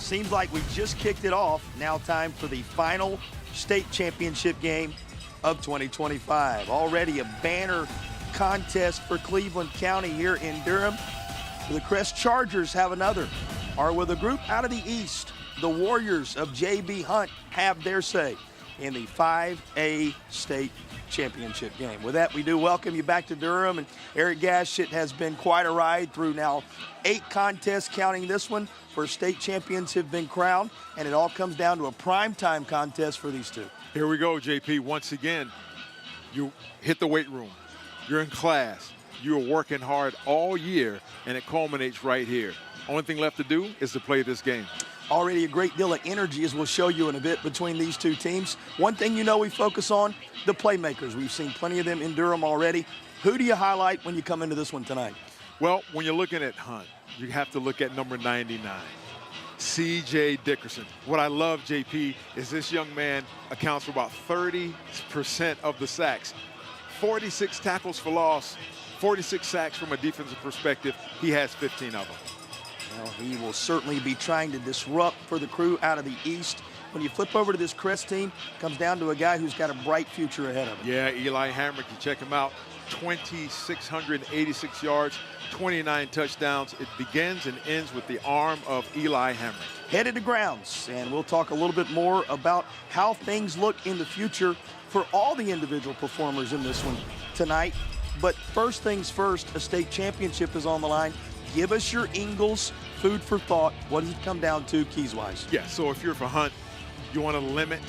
seems like we just kicked it off. Now time for the final state championship game of 2025. Already a banner contest for Cleveland County here in Durham. The Crest Chargers have another. Are with a group out of the East. The Warriors of J.B. Hunt have their say in the 5A state championship game. With that, we do welcome you back to Durham. And Eric Gash, it has been quite a ride through now 8 contests, counting this one, where state champions have been crowned. And it all comes down to a primetime contest for these two. Here we go, JP. Once again, you hit the weight room. You're in class. You're working hard all year, and it culminates right here. Only thing left to do is to play this game. Already a great deal of energy, as we'll show you in a bit, between these two teams. One thing you know we focus on, the playmakers. We've seen plenty of them in Durham already. Who do you highlight when you come into this one tonight? Well, when you're looking at Hunt, you have to look at number 99, C.J. Dickerson. What I love, JP, is this young man accounts for about 30% of the sacks. 46 tackles for loss, 46 sacks from a defensive perspective. He has 15 of them. Well, he will certainly be trying to disrupt for the crew out of the East. When you flip over to this Crest team, it comes down to a guy who's got a bright future ahead of him. Yeah, Eli Hamrick, you check him out, 2,686 yards, 29 touchdowns. It begins and ends with the arm of Eli Hamrick. Headed to grounds, and we'll talk a little bit more about how things look in the future for all the individual performers in this one tonight. But first things first, a state championship is on the line. Give us your Ingles food for thought. What does it come down to keys-wise? Yeah, so if you're for Hunt, you want to limit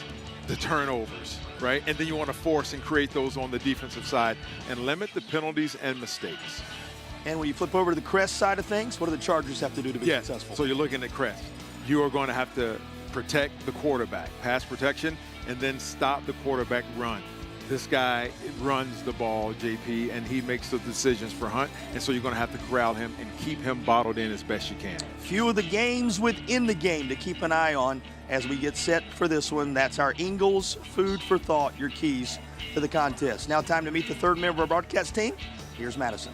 the turnovers, right? And then you want to force and create those on the defensive side and limit the penalties and mistakes. And when you flip over to the Crest side of things, what do the Chargers have to do to be successful? So you're looking at Crest. You are going to have to protect the quarterback, pass protection, and then stop the quarterback run. This guy runs the ball, JP, and he makes the decisions for Hunt, and so you're going to have to corral him and keep him bottled in as best you can. Few of the games within the game to keep an eye on as we get set for this one. That's our Ingles food for thought, your keys to the contest. Now time to meet the third member of our broadcast team. Here's Madison.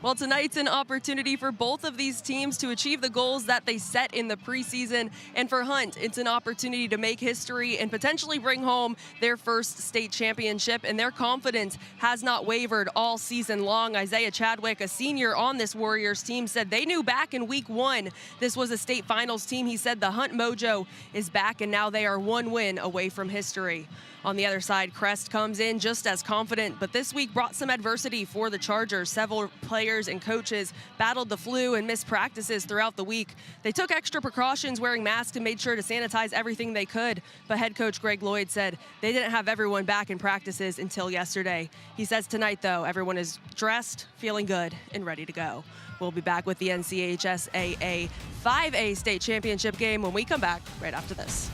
Well, tonight's an opportunity for both of these teams to achieve the goals that they set in the preseason. And for Hunt, it's an opportunity to make history and potentially bring home their first state championship. And their confidence has not wavered all season long. Isaiah Chadwick, a senior on this Warriors team, said they knew back in week 1 this was a state finals team. He said the Hunt mojo is back, and now they are 1 win away from history. On the other side, Crest comes in just as confident, but this week brought some adversity for the Chargers. Several players and coaches battled the flu and missed practices throughout the week. They took extra precautions, wearing masks, and made sure to sanitize everything they could. But head coach Greg Lloyd said they didn't have everyone back in practices until yesterday. He says tonight, though, everyone is dressed, feeling good, and ready to go. We'll be back with the NCHSAA 5A state championship game when we come back right after this.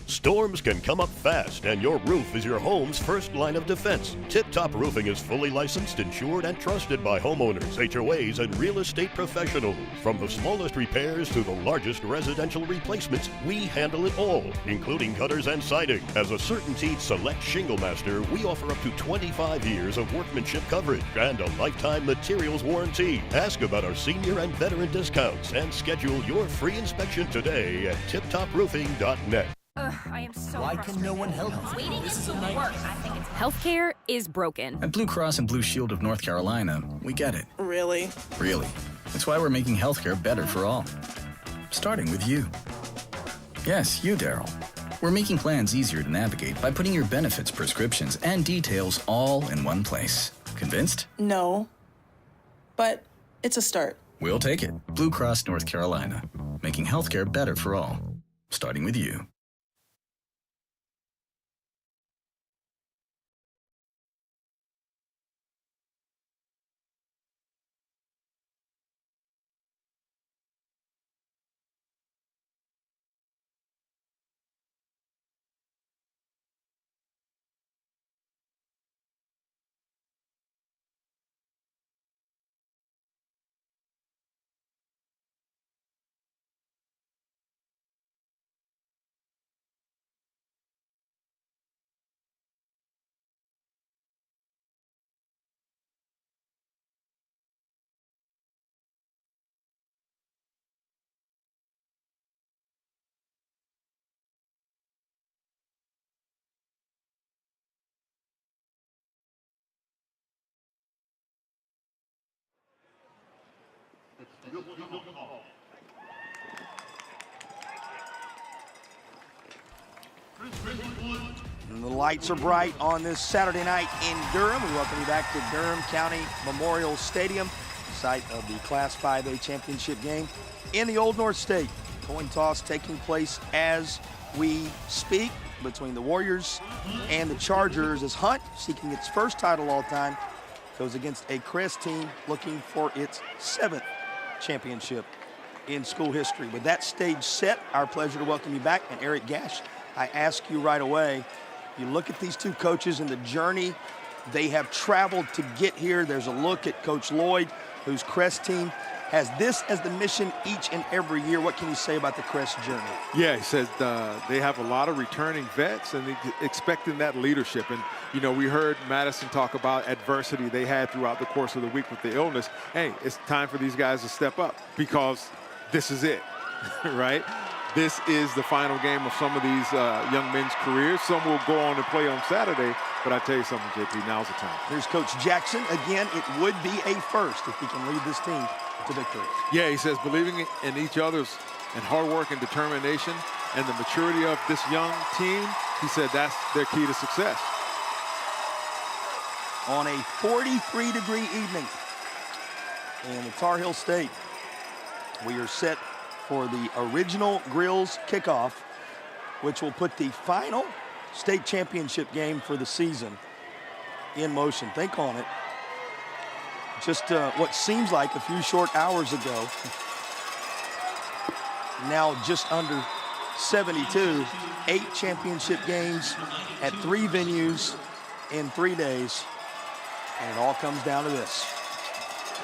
Storms can come up fast, and your roof is your home's first line of defense. Tip Top Roofing is fully licensed, insured, and trusted by homeowners, HOAs, and real estate professionals. From the smallest repairs to the largest residential replacements, we handle it all, including gutters and siding. As a CertainTeed Select Shingle Master, we offer up to 25 years of workmanship coverage and a lifetime materials warranty. Ask about our senior and veteran discounts and schedule your free inspection today at tiptoproofing.net. I am so Why can no one help you? Waiting this is a nightmare. I think it's Healthcare is broken. At Blue Cross and Blue Shield of North Carolina, we get it. Really? Really. That's why we're making healthcare better for all. Starting with you. Yes, you, Daryl. We're making plans easier to navigate by putting your benefits, prescriptions, and details all in one place. Convinced? No. But it's a start. We'll take it. Blue Cross North Carolina. Making healthcare better for all. Starting with you. And the lights are bright on this Saturday night in Durham. We welcome you back to Durham County Memorial Stadium, site of the Class 5A championship game in the Old North State. Coin toss taking place as we speak between the Warriors and the Chargers, as Hunt, seeking its first title all time, goes against a Crest team looking for its 7th championship in school history. With that stage set, our pleasure to welcome you back. And Eric Gash, I ask you right away, you look at these two coaches and the journey they have traveled to get here. There's a look at Coach Lloyd, whose Crest team has this as the mission each and every year. What can you say about the Crest journey? Yeah, he says they have a lot of returning vets and expecting that leadership. And, you know, we heard Madison talk about adversity they had throughout the course of the week with the illness. Hey, it's time for these guys to step up because this is it, right? This is the final game of some of these young men's careers. Some will go on and play on Saturday, but I tell you something, JP, now's the time. Here's Coach Jackson. Again, it would be a first if he can lead this team to victory. Yeah, he says believing in each other's and hard work and determination and the maturity of this young team, he said that's their key to success. On a 43-degree evening in the Tar Heel State, we are set for the Original Grills kickoff, which will put the final state championship game for the season in motion. Think on it. Just what seems like a few short hours ago, now just under 72, 8 championship games at 3 venues in 3 days, and it all comes down to this.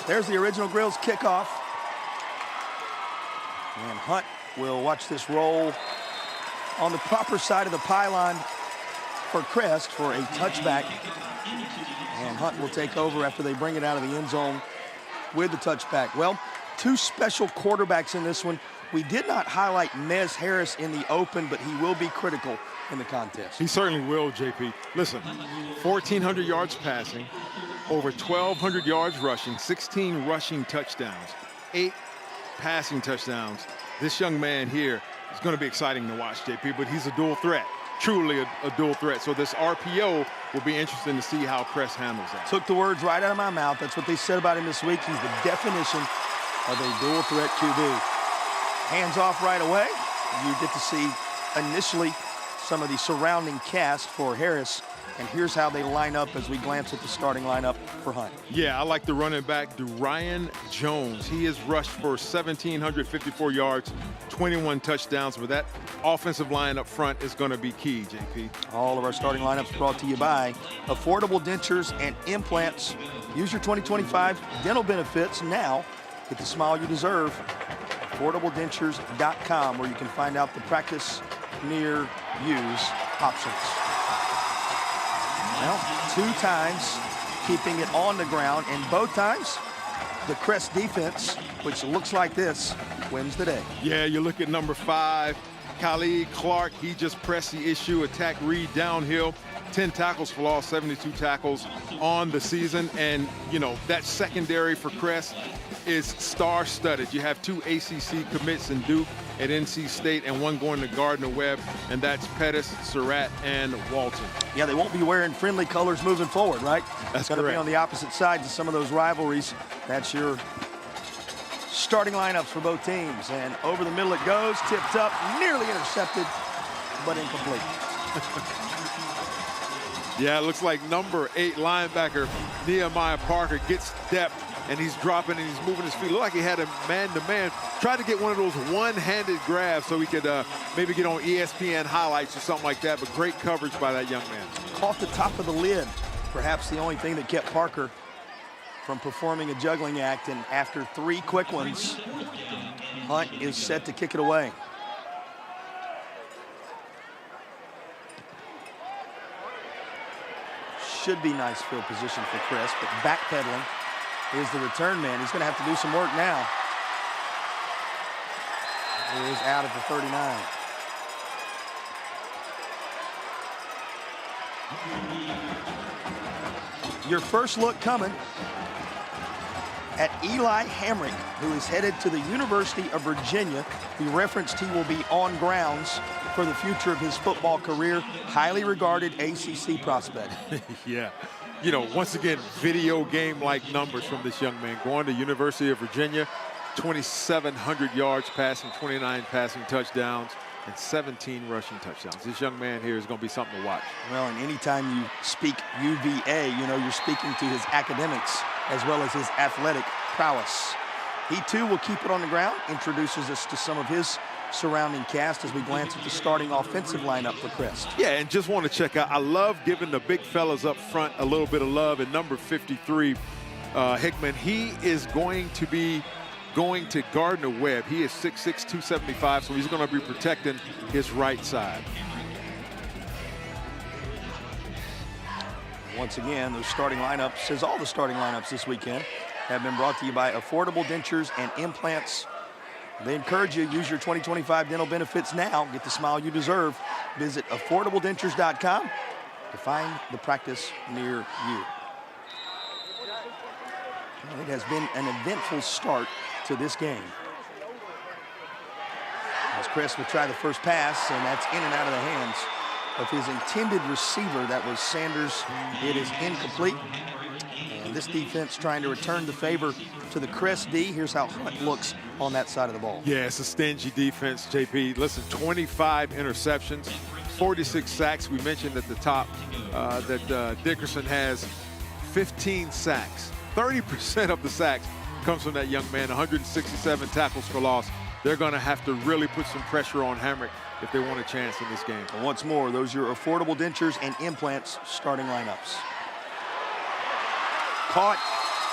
There's the Original Grills kickoff, and Hunt will watch this roll on the proper side of the pylon for Crest for a touchback. And Hunt will take over after they bring it out of the end zone with the touchback. Well, 2 special quarterbacks in this one. We did not highlight Mez Harris in the open, but he will be critical in the contest. He certainly will, JP. Listen, 1,400 yards passing, over 1,200 yards rushing, 16 rushing touchdowns, 8 passing touchdowns. This young man here is going to be exciting to watch, JP, but he's a dual threat. Truly a dual threat. So this RPO will be interesting to see how Crest handles that. Took the words right out of my mouth. That's what they said about him this week. He's the definition of a dual threat QB. Hands off right away. You get to see initially some of the surrounding cast for Harris. And here's how they line up as we glance at the starting lineup for Hunt. Yeah, I like the running back, Durian Jones. He has rushed for 1,754 yards, 21 touchdowns, but that offensive line up front is going to be key, JP. All of our starting lineups brought to you by Affordable Dentures and Implants. Use your 2025 dental benefits now. Get the smile you deserve. AffordableDentures.com, where you can find out the practice near use options. Well, 2 times keeping it on the ground, and both times the Crest defense, which looks like this, wins the day. Yeah, you look at number 5, Khalid Clark. He just pressed the issue, attack Reed downhill, 10 tackles for loss, 72 tackles on the season. And, you know, that secondary for Crest is star-studded. You have 2 ACC commits in Duke at NC State and 1 going to Gardner-Webb, and that's Pettis, Surratt, and Walton. Yeah, they won't be wearing friendly colors moving forward, right? That's going to be correct. on the opposite sides of some of those rivalries. That's your starting lineups for both teams. And over the middle it goes, tipped up, nearly intercepted, but incomplete. Yeah, it looks like number 8 linebacker Nehemiah Parker gets depth, and he's dropping and he's moving his feet. Looked like he had a man-to-man. Tried to get one of those one-handed grabs so he could maybe get on ESPN highlights or something like that, but great coverage by that young man. Caught the top of the lid. Perhaps the only thing that kept Parker from performing a juggling act, and after 3 quick ones, Hunt is set to kick it away. Should be nice field position for Crest, but backpedaling is the return man. He's going to have to do some work now. He is out at the 39. Your first look coming. at Eli Hamrick, who is headed to the University of Virginia. He referenced he will be on grounds for the future of his football career. Highly regarded ACC prospect. Yeah. You know, once again, video game-like numbers from this young man. Going to University of Virginia, 2,700 yards passing, 29 passing touchdowns, and 17 rushing touchdowns. This young man here is going to be something to watch. Well, and anytime you speak UVA, you know you're speaking to his academics as well as his athletic prowess. He, too, will keep it on the ground, introduces us to some of his surrounding cast as we glance at the starting offensive lineup for Crest. Yeah, and just want to check out, I love giving the big fellas up front a little bit of love. And number 53, Hickman, he is going to Gardner Webb. He is 6'6", 275, so he's going to be protecting his right side. Once again, those starting lineups, as all the starting lineups this weekend, have been brought to you by Affordable Dentures and Implants. They encourage you to use your 2025 dental benefits now. Get the smile you deserve. Visit affordabledentures.com to find the practice near you. Well, it has been an eventful start to this game. As Crest will try the first pass, and that's in and out of the hands of his intended receiver. That was Sanders. It is incomplete. And this defense trying to return the favor to the Crest D. Here's how Hunt looks on that side of the ball. Yeah, it's a stingy defense, JP. Listen, 25 interceptions, 46 sacks. We mentioned at the top that Dickerson has 15 sacks. 30% of the sacks comes from that young man, 167 tackles for loss. They're going to have to really put some pressure on Hamrick if they want a chance in this game. And once more, those are your Affordable Dentures and Implants starting lineups. Caught.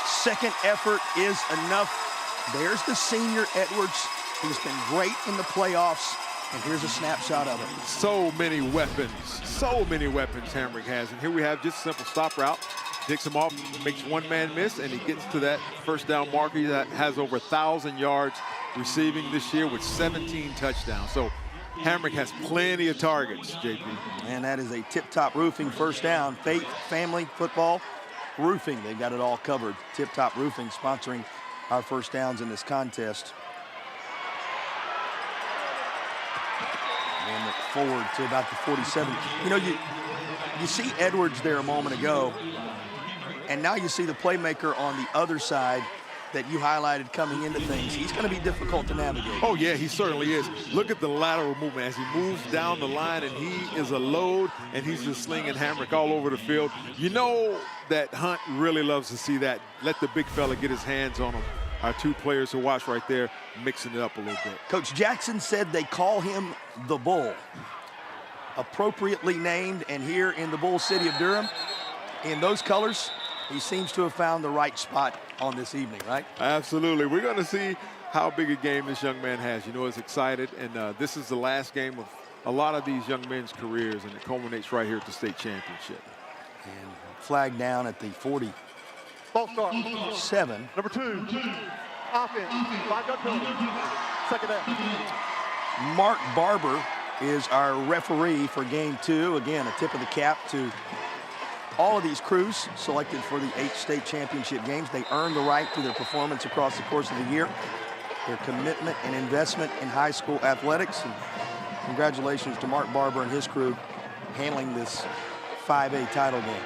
Second effort is enough. There's the senior Edwards. He's been great in the playoffs. And here's a snapshot of it. So many weapons Hamrick has. And here we have just a simple stop route. Dicks him off, makes one man miss, and he gets to that first down marker. He has over 1,000 yards receiving this year with 17 touchdowns. So Hamrick has plenty of targets, JP. And that is a tip-top roofing first down. Faith Family Football Roofing. They've got it all covered. Tip-top Roofing sponsoring our first downs in this contest. And look forward to about the 47. You know, you see Edwards there a moment ago, and now you see the playmaker on the other side that you highlighted coming into things. He's going to be difficult to navigate. Oh, yeah, he certainly is. Look at the lateral movement as he moves down the line, and he is a load, and he's just slinging Hamrick all over the field. You know that Hunt really loves to see that. Let the big fella get his hands on him. Our two players to watch right there, mixing it up a little bit. Coach Jackson said they call him the Bull. Appropriately named, and here in the Bull City of Durham, in those colors, he seems to have found the right spot on this evening, right? Absolutely. We're going to see how big a game this young man has. You know, he's excited, and this is the last game of a lot of these young men's careers, and it culminates right here at the state championship. And flag down at the 47. Number 2, offense, 5-yard penalty, second down. Mark Barber is our referee for game 2. Again, a tip of the cap to all of these crews selected for the 8 state championship games. They earn the right to their performance across the course of the year, their commitment and investment in high school athletics. And congratulations to Mark Barber and his crew handling this 5A title game.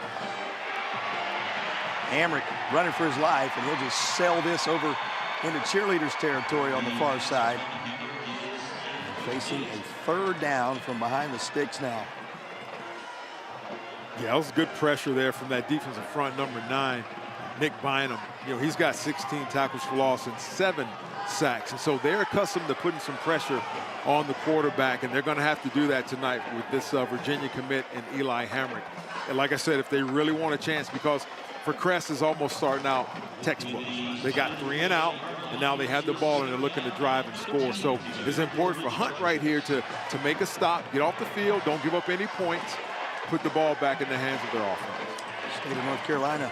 Hamrick running for his life, and he'll just sail this over into cheerleaders territory on the far side. Facing a third down from behind the sticks now. Yeah, that was good pressure there from that defensive front, number 9, Nick Bynum. You know, he's got 16 tackles for loss and 7 sacks. And so they're accustomed to putting some pressure on the quarterback, and they're going to have to do that tonight with this Virginia commit and Eli Hamrick. And like I said, if they really want a chance, because for Crest is almost starting out textbook. They got 3 and out, and now they have the ball, and they're looking to drive and score. So it's important for Hunt right here to make a stop, get off the field, don't give up any points, put the ball back in the hands of their offense. State of North Carolina,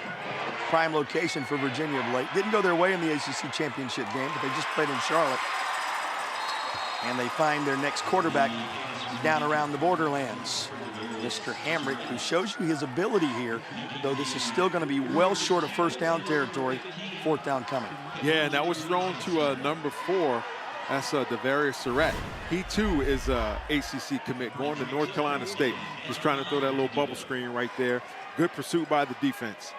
prime location for Virginia of late. Didn't go their way in the ACC championship game, but they just played in Charlotte. And they find their next quarterback down around the borderlands. Mr. Hamrick, who shows you his ability here, though this is still going to be well short of first down territory. Fourth down coming. Yeah, and that was thrown to number 4. That's Devarius Surratt. He, too, is a ACC commit going to North Carolina State. Just trying to throw that little bubble screen right there. Good pursuit by the defense.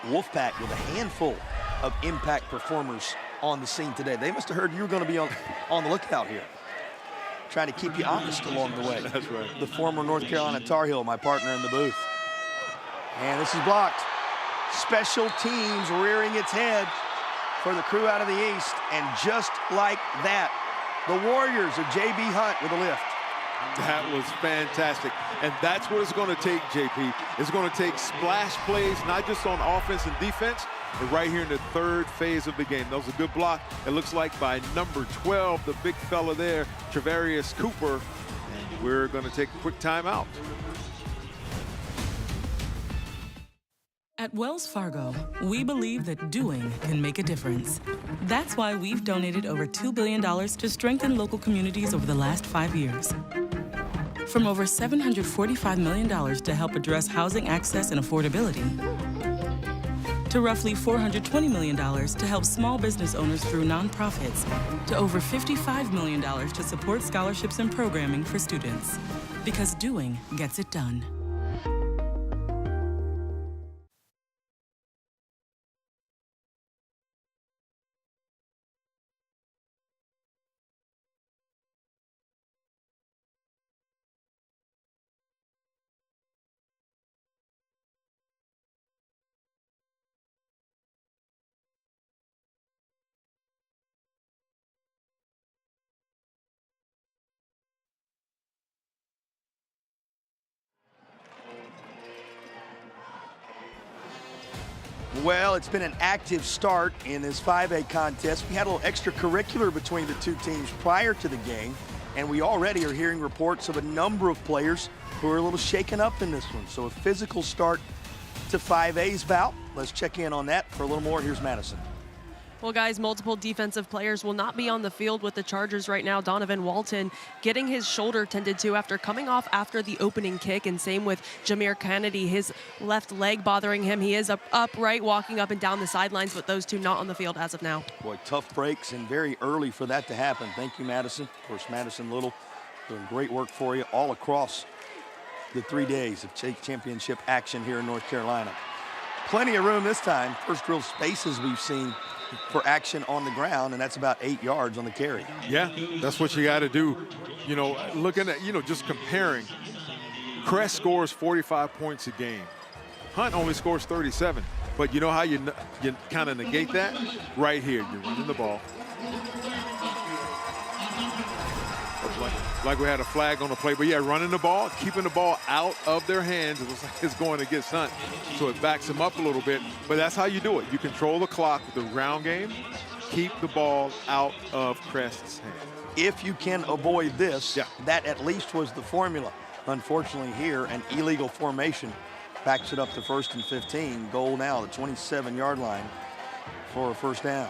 Wolfpack with a handful of impact performers on the scene today. They must have heard you were going to be on the lookout here. Trying to keep you honest along the way. That's right. The former North Carolina Tar Heel, my partner in the booth. And this is blocked. Special teams rearing its head for the crew out of the East. And just like that, the Warriors of J.B. Hunt with a lift. That was fantastic. And that's what it's going to take, JP. It's going to take splash plays, not just on offense and defense, but right here in the third phase of the game. That was a good block, it looks like, by number 12, the big fella there, Travarius Cooper. And we're going to take a quick timeout. At Wells Fargo, we believe that doing can make a difference. That's why we've donated over $2 billion to strengthen local communities over the last 5 years. From over $745 million to help address housing access and affordability, to roughly $420 million to help small business owners through nonprofits, to over $55 million to support scholarships and programming for students. Because doing gets it done. Well, it's been an active start in this 5A contest. We had a little extracurricular between the two teams prior to the game, and we already are hearing reports of a number of players who are a little shaken up in this one. So a physical start to 5A's bout. Let's check in on that for a little more. Here's Madison. Well, guys, multiple defensive players will not be on the field with the Chargers right now. Donovan Walton getting his shoulder tended to after coming off after the opening kick, and same with Jameer Kennedy, his left leg bothering him. He is upright, walking up and down the sidelines, but those two not on the field as of now. Boy, tough breaks and very early for that to happen. Thank you, Madison. Of course, Madison Little doing great work for you all across the 3 days of championship action here in North Carolina. Plenty of room this time. First real spaces we've seen for action on the ground, and that's about 8 yards on the carry. Yeah, that's what you got to do. You know, looking at, just comparing, Crest scores 45 points a game. Hunt only scores 37. But you know how you kind of negate that? Right here, you're running the ball. Like we had a flag on the play, but yeah, running the ball, keeping the ball out of their hands. It looks like it's going against Hunt, so it backs him up a little bit. But that's how you do it. You control the clock with the ground game, keep the ball out of Crest's hands. If you can avoid this, that at least was the formula. Unfortunately here, an illegal formation backs it up to 1st and 15. Goal now, the 27-yard line for a first down.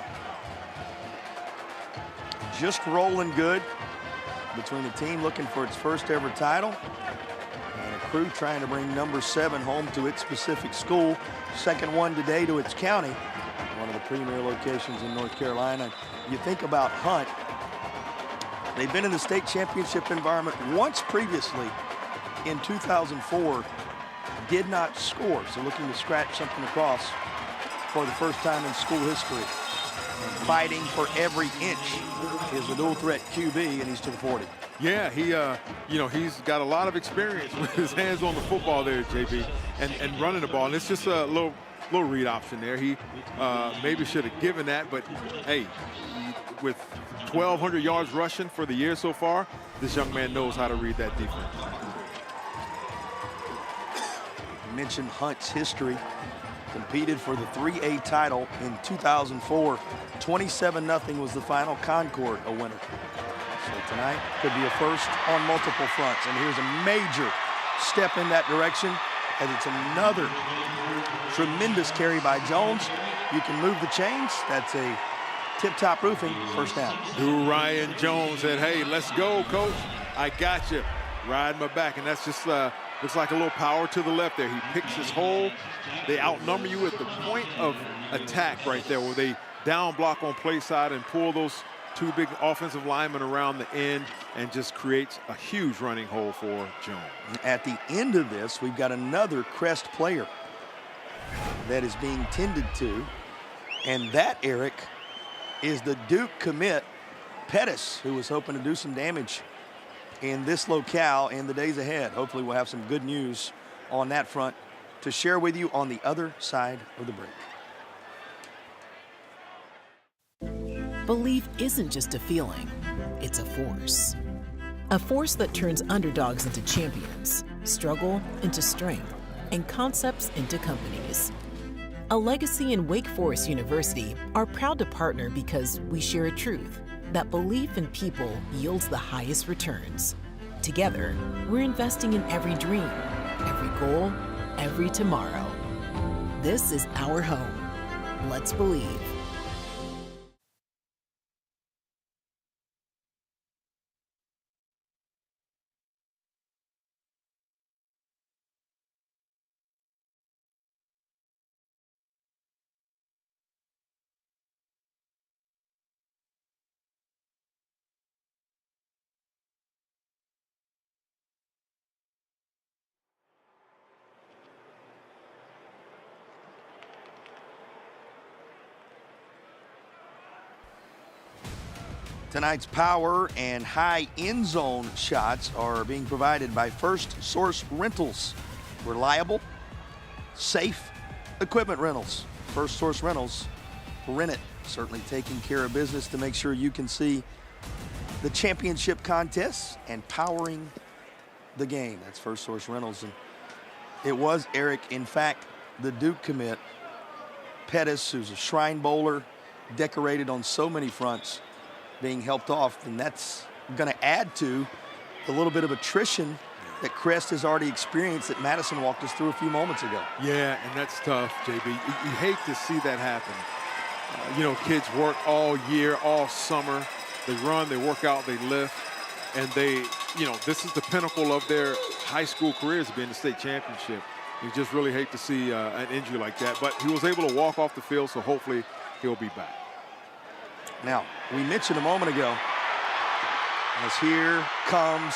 Just rolling good between the team looking for its first ever title and a crew trying to bring number 7 home to its specific school. Second one today to its county, one of the premier locations in North Carolina. You think about Hunt, they've been in the state championship environment once previously in 2004, did not score. So looking to scratch something across for the first time in school history. And fighting for every inch is the dual threat QB, and he's to the 40. Yeah, he, he's got a lot of experience with his hands on the football there, JB, and running the ball. And it's just a little read option there. He maybe should have given that, but hey, with 1,200 yards rushing for the year so far, this young man knows how to read that defense. You mentioned Hunt's history. Competed for the 3A title in 2004. 27-0 was the final. Concord a winner. So tonight could be a first on multiple fronts. And here's a major step in that direction as it's another tremendous carry by Jones. You can move the chains. That's a tip-top roofing first down. Ryan Jones said, hey, let's go, coach. I got you. Riding my back, and that's just looks like a little power to the left there. He picks his hole. They outnumber you at the point of attack right there, where they down block on play side and pull those two big offensive linemen around the end and just creates a huge running hole for Jones. At the end of this, we've got another Crest player that is being tended to, and that, Eric, is the Duke commit, Pettis, who was hoping to do some damage in this locale in the days ahead. Hopefully we'll have some good news on that front to share with you on the other side of the break. Belief isn't just a feeling, it's a force. A force that turns underdogs into champions, struggle into strength, and concepts into companies. A Legacy and Wake Forest University are proud to partner because we share a truth that belief in people yields the highest returns. Together, we're investing in every dream, every goal, every tomorrow. This is our home. Let's believe. Tonight's power and high end zone shots are being provided by First Source Rentals. Reliable, safe equipment rentals. First Source Rentals, rent it. Certainly taking care of business to make sure you can see the championship contests and powering the game. That's First Source Rentals. And it was, Eric, in fact, the Duke commit, Pettis, who's a Shrine Bowler, decorated on so many fronts, being helped off, and that's going to add to the little bit of attrition that Crest has already experienced that Madison walked us through a few moments ago. Yeah, and that's tough, JB. You hate to see that happen. You know, kids work all year, all summer. They run, they work out, they lift, and they, you know, this is the pinnacle of their high school careers, being the state championship. You just really hate to see an injury like that, but he was able to walk off the field, so hopefully he'll be back. Now, we mentioned a moment ago, as here comes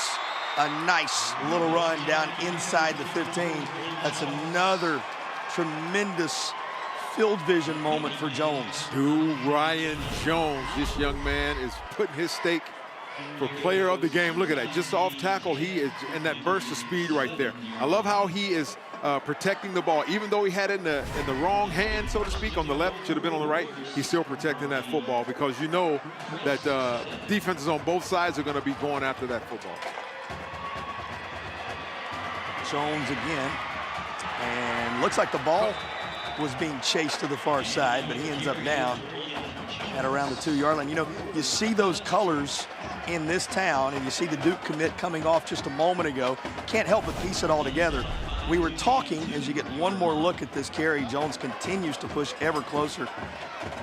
a nice little run down inside the 15. That's another tremendous field vision moment for Jones. Ryan Jones, this young man is putting his stake for player of the game. Look at that, just off tackle, he is in that burst of speed right there. I love how he is protecting the ball. Even though he had it in the wrong hand, so to speak, on the left, should have been on the right, he's still protecting that football because you know that defenses on both sides are going to be going after that football. Jones again, and looks like the ball was being chased to the far side, but he ends up down at around the 2-yard line. You know, you see those colors in this town, and you see the Duke commit coming off just a moment ago. Can't help but piece it all together. We were talking, as you get one more look at this carry, Jones continues to push ever closer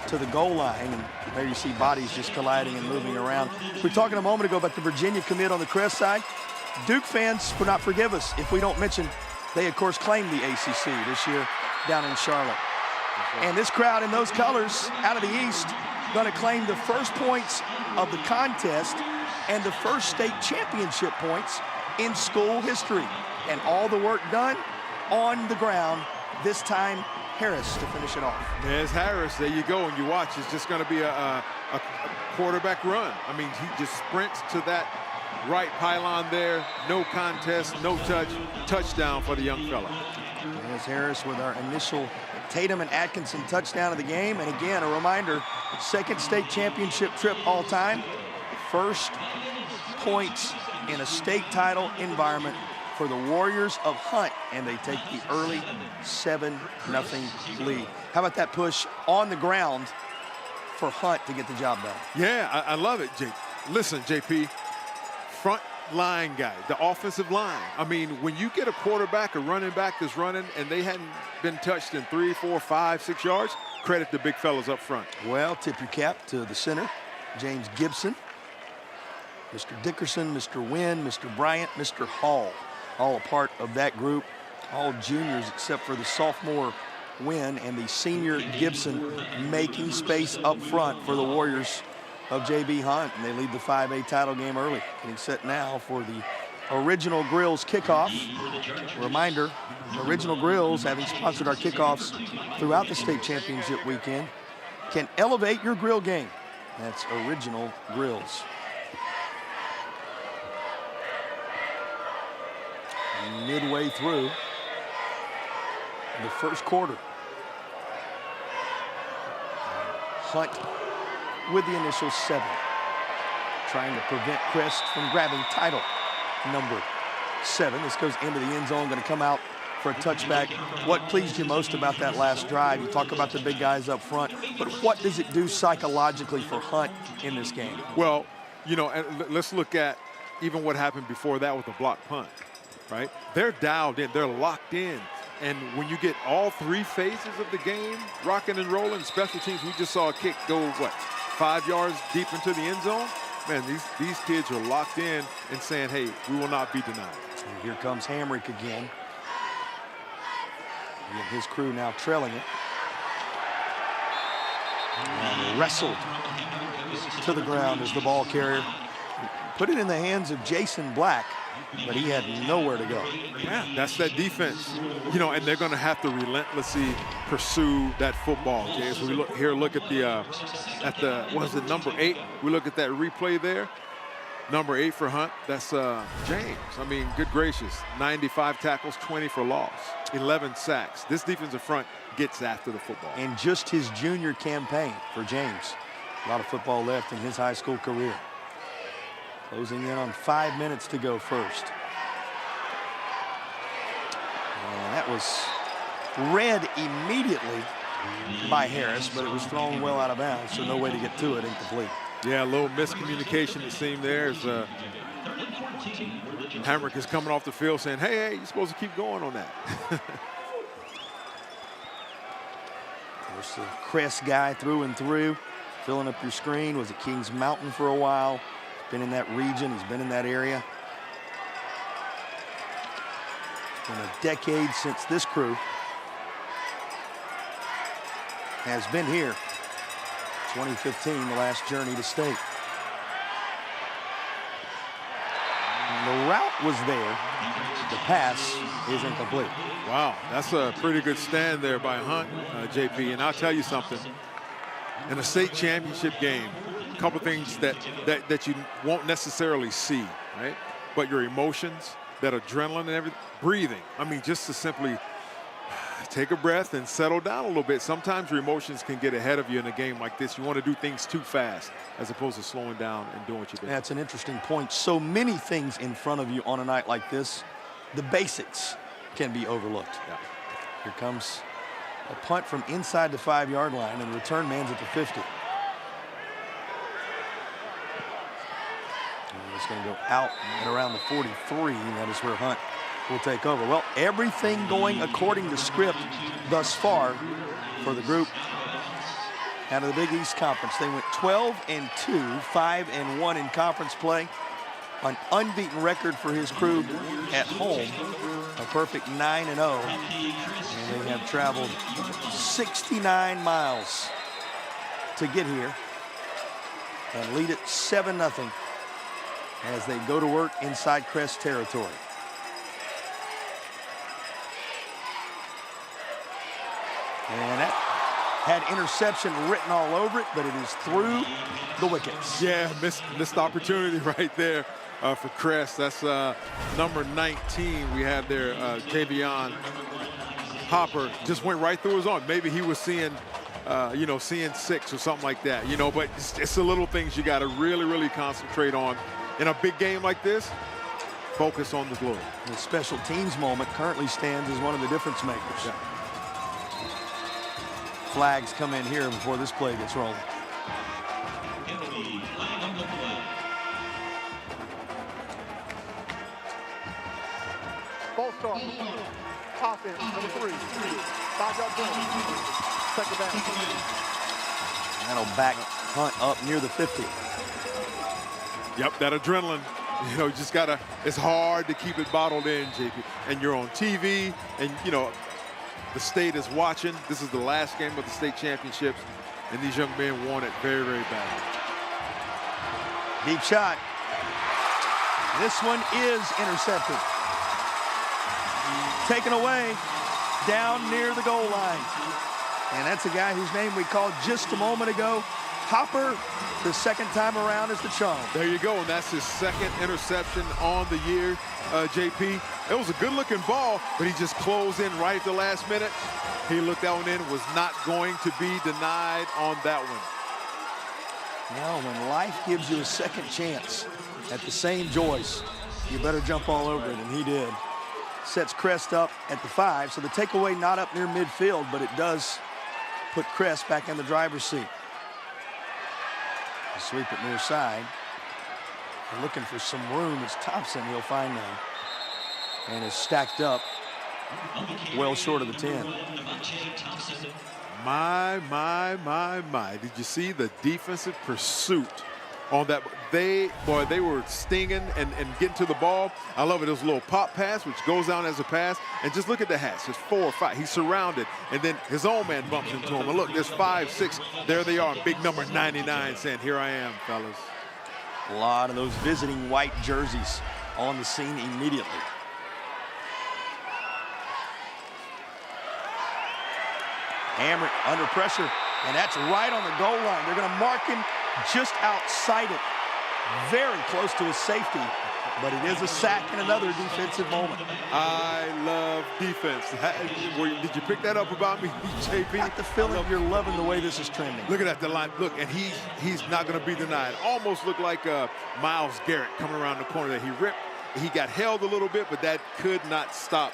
to the goal line, and there you see bodies just colliding and moving around. We were talking a moment ago about the Virginia commit on the Crest side. Duke fans will not forgive us if we don't mention they, of course, claimed the ACC this year down in Charlotte. And this crowd in those colors out of the East going to claim the first points of the contest and the first state championship points in school history. And all the work done on the ground, this time Harris to finish it off. There's Harris, there you go, and you watch, it's just going to be a quarterback run. I mean, he just sprints to that right pylon there, no contest, no touchdown for the young fella. There's Harris with our initial Tatum and Atkinson touchdown of the game. And again, a reminder, second state championship trip all time, first points in a state title environment for the Warriors of Hunt, and they take the early 7-0 lead. How about that push on the ground for Hunt to get the job done? Yeah, I love it, Jake. Listen, JP, front line guy, the offensive line. I mean, when you get a quarterback, a running back that's running, and they hadn't been touched in 3, 4, 5, 6 yards, credit the big fellas up front. Well, tip your cap to the center, James Gibson. Mr. Dickerson, Mr. Wynn, Mr. Bryant, Mr. Hall, all a part of that group, all juniors except for the sophomore Wynn and the senior Gibson, making space up front for the Warriors of J.B. Hunt, and they lead the 5A title game early. Getting set now for the Original Grills kickoff. Reminder, Original Grills, having sponsored our kickoffs throughout the state championship weekend, can elevate your grill game. That's Original Grills. Midway through the first quarter. Hunt with the initial 7, trying to prevent Crest from grabbing title number 7. This goes into the end zone, going to come out for a touchback. What pleased you most about that last drive? You talk about the big guys up front, but what does it do psychologically for Hunt in this game? Well, you know, let's look at even what happened before that with the block punt, right? They're dialed in, they're locked in. And when you get all 3 phases of the game rocking and rolling, special teams, we just saw a kick go, what, 5 yards deep into the end zone? Man, these kids are locked in and saying, hey, we will not be denied. And here comes Hamrick again. And his crew now trailing it. And wrestled to the ground as the ball carrier put it in the hands of Jason Black, but he had nowhere to go. Yeah, that's that defense. You know, and they're going to have to relentlessly pursue that football. Okay, as we look here, look at the what is it, number 8? We look at that replay there. Number 8 for Hunt, that's James. I mean, good gracious, 95 tackles, 20 for loss, 11 sacks. This defensive front gets after the football. And just his junior campaign for James. A lot of football left in his high school career. Closing in on 5 minutes to go first. And that was read immediately by Harris, but it was thrown well out of bounds, so no way to get to it, incomplete. Yeah, a little miscommunication it seemed there as Hamrick is coming off the field saying, hey, you're supposed to keep going on that. There's the Crest guy through and through. Filling up your screen, was at Kings Mountain for a while. Been in that region, he's been in that area. It's been a decade since this crew has been here. 2015, the last journey to state. And the route was there. The pass is incomplete. Wow, that's a pretty good stand there by Hunt, JP. And I'll tell you something. In a state championship game, a couple things that you won't necessarily see, right? But your emotions, that adrenaline and everything, breathing. I mean, just to simply take a breath and settle down a little bit. Sometimes your emotions can get ahead of you in a game like this. You want to do things too fast as opposed to slowing down and doing what you do. That's an interesting point. So many things in front of you on a night like this. The basics can be overlooked. Yeah. Here comes a punt from inside the 5-yard line, and the return man's at the 50. And it's going to go out at around the 43, and that is where Hunt will take over. Well, everything going according to script thus far for the group out of the Big East Conference. They went 12-2, 5-1 in conference play. An unbeaten record for his crew at home, a perfect 9-0. And they have traveled 69 miles to get here and lead it 7-0 as they go to work inside Crest territory. And that had interception written all over it, but it is through the wickets. Yeah, missed opportunity right there for Crest. That's number 19 we have there, Javion Hopper. Just went right through his arm. Maybe he was seeing, seeing 6 or something like that, but it's the little things you got to really, really concentrate on. In a big game like this, focus on the glory. The special teams moment currently stands as one of the difference makers. Yeah. Flags come in here before this play gets rolling. Ball start. Offense, number 3. 5-yard penalty. Second down. That'll back Hunt up near the 50. Yep, that adrenaline. You know, just gotta, it's hard to keep it bottled in, JP. And you're on TV, and, you know, the state is watching. This is the last game of the state championships, and these young men want it very, very badly. Deep shot. This one is intercepted. Taken away down near the goal line. And that's a guy whose name we called just a moment ago. Hopper, the second time around, is the charm. There you go, and that's his second interception on the year, JP. It was a good-looking ball, but he just closed in right at the last minute. He looked that one in, was not going to be denied on that one. Well, when life gives you a second chance at the same Joyce, you better jump all over it, and he did. Sets Crest up at the 5, so the takeaway not up near midfield, but it does put Crest back in the driver's seat. Sweep it near side. They're looking for some room. It's Thompson. He'll find them. And is stacked up well short of the 10. My. Did you see the defensive pursuit on that? They were stinging and getting to the ball. I love it. It was a little pop pass, which goes down as a pass. And just look at the hats. There's 4 or 5. He's surrounded. And then his own man bumps into him. And look, there's 5, 6. There they are. Big number 99 saying, here I am, fellas. A lot of those visiting white jerseys on the scene immediately. Hamrick under pressure. And that's right on the goal line. They're going to mark him just outside it. Very close to his safety, but it is a sack and another defensive moment. I love defense. Did you pick that up about me, JP? I got the feeling you're loving the way this is trending. Look at that, the line. Look, and he's not going to be denied. Almost looked like Miles Garrett coming around the corner that he ripped. He got held a little bit, but that could not stop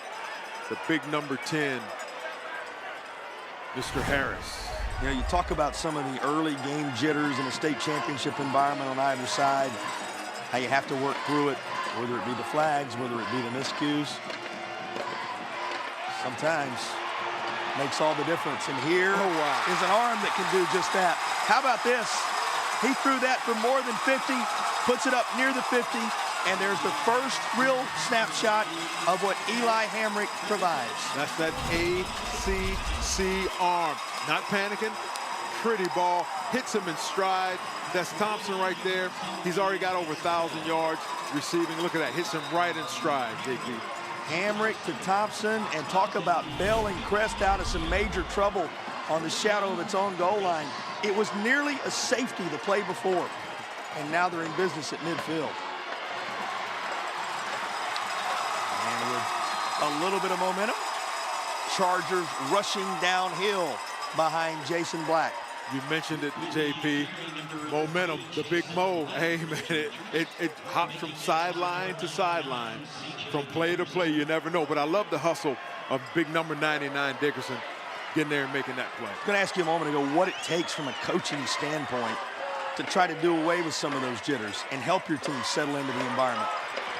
the big number 10, Mr. Harris. You know, you talk about some of the early game jitters in a state championship environment on either side, how you have to work through it, whether it be the flags, whether it be the miscues. Sometimes makes all the difference. And here is an arm that can do just that. How about this? He threw that for more than 50, puts it up near the 50, and there's the first real snapshot of what Eli Hamrick provides. That's that ACC arm. Not panicking, pretty ball, hits him in stride. That's Thompson right there. He's already got over 1,000 yards receiving. Look at that, hits him right in stride, JP. Hamrick to Thompson, and talk about bailing Crest out of some major trouble on the shadow of its own goal line. It was nearly a safety the play before, and now they're in business at midfield. And with a little bit of momentum, Chargers rushing downhill behind Jason Black. You mentioned it, JP. Momentum, the big Mo. Hey, man, it hops from sideline to sideline, from play to play. You never know. But I love the hustle of big number 99, Dickerson, getting there and making that play. I was going to ask you a moment ago what it takes from a coaching standpoint to try to do away with some of those jitters and help your team settle into the environment.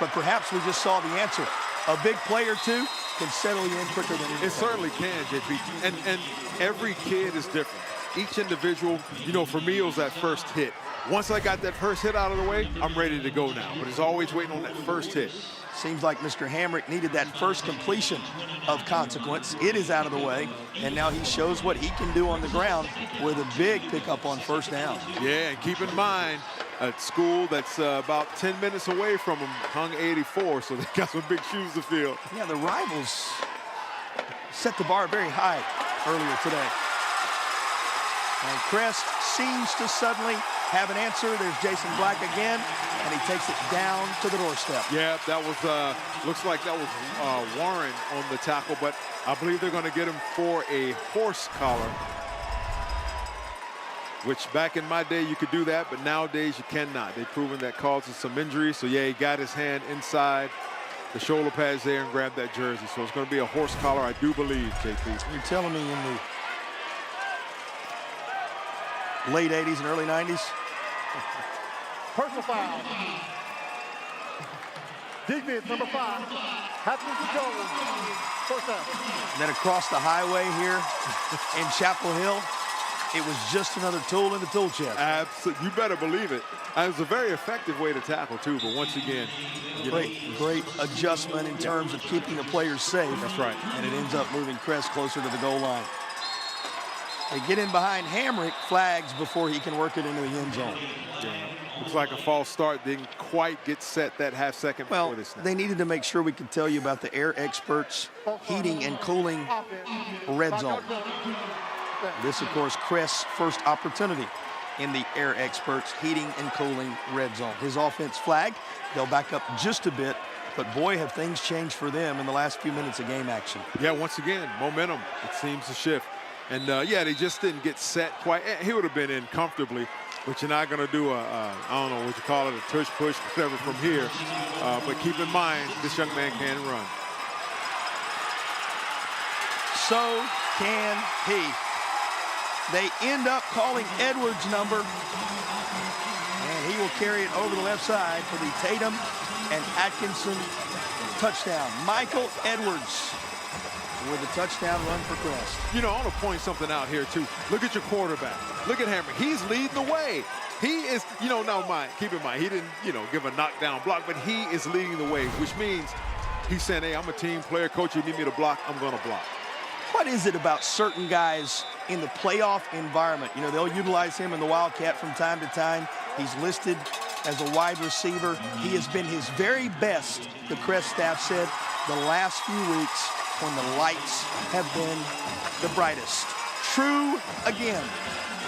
But perhaps we just saw the answer. A big play or two can settle you in quicker than it certainly can, JP. And every kid is different. Each individual, you know, for me, it was that first hit. Once I got that first hit out of the way, I'm ready to go now. But it's always waiting on that first hit. Seems like Mr. Hamrick needed that first completion of consequence. It is out of the way, and now he shows what he can do on the ground with a big pickup on first down. Yeah, and keep in mind, a school that's about 10 minutes away from him hung 84, so they got some big shoes to fill. Yeah, the rivals set the bar very high earlier today. And Crest seems to suddenly have an answer. There's Jason Black again, and he takes it down to the doorstep. Yeah, that was, looks like that was Warren on the tackle, but I believe they're going to get him for a horse collar, which back in my day you could do that, but nowadays you cannot. They've proven that causes some injury. So yeah, he got his hand inside the shoulder pads there and grabbed that jersey. So it's going to be a horse collar, I do believe, JP. You're telling me in the late 80s and early 90s? Personal foul. Defense, number 5. Happens to go. First down. And then across the highway here in Chapel Hill, It was just another tool in the tool chest. Absolutely. You better believe it. It was a very effective way to tackle, too, but once again, Great adjustment in terms of keeping the players safe. That's right. And it ends up moving Crest closer to the goal line. They get in behind Hamrick, flags before he can work it into the end zone. Yeah. Looks like a false start. Didn't quite get set that half second Well, before this snap. they needed to make sure we could tell you about the Air Experts heating and cooling red zone. This, of course, Crest's first opportunity in the Air Experts heating and cooling red zone. His offense flagged. They'll back up just a bit, but boy, have things changed for them in the last few minutes of game action. Yeah, once again, momentum, it seems to shift. And, yeah, they just didn't get set quite. He would have been in comfortably, but you're not going to do I don't know what you call it, a tush push, whatever from here. But keep in mind, this young man can run. So can he. They end up calling Edwards' number, and he will carry it over the left side for the Tatum and Atkinson touchdown. Michael Edwards with a touchdown run for Crest. You know, I want to point something out here, too. Look at your quarterback. Look at Hamrick. He's leading the way. He is, now keep in mind, he didn't, give a knockdown block, but he is leading the way, which means he's saying, hey, I'm a team player. Coach, you need me to block, I'm going to block. What is it about certain guys in the playoff environment? They'll utilize him in the Wildcat from time to time. He's listed as a wide receiver. He has been his very best, the Crest staff said, the last few weeks when the lights have been the brightest. True again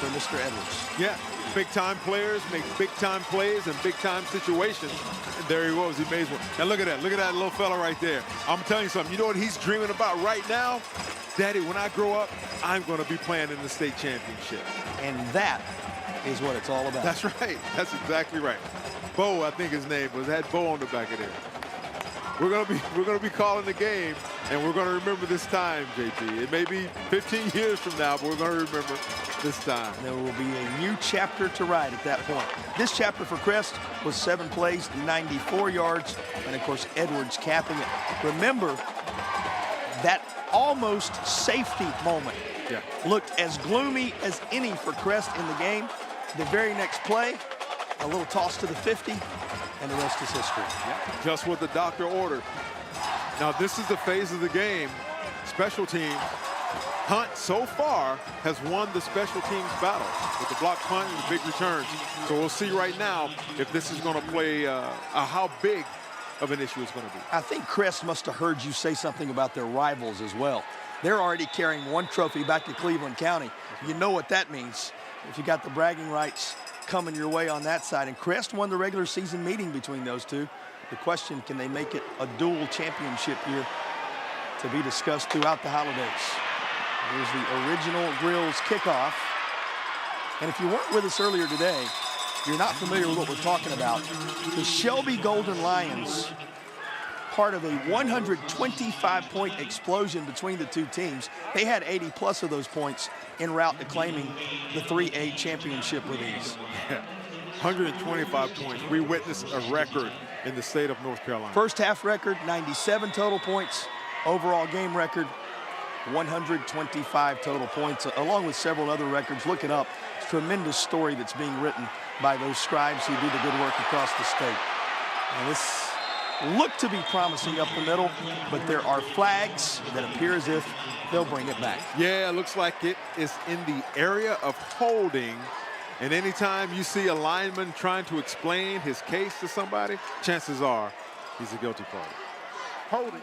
for Mr. Edwards. Yeah, big-time players make big-time plays in big-time situations. And there he was. He made one. Now look at that. Look at that little fella right there. I'm telling you something. You know what he's dreaming about right now? Daddy, when I grow up, I'm going to be playing in the state championship. And that is what it's all about. That's right. That's exactly right. Bo, I think his name was, had Bo on the back of there. We're gonna be calling the game, and we're gonna remember this time, JP. It may be 15 years from now, but we're gonna remember this time. There will be a new chapter to write at that point. This chapter for Crest was 7 plays, 94 yards, and of course Edwards capping it. Remember that almost safety moment looked as gloomy as any for Crest in the game. The very next play, a little toss to the 50, and the rest is history. Yeah, just what the doctor ordered. Now this is the phase of the game. Special teams. Hunt so far has won the special teams battle with the block punt and the big returns. So we'll see right now if this is going to play, how big of an issue it's going to be. I think Crest must have heard you say something about their rivals as well. They're already carrying 1 trophy back to Cleveland County. You know what that means if you got the bragging rights coming your way on that side. And Crest won the regular season meeting between those two. The question, can they make it a dual championship year, to be discussed throughout the holidays. Here's the original Grills kickoff. And if you weren't with us earlier today, you're not familiar with what we're talking about. The Shelby Golden Lions, part of a 125-point explosion between the two teams. They had 80+ of those points en route to claiming the 3A championship with ease. Yeah, 125 points. We witnessed a record in the state of North Carolina. First half record, 97 total points. Overall game record, 125 total points, along with several other records. Look it up. It's a tremendous story that's being written by those scribes who do the good work across the state. And this looked to be promising up the middle, but there are flags that appear as if they'll bring it back. Yeah, it looks like it is in the area of holding. And anytime you see a lineman trying to explain his case to somebody, chances are he's a guilty party. Holding.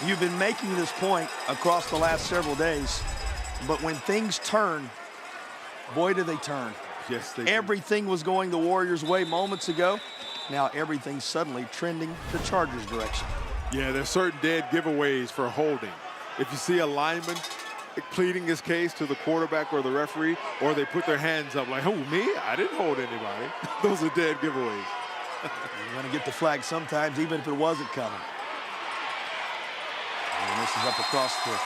You've been making this point across the last several days, but when things turn, boy, do they turn. Yes, they do. Everything was going the Warriors' way moments ago. Now everything's suddenly trending the Chargers' direction. Yeah, there's certain dead giveaways for holding. If you see a lineman pleading his case to the quarterback or the referee, or they put their hands up like, oh, me? I didn't hold anybody. Those are dead giveaways. You're going to get the flag sometimes, even if it wasn't coming. And this is up across the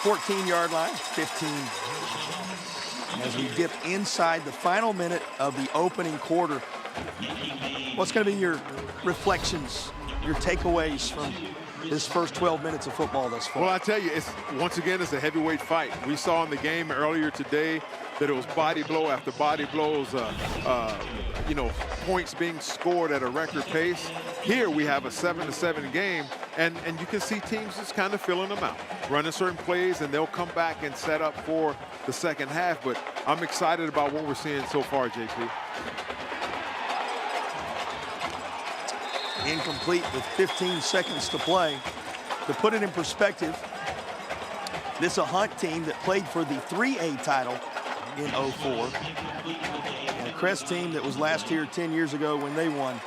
14-yard line, 15. As we dip inside the final minute of the opening quarter, what's going to be your reflections, your takeaways from his first 12 minutes of football thus far. Well, I tell you, once again, it's a heavyweight fight. We saw in the game earlier today that it was body blow after body blows, points being scored at a record pace. Here we have a 7-7 game, and you can see teams just kind of filling them out, running certain plays, and they'll come back and set up for the second half. But I'm excited about what we're seeing so far, JP. Incomplete with 15 seconds to play. To put it in perspective, this is a Hunt team that played for the 3A title in 04. And a Crest team that was last here 10 years ago when they won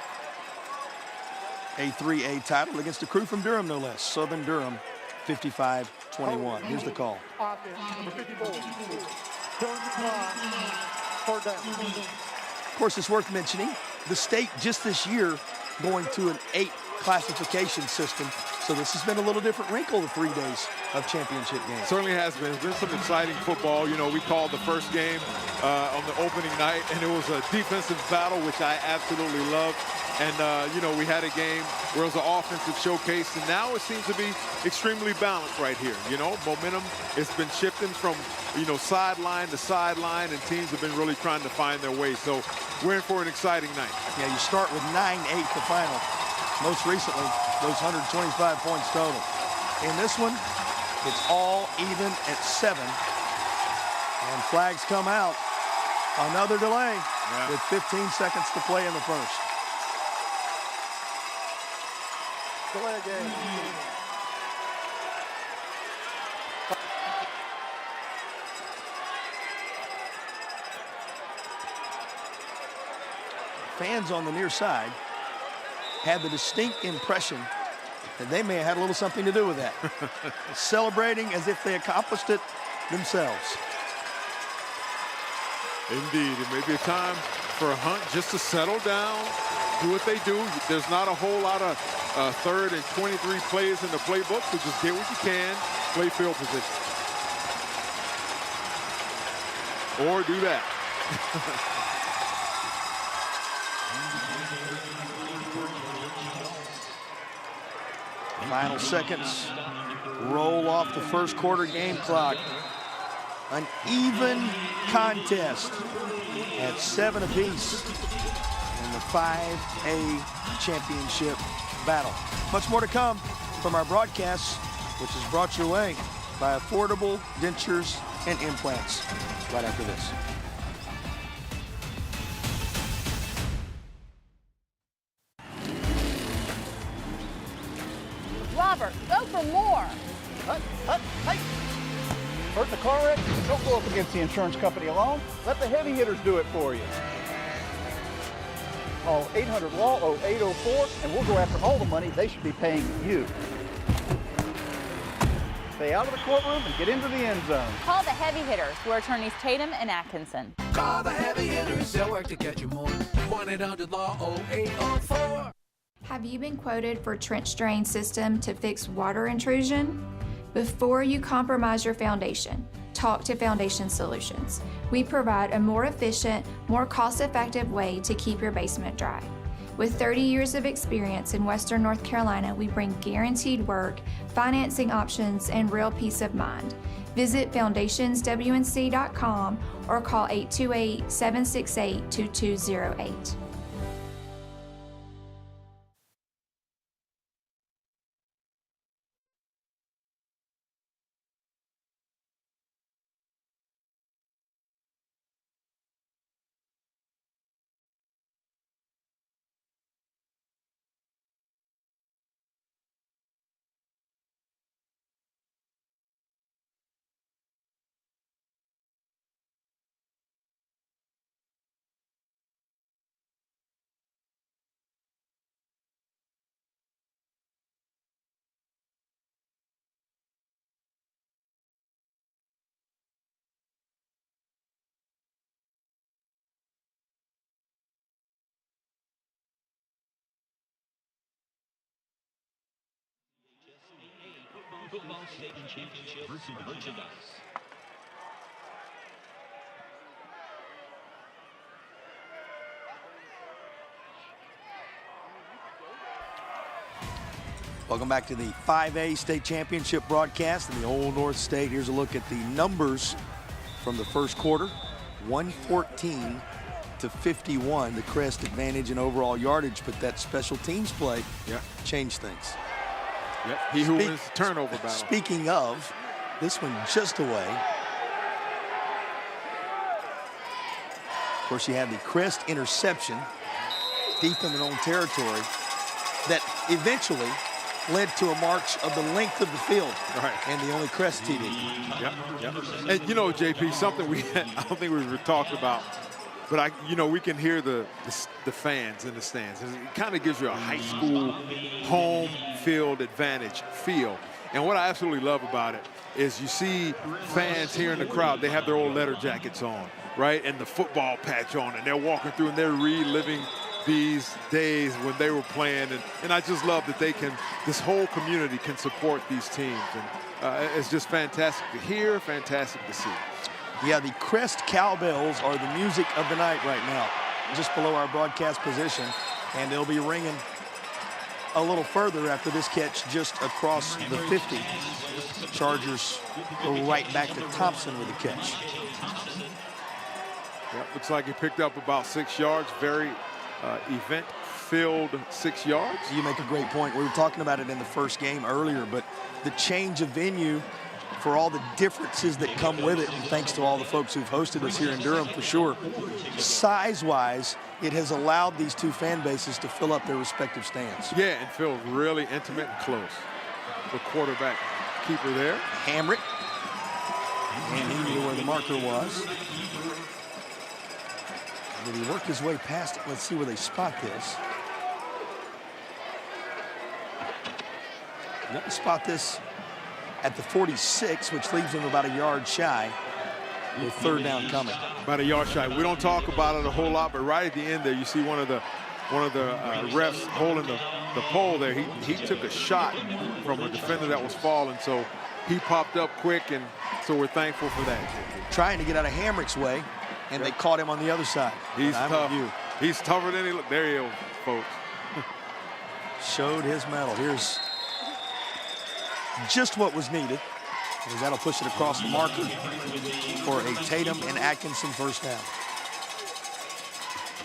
a 3A title against a crew from Durham, no less. Southern Durham, 55-21. Here's the call. Offense, number 54. Killing the clock. Third down. Of course, it's worth mentioning, the state just this year going to an 8 classification system. So this has been a little different wrinkle, the 3 days of championship games. Certainly has been. There's been some exciting football. You know, we called the first game on the opening night, and it was a defensive battle, which I absolutely love. And, we had a game where it was an offensive showcase, and now it seems to be extremely balanced right here. You know, momentum has been shifting from, sideline to sideline, and teams have been really trying to find their way. So we're in for an exciting night. Yeah, you start with 9-8 the final. Most recently, those 125 points total. In this one, it's all even at 7. And flags come out. Another delay with 15 seconds to play in the first. Delay game. Fans on the near side had the distinct impression that they may have had a little something to do with that. Celebrating as if they accomplished it themselves. Indeed, it may be a time for Hunt just to settle down, do what they do. There's not a whole lot of 3rd and 23 plays in the playbook, so just get what you can, play field position. Or do that. Final seconds roll off the first quarter game clock. An even contest at 7 apiece in the 5A championship battle. Much more to come from our broadcasts, which is brought your way by Affordable Dentures and Implants. Right after this. Robert, go for more. Hey! Hurt in a car wreck? Don't go up against the insurance company alone. Let the heavy hitters do it for you. Call 800-LAW-0804, and we'll go after all the money they should be paying you. Stay out of the courtroom and get into the end zone. Call the heavy hitters. We're attorneys Tatum and Atkinson. Call the heavy hitters. They'll work to get you more. 1-800-LAW-0804. Have you been quoted for trench drain system to fix water intrusion? Before you compromise your foundation, talk to Foundation Solutions. We provide a more efficient, more cost-effective way to keep your basement dry. With 30 years of experience in Western North Carolina, we bring guaranteed work, financing options, and real peace of mind. Visit foundationswnc.com or call 828-768-2208. Football State Championship merchandise. Welcome back to the 5A state championship broadcast in the Old North State. Here's a look at the numbers from the first quarter. 114 to 51, the Crest advantage in overall yardage, but that special teams play changed things. Yep. He who wins the turnover battle. Speaking of, this one just away. Of course, you had the Crest interception deep in their own territory that eventually led to a march of the length of the field. Right. And the only Crest TD. Yep, yep. And you know, JP, something I don't think we were talking about, but we can hear the fans in the stands. And it kind of gives you a high school home field advantage feel. And what I absolutely love about it is you see fans here in the crowd, they have their old letter jackets on, right? And the football patch on, and they're walking through and they're reliving these days when they were playing. And I just love that this whole community can support these teams. And it's just fantastic to hear, fantastic to see. Yeah, the Crest cowbells are the music of the night right now, just below our broadcast position. And they'll be ringing a little further after this catch just across the 50. Chargers go right back to Thompson with the catch. Yep, looks like he picked up about 6 yards. Very event-filled 6 yards. You make a great point. We were talking about it in the first game earlier, but the change of venue for all the differences that come with it, and thanks to all the folks who've hosted us here in Durham for sure. Size-wise, it has allowed these two fan bases to fill up their respective stands. Yeah, and feel really intimate and close. The quarterback keeper there. Hamrick. And he knew where the marker was. Did he work his way past it? Let's see where they spot this. Yep, spot this at the 46, which leaves him about a yard shy with third down coming. About a yard shy. We don't talk about it a whole lot, but right at the end there, you see one of the refs holding the pole there. He took a shot from a defender that was falling, so he popped up quick, and so we're thankful for that. Trying to get out of Hamrick's way, and they caught him on the other side. He's tough. He's tougher than he looked. There he is, folks. Showed his mettle. Here's just what was needed. That'll push it across the marker for a Tatum and Atkinson first down.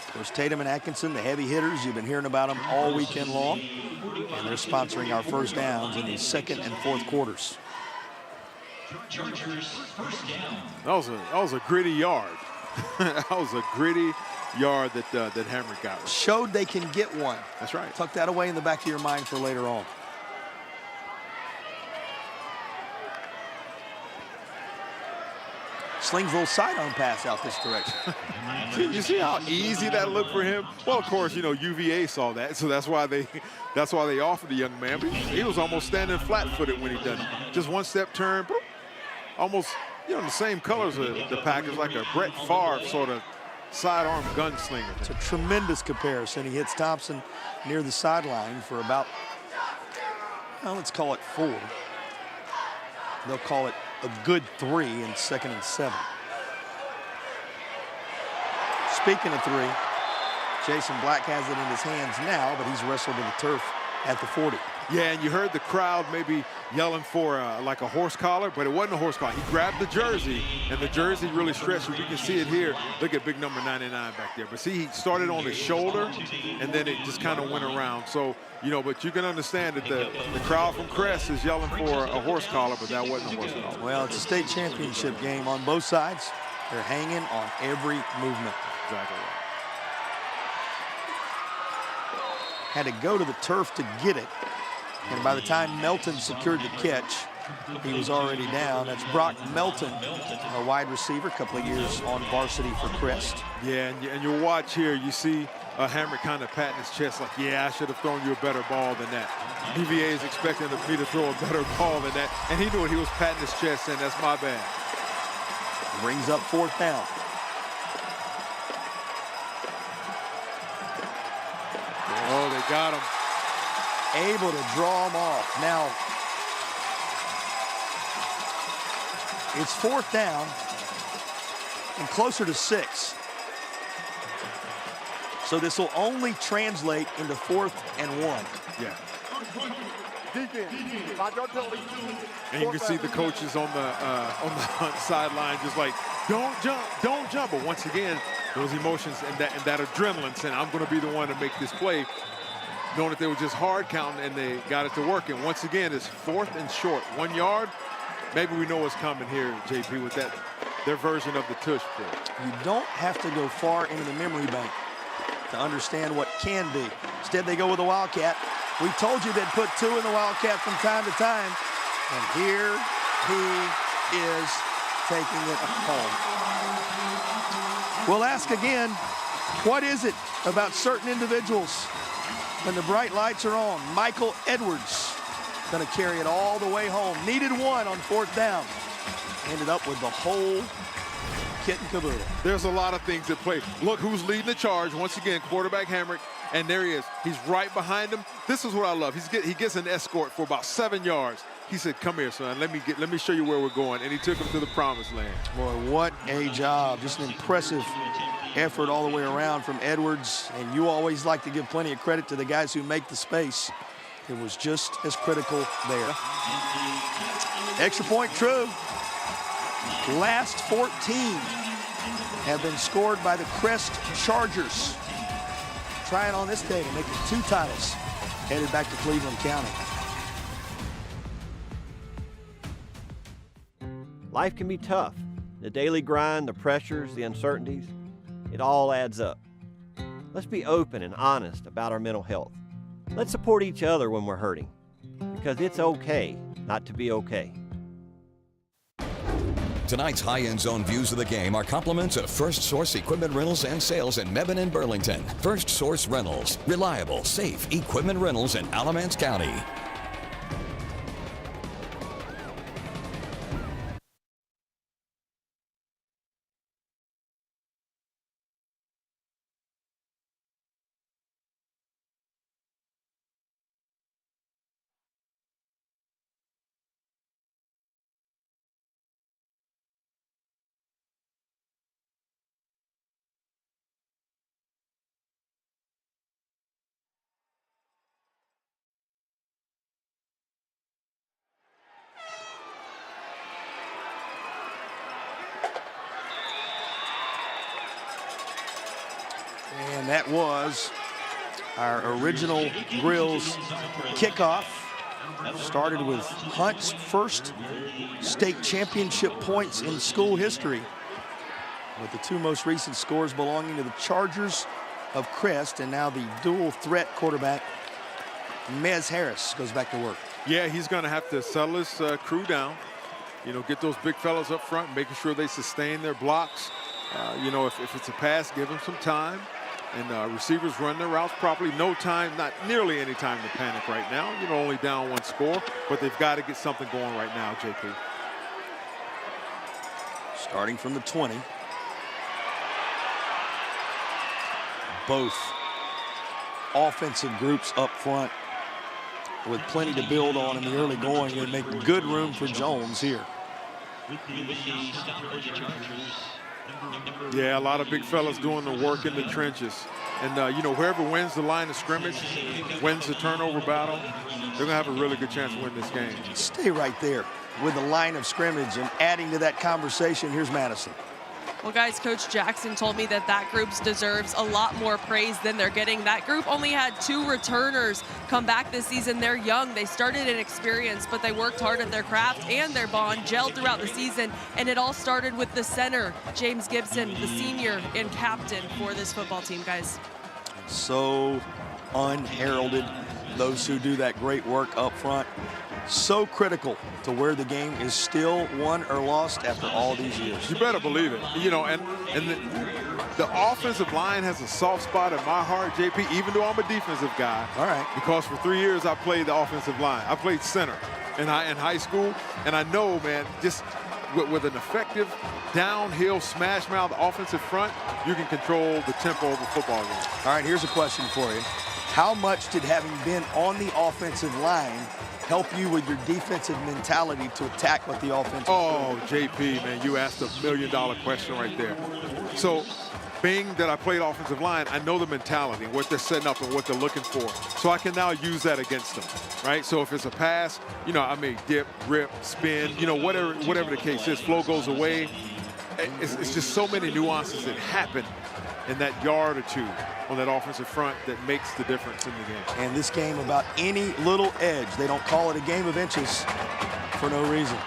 Of course, Tatum and Atkinson, the heavy hitters, you've been hearing about them all weekend long, and they're sponsoring our first downs in the second and fourth quarters. That was a gritty yard. That was a gritty yard that Hamrick got. Showed they can get one. That's right. Tuck that away in the back of your mind for later on. Slings a little sidearm pass out this direction. You see how easy that looked for him? Well, of course, UVA saw that, so that's why they offered the young man. But he was almost standing flat-footed when he done it. Just one step turn, boop, almost the same colors of the Packers, like a Brett Favre sort of sidearm gunslinger. It's a tremendous comparison. He hits Thompson near the sideline for about, well, let's call it 4. They'll call it a good 3 in 2nd and 7. Speaking of 3, Jason Black has it in his hands now, but he's wrestled to the turf at the 40. Yeah, and you heard the crowd maybe yelling for like a horse collar, but it wasn't a horse collar. He grabbed the jersey, and the jersey really stretched. You can see it here. Look at big number 99 back there. But see, he started on his shoulder, and then it just kind of went around. So, but you can understand that the crowd from Crest is yelling for a horse collar, but that wasn't a horse collar. Well, it's a state championship game on both sides. They're hanging on every movement. Exactly right. Had to go to the turf to get it. And by the time Melton secured the catch, he was already down. That's Brock Melton, a wide receiver, a couple of years on varsity for Crest. Yeah, and you'll watch here, you see Hamrick kind of patting his chest like, yeah, I should have thrown you a better ball than that. UVA is expecting me to throw a better ball than that. And he knew it. He was patting his chest, and that's my bad. Brings up 4th down. Oh, they got him. Able to draw him off. Now, it's 4th down and closer to 6. So this will only translate into 4th and 1. Yeah. And you can see the coaches on the Hunt sideline just like, don't jump, don't jump. But once again, those emotions and that adrenaline saying, I'm going to be the one to make this play, knowing that they were just hard counting and they got it to work. And once again, it's 4th and short, 1 yard. Maybe we know what's coming here, JP, with their version of the tush pull. You don't have to go far into the memory bank to understand what can be. Instead, they go with the Wildcat. We told you they'd put 2 in the Wildcat from time to time. And here he is taking it home. We'll ask again, what is it about certain individuals when the bright lights are on? Michael Edwards going to carry it all the way home. Needed 1 on 4th down. Ended up with the whole kit and caboodle. There's a lot of things at play. Look who's leading the charge. Once again, quarterback Hamrick, and there he is. He's right behind him. This is what I love. He gets an escort for about 7 yards. He said, come here, son. Let me show you where we're going. And he took him to the promised land. Boy, what a job. Just an impressive effort all the way around from Edwards. And you always like to give plenty of credit to the guys who make the space. It was just as critical there. Extra point true. Last 14 have been scored by the Crest Chargers. Trying on this day to make it 2 titles. Headed back to Cleveland County. Life can be tough. The daily grind, the pressures, the uncertainties, it all adds up. Let's be open and honest about our mental health. Let's support each other when we're hurting, because it's okay not to be okay. Tonight's high-end zone views of the game are compliments of First Source Equipment Rentals and Sales in Mebane and Burlington. First Source Rentals, reliable, safe equipment rentals in Alamance County. And that was our original Grills kickoff. Started with Hunt's first state championship points in school history, with the 2 most recent scores belonging to the Chargers of Crest, and now the dual threat quarterback, Mez Harris, goes back to work. Yeah, he's going to have to settle his crew down, get those big fellas up front, making sure they sustain their blocks. If it's a pass, give them some time. And receivers run their routes properly. No time, not nearly any time to panic right now. Only down 1 score, but they've got to get something going right now, JP. Starting from the 20. Both offensive groups up front with plenty to build on in the early going and make good room for Jones here. Yeah, a lot of big fellas doing the work in the trenches. And, whoever wins the line of scrimmage, wins the turnover battle, they're going to have a really good chance to win this game. Stay right there with the line of scrimmage, and adding to that conversation, here's Madison. Well, guys, Coach Jackson told me that group deserves a lot more praise than they're getting. That group only had 2 returners come back this season. They're young. They started inexperienced, but they worked hard at their craft and their bond, gelled throughout the season, and it all started with the center, James Gibson, the senior and captain for this football team, guys. So unheralded, those who do that great work up front. So critical to where the game is still won or lost after all these years. You better believe it. And the offensive line has a soft spot in my heart, JP, even though I'm a defensive guy. All right. Because for 3 years I played the offensive line. I played center in high school, and I know, man, just with an effective downhill smash mouth offensive front, you can control the tempo of the football game. All right, here's a question for you. How much did having been on the offensive line help you with your defensive mentality to attack what the offense? Oh, JP, man, you asked $1 million question right there. So being that I played offensive line, I know the mentality and what they're setting up and what they're looking for. So I can now use that against them, right? So if it's a pass, you know, I may dip, rip, spin, you know, whatever the case is, flow goes away. It's just so many nuances that happen in that yard or two on that offensive front that makes the difference in the game. And this game about any little edge. They don't call it a game of inches for no reason.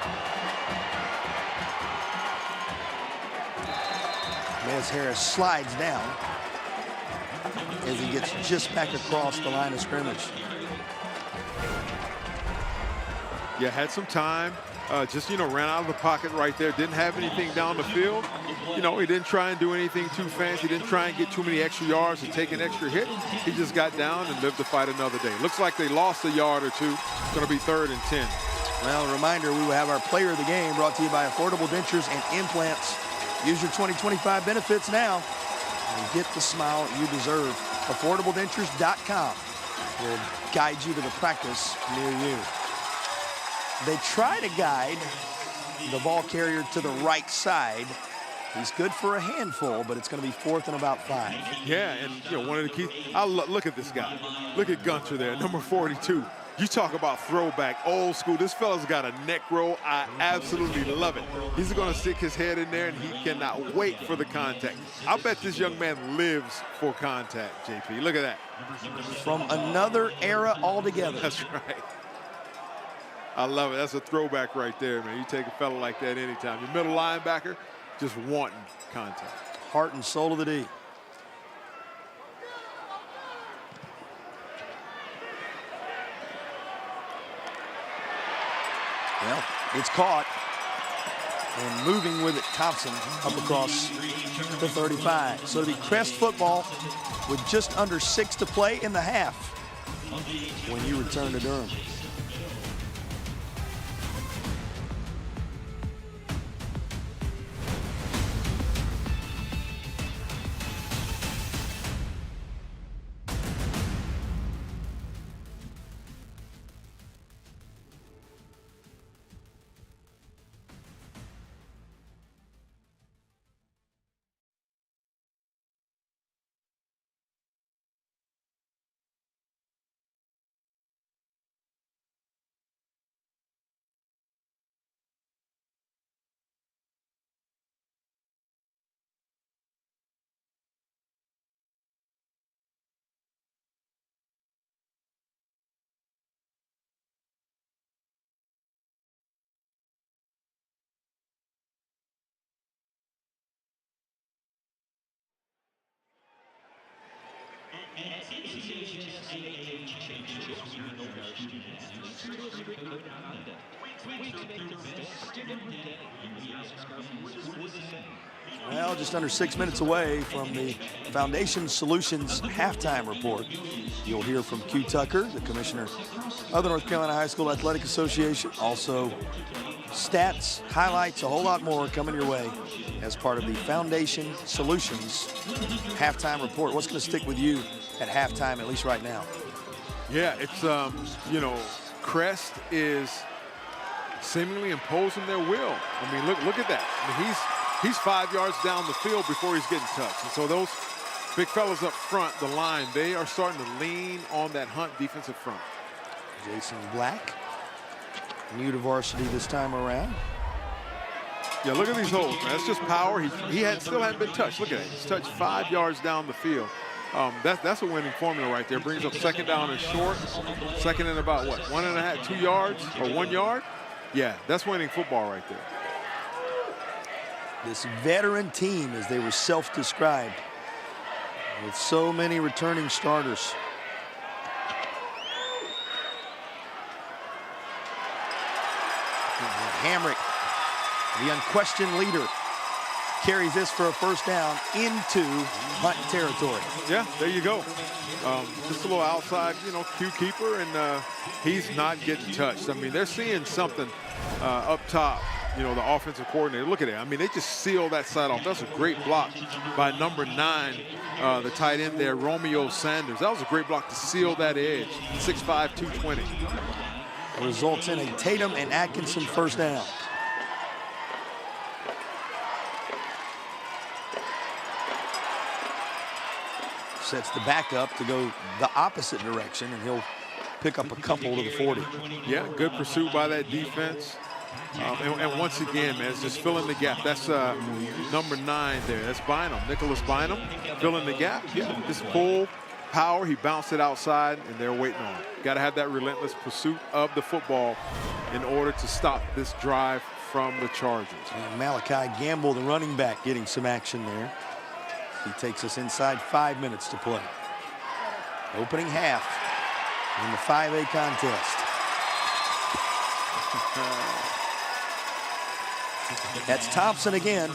As Harris slides down as he gets just back across the line of scrimmage. Yeah, had some time. Just, you know, ran out of the pocket right there. Didn't have anything down the field. You know, he didn't try and do anything too fancy. Didn't try and get too many extra yards and take an extra hit. He just got down and lived to fight another day. Looks like they lost a yard or two. It's going to be 3rd and 10. Well, a reminder, we will have our player of the game brought to you by Affordable Dentures and Implants. Use your 2025 benefits now and get the smile you deserve. AffordableDentures.com will guide you to the practice near you. They try to guide the ball carrier to the right side. He's good for a handful, but it's going to be 4th and about 5. Yeah, and you know, one of the keys, look at this guy. Look at Gunter there, number 42. You talk about throwback, old school. This fella's got a neck roll. I absolutely love it. He's going to stick his head in there, and he cannot wait for the contact. I bet this young man lives for contact, JP. Look at that. From another era altogether. That's right. I love it. That's a throwback right there, man. You take a fella like that anytime. Your middle linebacker just wanting contact. Heart and soul of the D. Well, it's caught. And moving with it, Thompson up across the 35. So it'll be Crest football with just under 6 to play in the half when you return to Durham. NCHSAA championship Well, just under 6 minutes away from the Foundation Solutions halftime report. You'll hear from Q Tucker, the commissioner of the North Carolina High School Athletic Association. Also, stats, highlights, a whole lot more coming your way as part of the Foundation Solutions halftime report. What's going to stick with you at halftime, at least right now? Yeah, it's, you know, Crest is seemingly imposing their will. I mean, look at that. I mean, he's 5 yards down the field before he's getting touched. And so those big fellas up front, the line, they are starting to lean on that Hunt defensive front. Jason Black, new to varsity this time around. Yeah, look at these holes, man. That's just power. He still hadn't been touched. Look at it. He's touched 5 yards down the field. That's a winning formula right there. Brings up second down and short. Second and about, what, 1.5, 2 yards or 1 yard? Yeah, that's winning football right there. This veteran team, as they were self-described, with so many returning starters. Hamrick, the unquestioned leader, carries this for a first down into Hunt territory. Yeah, there you go. Just a little outside, you know, cue keeper, and he's not getting touched. I mean, they're seeing something up top, you know, the offensive coordinator. Look at it. I mean, they just seal that side off. That's a great block by number 9, the tight end there, Romeo Sanders. That was a great block to seal that edge, 6'5", 220. Results in a Tatum and Atkinson first down. sets the backup to go the opposite direction, and he'll pick up a couple to the 40. Yeah, good pursuit by that defense. And once again, man, it's just filling the gap. That's number 9 there. That's Bynum, Nicholas Bynum, filling the gap. Yeah, just pull, power. He bounced it outside, and they're waiting on it. Got to have that relentless pursuit of the football in order to stop this drive from the Chargers. And Malachi Gamble, the running back, getting some action there. He takes us inside 5 minutes to play. Opening half in the 5A contest. That's Thompson again.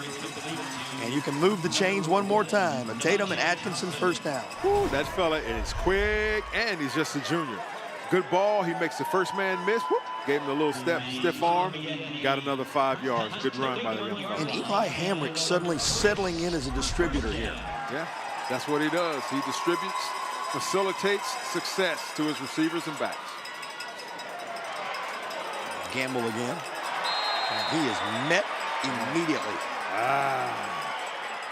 And you can move the chains one more time. A Tatum and Atkinson first down. Ooh, that fella is quick, and he's just a junior. Good ball. He makes the first man miss. Whoop, gave him a little stiff arm. Got another 5 yards. Good run by the young fella. And Eli Hamrick suddenly settling in as a distributor here. Yeah, that's what he does. He distributes, facilitates success to his receivers and backs. Gamble again. And he is met immediately.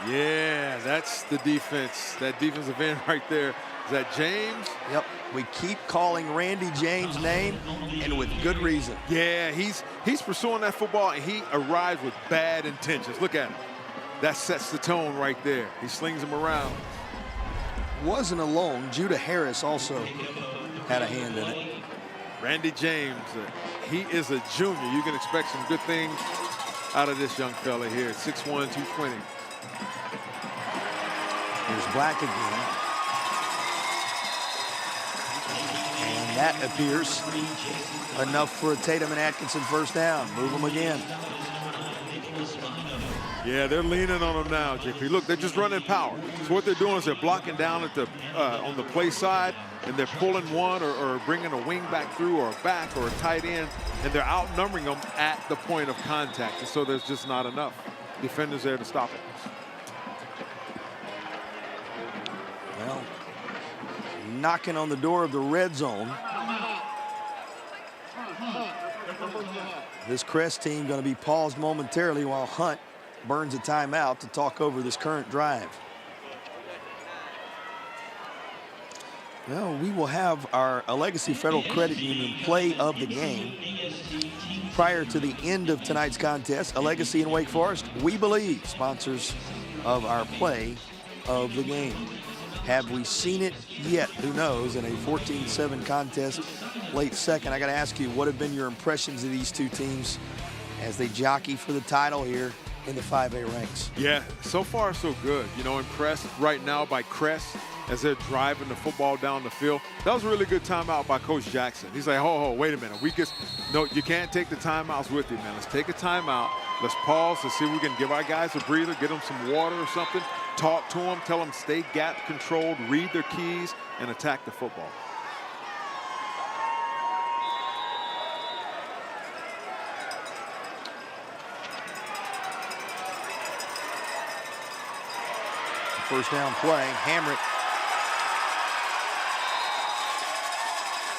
Yeah, that's the defense. That defensive end right there. Is that James? Yep. We keep calling Randy James' name, and with good reason. Yeah, he's pursuing that football, and he arrives with bad intentions. Look at him. That sets the tone right there. He slings him around. Wasn't alone. Judah Harris also had a hand in it. Randy James, he is a junior. You can expect some good things out of this young fella here at 6'1", 220. Here's Black again. And that appears enough for a Tatum and Atkinson first down. Move them again. Yeah, they're leaning on him now, JP. Look, they're just running power. So what they're doing is they're blocking down at the on the play side, and they're pulling one or bringing a wing back through or a back or a tight end, and they're outnumbering them at the point of contact. And so there's just not enough defenders there to stop it. Well, knocking on the door of the red zone. This Crest team going to be paused momentarily while Hunt burns a timeout to talk over this current drive. Well, we will have our Legacy Federal Credit Union play of the game. Prior to the end of tonight's contest, Legacy and Wake Forest, we believe, sponsors of our play of the game. Have we seen it yet? Who knows? In a 14-7 contest, late second. I got to ask you, what have been your impressions of these two teams as they jockey for the title here in the 5A ranks? Yeah, so far so good. You know, impressed right now by Crest as they're driving the football down the field. That was a really good timeout by Coach Jackson. He's like, ho, wait a minute. No, you can't take the timeouts with you, man. Let's take a timeout. Let's pause to see if we can give our guys a breather, get them some water or something, talk to them, tell them stay gap controlled, read their keys, and attack the football. First down play, Hamrick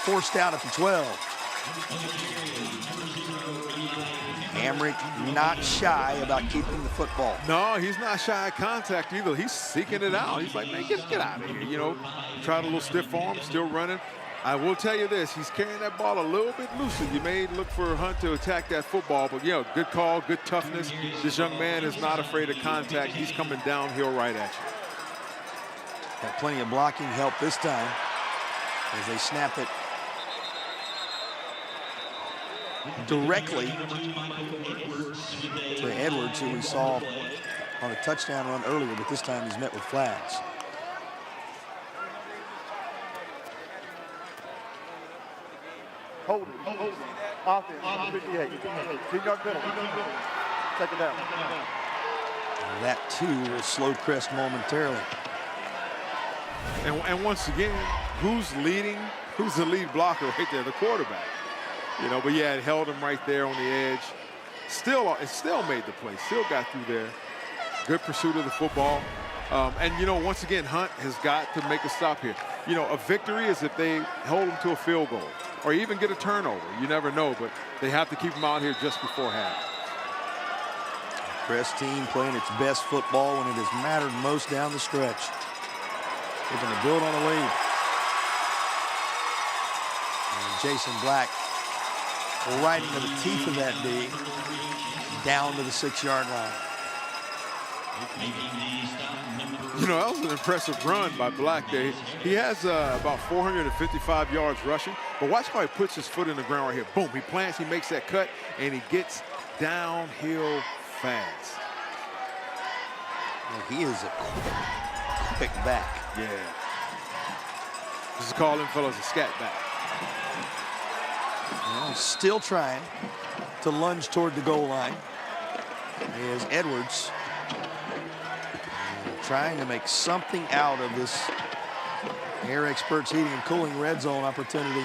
forced out at the 12. Hamrick not shy about keeping the football. No, he's not shy of contact either. He's seeking it out. He's like, man, get out of here. You know, tried a little stiff arm, still running. I will tell you this, he's carrying that ball a little bit looser. You may look for Hunt to attack that football, but, you know, good call, good toughness. This young man is not afraid of contact. He's coming downhill right at you. Got plenty of blocking help this time as they snap it directly to Edwards, who we saw on a touchdown run earlier, but this time he's met with flags. Hold it. Offense, 58. 10-yard penalty. Take it down. That, too, will slow Crest momentarily. And once again, who's leading? Who's the lead blocker right there? The quarterback. You know, but yeah, it held him right there on the edge. It still made the play. Still got through there. Good pursuit of the football. And, you know, once again, Hunt has got to make a stop here. You know, a victory is if they hold him to a field goal or even get a turnover. You never know, but they have to keep him out here just before half. Crest team playing its best football when it has mattered most down the stretch. Looking to build on a lead. And Jason Black right into the teeth of that D, down to the 6-yard line. You know, that was an impressive run by Black there. He has about 455 yards rushing, but watch how he puts his foot in the ground right here. Boom, he plants, he makes that cut, and he gets downhill fast. And he is a quick back. Yeah. This is calling fellas a scat back. Well, still trying to lunge toward the goal line is Edwards. Trying to make something out of this Air Experts Heating and Cooling red zone opportunity.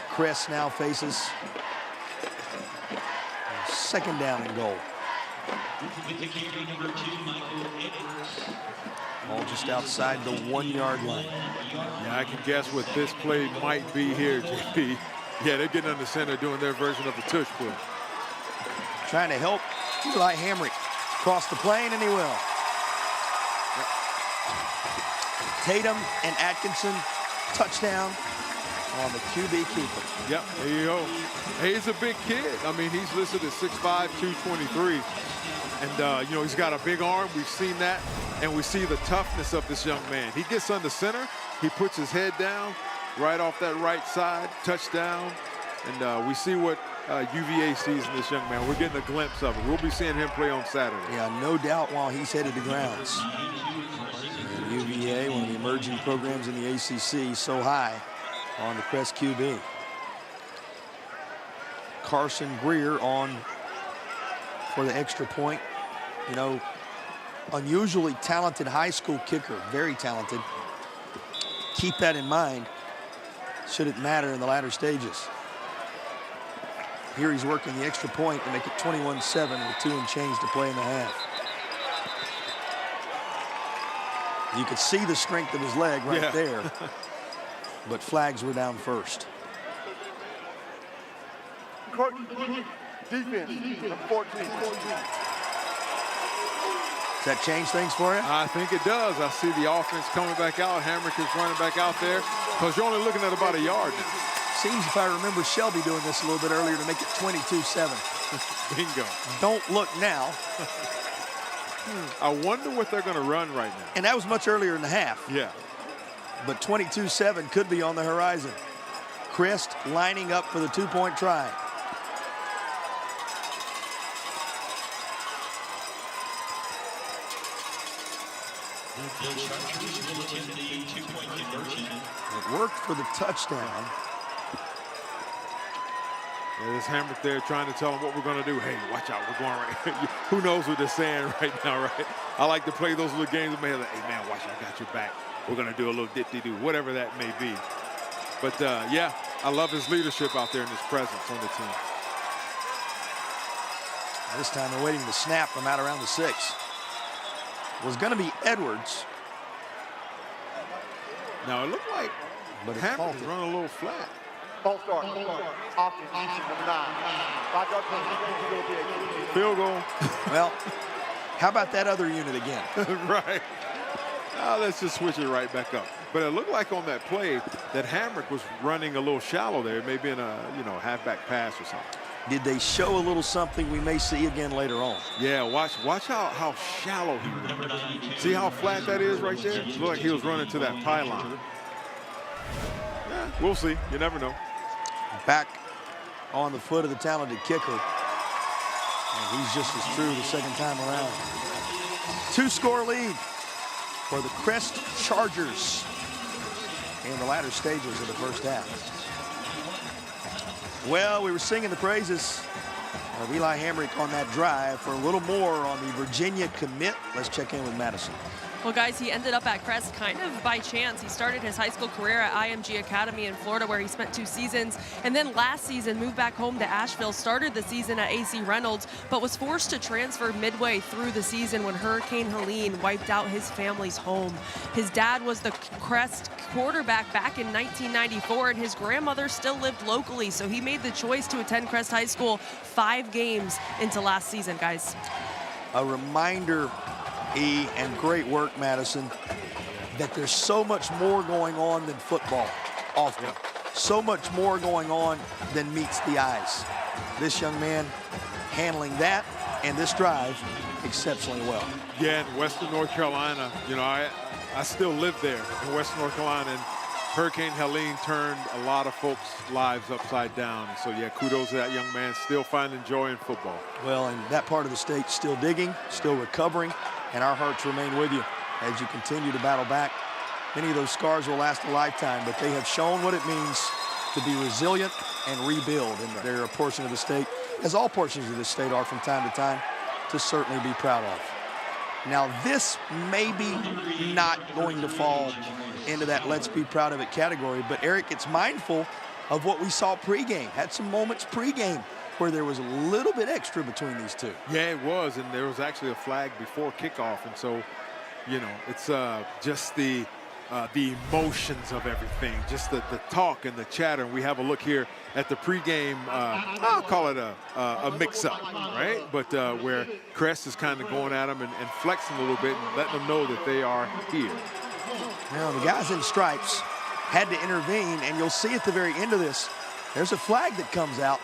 Crest now faces second down and goal. All just outside the 1-yard line. Yeah, I can guess what this play might be here, JP. Yeah, they're getting under center doing their version of the tush push. Trying to help Eli Hamrick cross the plane, and he will. Tatum and Atkinson, touchdown on the QB keeper. Yep, there you go. Hey, he's a big kid. I mean, he's listed at 6'5", 223. And, you know, he's got a big arm. We've seen that. And we see the toughness of this young man. He gets under center. He puts his head down right off that right side. Touchdown. And we see what UVA sees in this young man. We're getting a glimpse of it. We'll be seeing him play on Saturday. Yeah, no doubt while he's headed to grounds. And UVA, one of the emerging programs in the ACC, so high on the Crest QB. Carson Greer on for the extra point. You know, unusually talented high school kicker, very talented. Keep that in mind should it matter in the latter stages. Here he's working the extra point to make it 21-7 with 2 and change to play in the half. You could see the strength of his leg right there, but flags were down first. Defense, number 14. Does that change things for you? I think it does. I see the offense coming back out. Hamrick is running back out there because you're only looking at about a yard now. Seems, if I remember Shelby doing this a little bit earlier, to make it 22-7. Bingo. Don't look now. I wonder what they're going to run right now. And that was much earlier in the half. Yeah. But 22-7 could be on the horizon. Crest lining up for the 2-point try. It worked for the touchdown. Yeah, there's Hamrick there trying to tell him what we're going to do. Hey, watch out, we're going right. Who knows what they're saying right now, right? I like to play those little games with me. Like, hey, man, watch out, I got your back. We're going to do a little dip-de-doo, whatever that may be. But, yeah, I love his leadership out there and his presence on the team. This time they're waiting to snap from out around the 6. It was going to be Edwards. Now, it looked like Hamrick was running a little flat. False start. Offense, number 9. 5-yard penalty. Field goal. Well, how about that other unit again? Right. Let's just switch it right back up. But it looked like on that play that Hamrick was running a little shallow there, maybe in a, you know, halfback pass or something. Did they show a little something we may see again later on? Yeah, watch how shallow he ran. See how flat that is right there? It looked like he was running to that pylon. Yeah, we'll see. You never know. Back on the foot of the talented kicker. And he's just as true the second time around. 2-score lead for the Crest Chargers in the latter stages of the first half. Well, we were singing the praises of Eli Hamrick on that drive. For a little more on the Virginia commit, let's check in with Madison. Well, guys, he ended up at Crest kind of by chance. He started his high school career at IMG Academy in Florida, where he spent 2 seasons, and then last season moved back home to Asheville, started the season at AC Reynolds, but was forced to transfer midway through the season when Hurricane Helene wiped out his family's home. His dad was the Crest quarterback back in 1994, and his grandmother still lived locally, so he made the choice to attend Crest High School 5 games into last season, guys. A reminder, E, and great work, Madison. that there's so much more going on than football often. So much more going on than meets the eyes. This young man handling that and this drive exceptionally well. Yeah, in Western North Carolina, you know, I still live there in Western North Carolina, and Hurricane Helene turned a lot of folks' lives upside down. And so, yeah, kudos to that young man, still finding joy in football. Well, and that part of the state still digging, still recovering, and our hearts remain with you as you continue to battle back. Many of those scars will last a lifetime, but they have shown what it means to be resilient and rebuild. And they're a portion of the state, as all portions of the state are from time to time, to certainly be proud of. Now, this may be not going to fall into that let's be proud of it category, but Eric, it's mindful of what we saw pregame. Had some moments pregame where there was a little bit extra between these two. Yeah, it was, and there was actually a flag before kickoff, and so, you know, it's just the emotions of everything, just the talk and the chatter. And we have a look here at the pregame, I'll call it a mix-up, right? But where Crest is kind of going at them and flexing a little bit and letting them know that they are here. Now, the guys in stripes had to intervene, and you'll see at the very end of this, there's a flag that comes out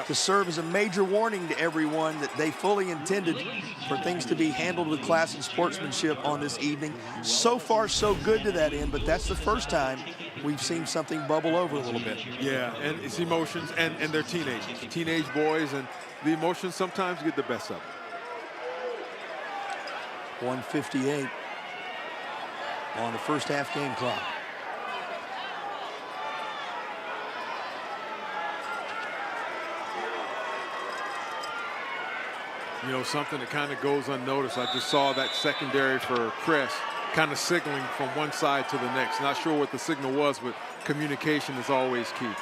to serve as a major warning to everyone that they fully intended for things to be handled with class and sportsmanship on this evening. So far, so good to that end, but that's the first time we've seen something bubble over a little bit. Yeah, and it's emotions, and they're teenage boys, and the emotions sometimes get the best of them. 1:58 on the first half game clock. You know, something that kind of goes unnoticed. I just saw that secondary for Crest kind of signaling from one side to the next. Not sure what the signal was, but communication is always key.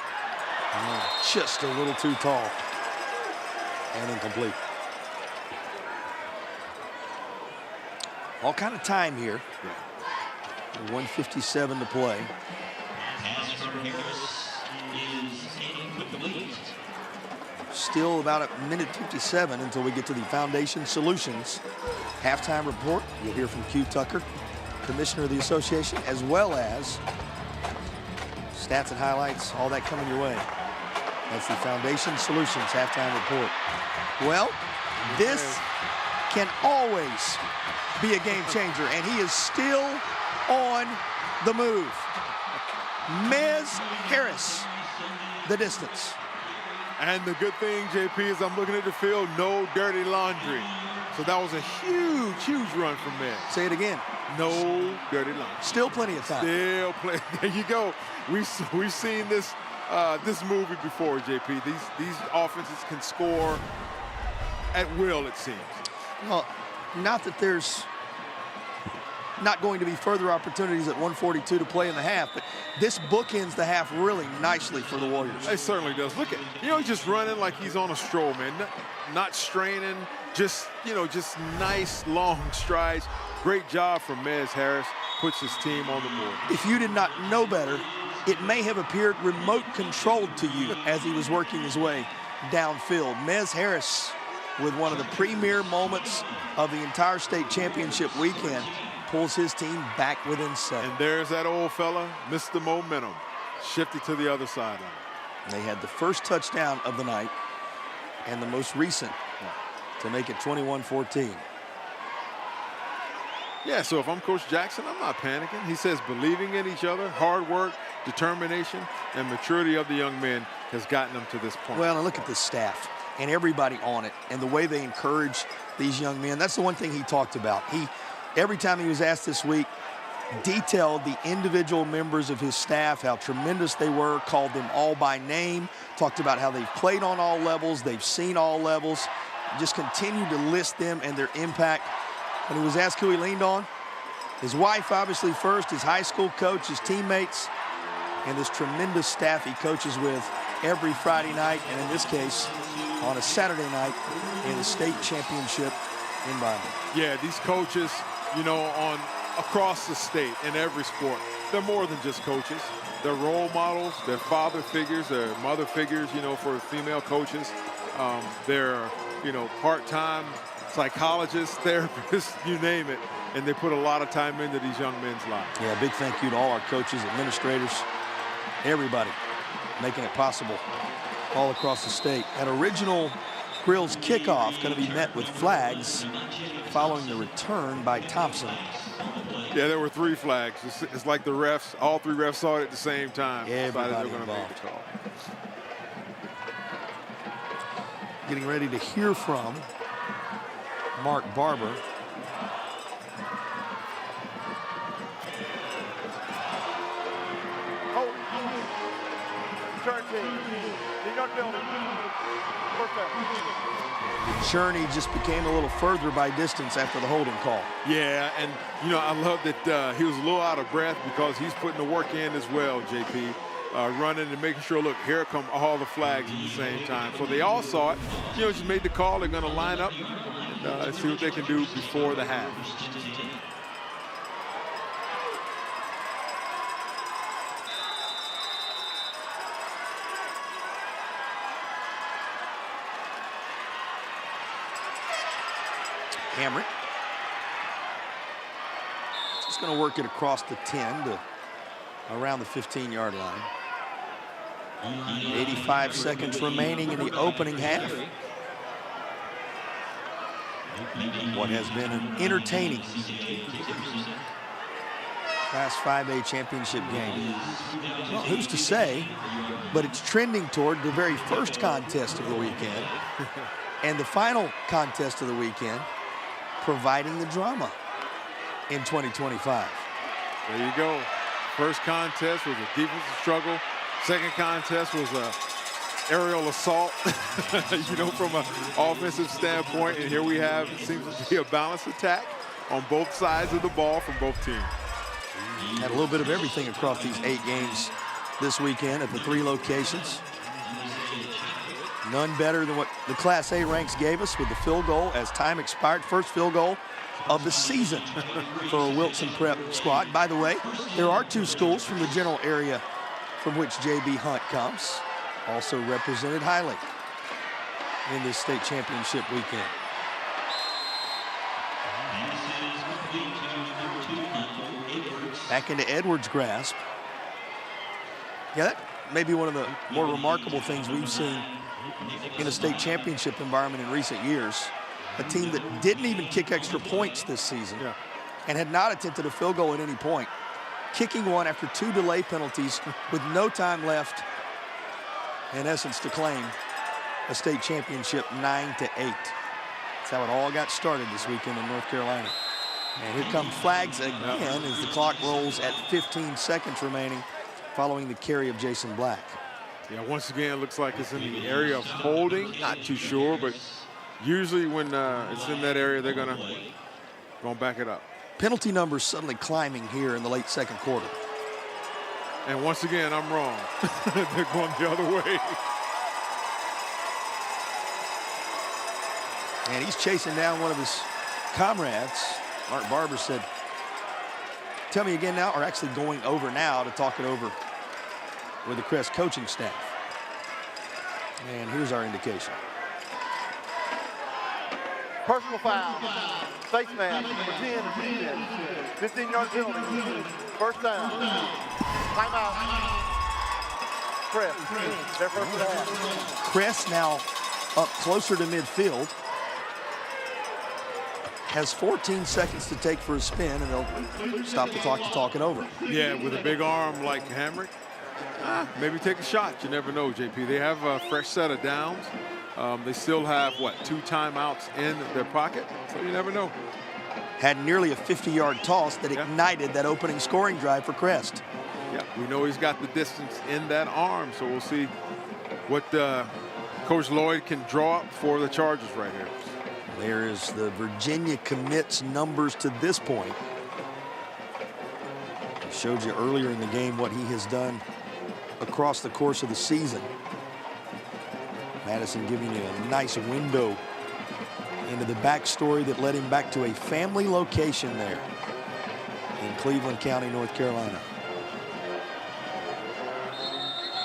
Just a little too tall and incomplete. All kind of time here. 1:57 to play. Still about a minute 57 until we get to the Foundation Solutions halftime report. You'll hear from Q Tucker, commissioner of the association, as well as stats and highlights, all that coming your way. That's the Foundation Solutions halftime report. Well, this can always be a game changer, and he is still on the move. Mez Harris, the distance. And the good thing, JP, is I'm looking at the field, no dirty laundry. So that was a huge, huge run from Mez. Say it again. No dirty laundry. Still plenty of time. Still plenty. There you go. We've seen this this movie before, JP. These offenses can score at will, it seems. Well, not that there's not going to be further opportunities at 1:42 to play in the half, but this bookends the half really nicely for the Warriors. It certainly does. Look at, he's just running like he's on a stroll, man. Not straining, just nice long strides. Great job from Mez Harris. Puts his team on the board. If you did not know better, it may have appeared remote controlled to you as he was working his way downfield. Mez Harris, with one of the premier moments of the entire state championship weekend, pulls his team back within 7. And there's that old fella, missed the momentum, shifted to the other sideline. They had the first touchdown of the night and the most recent to make it 21-14. Yeah, so if I'm Coach Jackson, I'm not panicking. He says believing in each other, hard work, determination, and maturity of the young men has gotten them to this point. Well, and look at this staff and everybody on it and the way they encourage these young men. That's the one thing he talked about. Every time he was asked this week, detailed the individual members of his staff, how tremendous they were, called them all by name, talked about how they've played on all levels, they've seen all levels, just continued to list them and their impact. When he was asked who he leaned on, his wife obviously first, his high school coach, his teammates, and this tremendous staff he coaches with every Friday night, and in this case, on a Saturday night in the state championship environment. Yeah, these coaches, across the state in every sport, they're more than just coaches. They're role models, they're father figures, they're mother figures, for female coaches. They're, part-time psychologists, therapists, you name it. and they put a lot of time into these young men's lives. Yeah, big thank you to all our coaches, administrators, everybody making it possible all across the state. An original Grills kickoff going to be met with flags following the return by Thompson. Yeah, there were 3 flags. It's like the refs, all 3 refs saw it at the same time. Everybody Decided they were going to make involved. the call. Getting ready to hear from Mark Barber. The journey just became a little further by distance after the holding call. Yeah, and you know, I love that he was a little out of breath because he's putting the work in as well, JP. Running and making sure, look, here come all the flags at the same time. So they all saw it. You know, just made the call. They're going to line up and see what they can do before the half. Hamrick. Just going to work it across the 10 to around the 15-yard line. 85 seconds remaining in the opening half. What has been an entertaining Class 5A championship game. Well, who's to say, but it's trending toward the very first contest of the weekend and the final contest of the weekend, providing the drama in 2025. There you go. First contest was a defensive struggle. Second contest was a aerial assault, you know, from an offensive standpoint. And here we have, it seems to be a balanced attack on both sides of the ball from both teams. Had a little bit of everything across these 8 games this weekend at the 3 locations. None better than what the Class A ranks gave us with the field goal as time expired. First field goal of the season for a Wilson Prep squad. By the way, there are 2 schools from the general area from which J.B. Hunt comes, also represented highly in this state championship weekend. Back into Edwards' grasp. Yeah, that may be one of the more remarkable things we've seen in a state championship environment in recent years. A team that didn't even kick extra points this season and had not attempted a field goal at any point, kicking one after 2 delay penalties with no time left, in essence, to claim a state championship 9-8. That's how it all got started this weekend in North Carolina. And here come flags again as the clock rolls at 15 seconds remaining following the carry of Jason Black. Yeah, once again, it looks like it's in the area of holding. Not too sure, but usually when it's in that area, they're going to back it up. Penalty numbers suddenly climbing here in the late second quarter. And once again, I'm wrong. They're going the other way. And he's chasing down one of his comrades. Mark Barber said, tell me again now, or actually going over now to talk it over with the Crest coaching staff. And here's our indication. Personal foul. Face mask, number 10, 15-yard penalty. First down. Timeout. Crest, their first half. Crest now up closer to midfield. Has 14 seconds to take for a spin, and they'll stop the clock to talk it over. Yeah, with a big arm like Hamrick, maybe take a shot. You never know, JP. They have a fresh set of downs. They still have, 2 timeouts in their pocket, so you never know. Had nearly a 50-yard toss that ignited that opening scoring drive for Crest. Yeah, we know he's got the distance in that arm, so we'll see what Coach Lloyd can draw up for the Chargers right here. There is the Virginia commits numbers to this point. I showed you earlier in the game what he has done across the course of the season. Madison giving you a nice window into the backstory that led him back to a family location there in Cleveland County, North Carolina.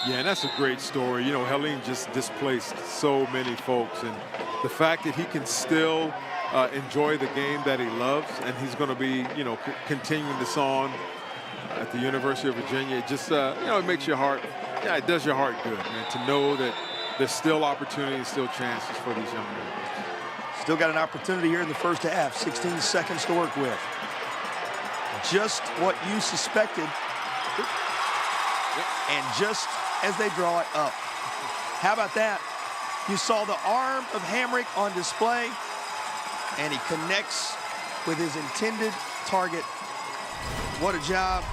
Yeah, and that's a great story. You know, Helene just displaced so many folks, and the fact that he can still enjoy the game that he loves, and he's going to be, continuing this on at the University of Virginia. It just, it makes your heart, it does your heart good, man, to know that there's still opportunities, still chances for these young men. Still got an opportunity here in the first half. 16 seconds to work with. Just what you suspected. And just as they draw it up. How about that? You saw the arm of Hamrick on display, and he connects with his intended target. What a job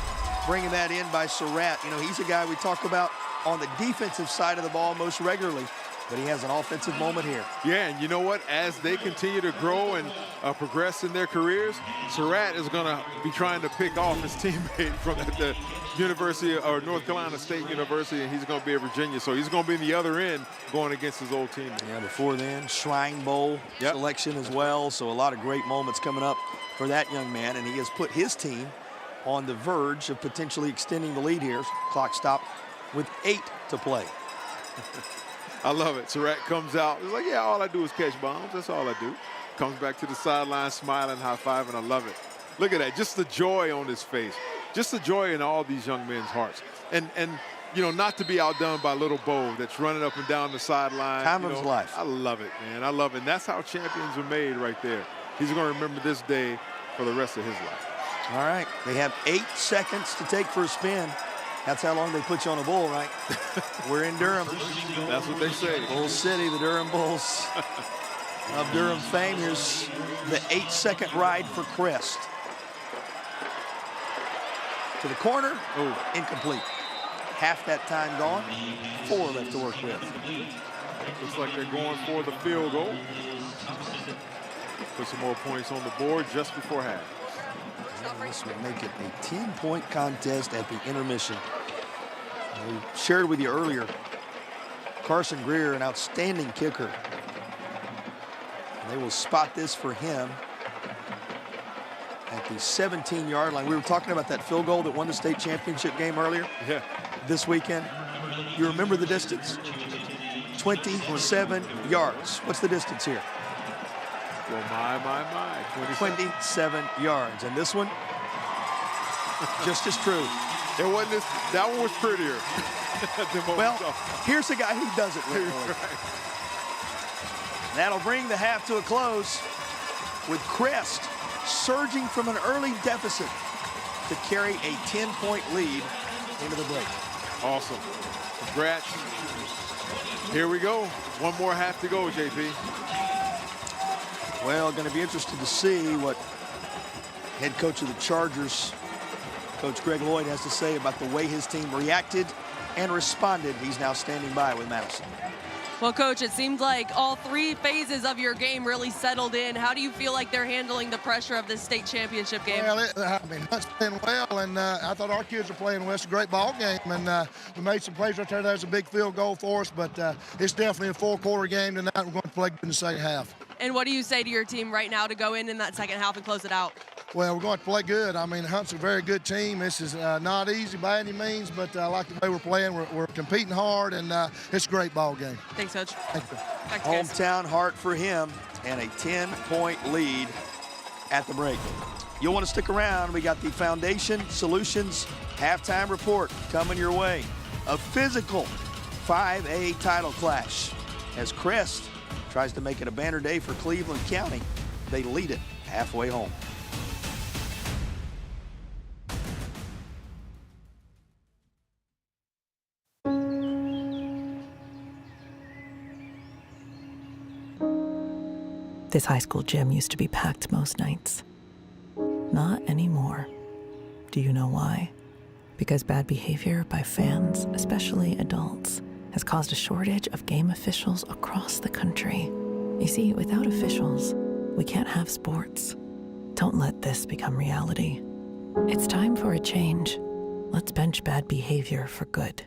bringing that in by Surratt. He's a guy we talk about on the defensive side of the ball most regularly, but he has an offensive moment here. Yeah, and you know what? As they continue to grow and progress in their careers, Surratt is going to be trying to pick off his teammate from the University or North Carolina State University, and he's going to be at Virginia. So he's going to be in the other end going against his old teammate. Yeah, before then, Shrine Bowl selection as well. So a lot of great moments coming up for that young man, and he has put his team on the verge of potentially extending the lead here. Clock stopped with 8 to play. I love it. Surratt comes out. He's like, yeah, all I do is catch bombs. That's all I do. Comes back to the sideline, smiling, high-fiving. I love it. Look at that. Just the joy on his face. Just the joy in all these young men's hearts. And not to be outdone by little Bo that's running up and down the sideline. Time of his life. I love it, man. I love it. And that's how champions are made right there. He's going to remember this day for the rest of his life. All right. They have 8 seconds to take for a spin. That's how long they put you on a bull, right? We're in Durham. That's what they say. Bull City, the Durham Bulls of Durham fame. Here's the 8-second ride for Crest. To the corner, incomplete. Half that time gone, 4 left to work with. Looks like they're going for the field goal. Put some more points on the board just before half. This would make it a 10-point contest at the intermission. We shared with you earlier, Carson Greer, an outstanding kicker. They will spot this for him at the 17-yard line. We were talking about that field goal that won the state championship game earlier. Yeah. This weekend. You remember the distance? 27 yards. What's the distance here? Well, my. 27 yards. And this one, just as true. It wasn't this, that one was prettier. Well, here's a guy who does it really. That'll bring the half to a close with Crest surging from an early deficit to carry a 10-point lead into the break. Awesome. Congrats. Here we go. One more half to go, JP. Well, going to be interested to see what head coach of the Chargers, Coach Greg Lloyd, has to say about the way his team reacted and responded. He's now standing by with Madison. Well, Coach, it seemed like all 3 phases of your game really settled in. How do you feel like they're handling the pressure of this state championship game? Well, Hunt's playing well, and I thought our kids were playing well. It's a great ball game, and we made some plays right there. That was a big field goal for us, but it's definitely a full-quarter game tonight. We're going to play in the second half. And what do you say to your team right now to go in that second half and close it out? Well, we're going to play good. I mean, Hunt's a very good team. This is not easy by any means, but I like the way we're playing. We're competing hard, and it's a great ball game. Thanks, Coach. Thank you. Hometown heart for him, and a 10-point lead at the break. You'll want to stick around. We got the Foundation Solutions halftime report coming your way. A physical 5A title clash as Crest tries to make it a banner day for Cleveland County. They lead it halfway home. This high school gym used to be packed most nights. Not anymore. Do you know why? Because bad behavior by fans, especially adults, has caused a shortage of game officials across the country. You see, without officials, we can't have sports. Don't let this become reality. It's time for a change. Let's bench bad behavior for good.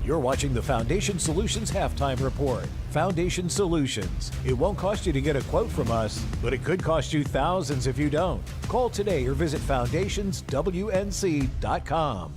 You're watching the Foundation Solutions Halftime Report. Foundation Solutions. It won't cost you to get a quote from us, but it could cost you thousands if you don't. Call today or visit foundationswnc.com.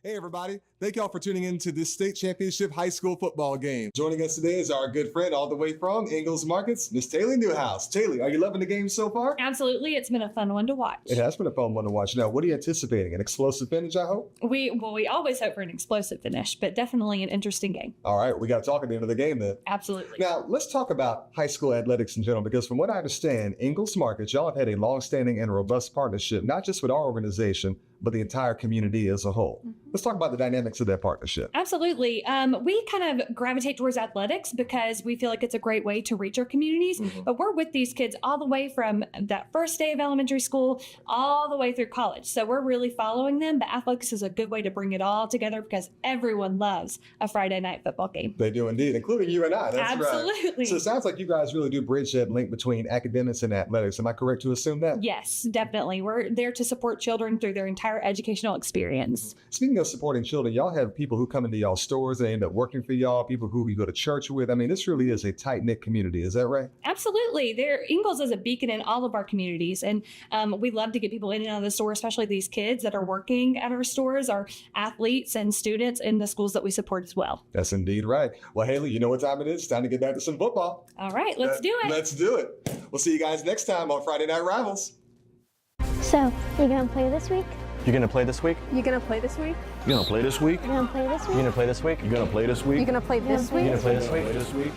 Hey everybody, thank y'all for tuning in to this state championship high school football game. Joining us today is our good friend all the way from Ingalls Markets, Miss Taylor Newhouse. Taylor, are you loving the game so far? Absolutely, it's been a fun one to watch. It has been a fun one to watch. Now, what are you anticipating? An explosive finish, I hope? We always hope for an explosive finish, but definitely an interesting game. All right, we got to talk at the end of the game then. Absolutely. Now, let's talk about high school athletics in general, because from what I understand, Ingalls Markets, y'all have had a long-standing and robust partnership, not just with our organization, but the entire community as a whole. Let's talk about the dynamics of that partnership. Absolutely. We kind of gravitate towards athletics because we feel like it's a great way to reach our communities. But we're with these kids all the way from that first day of elementary school all the way through college. So we're really following them. But athletics is a good way to bring it all together because everyone loves a Friday night football game. They do indeed, including you and I. That's Absolutely. Right. So it sounds like you guys really do bridge that link between academics and athletics. Am I correct to assume that? Yes, definitely. We're there to support children through their entire educational experience. Speaking of supporting children, y'all have people who come into y'all stores and end up working for y'all, people who you go to church with. I mean, this really is a tight-knit community. Is that right? Absolutely. Ingalls is a beacon in all of our communities. And we love to get people in and out of the store, especially these kids that are working at our stores, our athletes and students in the schools that we support as well. That's indeed right. Well, Haley, you know what time it is. It's time to get back to some football. All right, let's do it. Let's do it. We'll see you guys next time on Friday Night Rivals. So, you gonna play this week? You're gonna play this week? You gonna play this week? You gonna play this week? You gonna play this week? You gonna play this week? You gonna play this week? You gonna play this week? You gonna play this week? This week?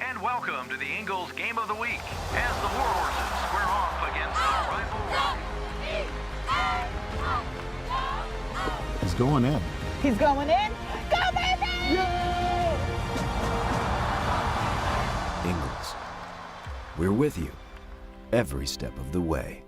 And welcome to the Ingalls Game of the Week as the Warhorses square off against the rival. He's going in. He's going in. Go, baby! Yeah! Ingalls, we're with you every step of the way.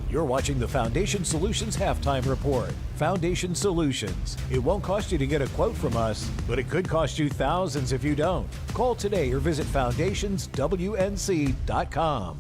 You're watching the Foundation Solutions Halftime Report. Foundation Solutions. It won't cost you to get a quote from us, but it could cost you thousands if you don't. Call today or visit foundationswnc.com.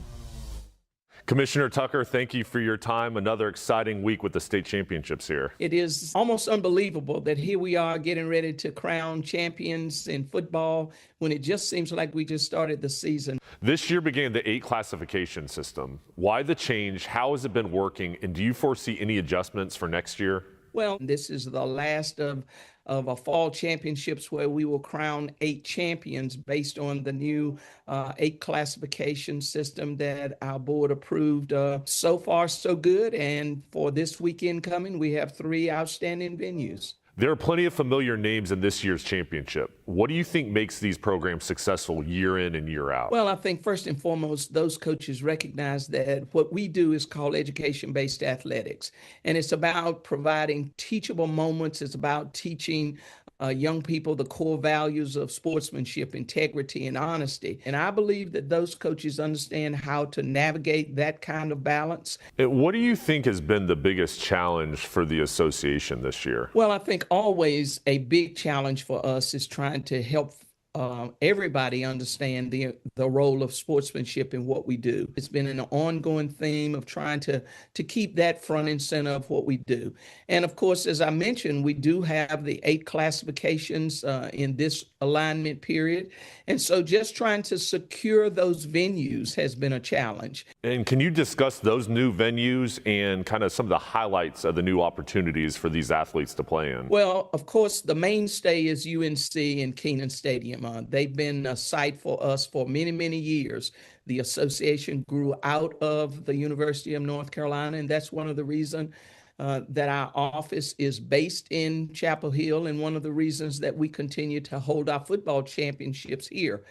Commissioner Tucker, thank you for your time. Another exciting week with the state championships here. It is almost unbelievable that here we are getting ready to crown champions in football when it just seems like we just started the season. This year began the 8 classification system. Why the change? How has it been working? And do you foresee any adjustments for next year? Well, this is the last of a fall championships where we will crown 8 champions based on the new 8 classification system that our board approved. So far, so good. And for this weekend coming, we have 3 outstanding venues. There are plenty of familiar names in this year's championship. What do you think makes these programs successful year in and year out? Well, I think first and foremost, those coaches recognize that what we do is called education-based athletics. And it's about providing teachable moments. It's about teaching young people the core values of sportsmanship, integrity, and honesty. And I believe that those coaches understand how to navigate that kind of balance. What do you think has been the biggest challenge for the association this year? Well, I think always a big challenge for us is trying to help everybody understand the role of sportsmanship in what we do. It's been an ongoing theme of trying to keep that front and center of what we do. And of course, as I mentioned, we do have the 8 classifications in this alignment period. And so just trying to secure those venues has been a challenge. And can you discuss those new venues and kind of some of the highlights of the new opportunities for these athletes to play in? Well, of course, the mainstay is UNC and Keenan Stadium. They've been a site for us for many, many years. The association grew out of the University of North Carolina, and that's one of the reasons that our office is based in Chapel Hill, and one of the reasons that we continue to hold our football championships here.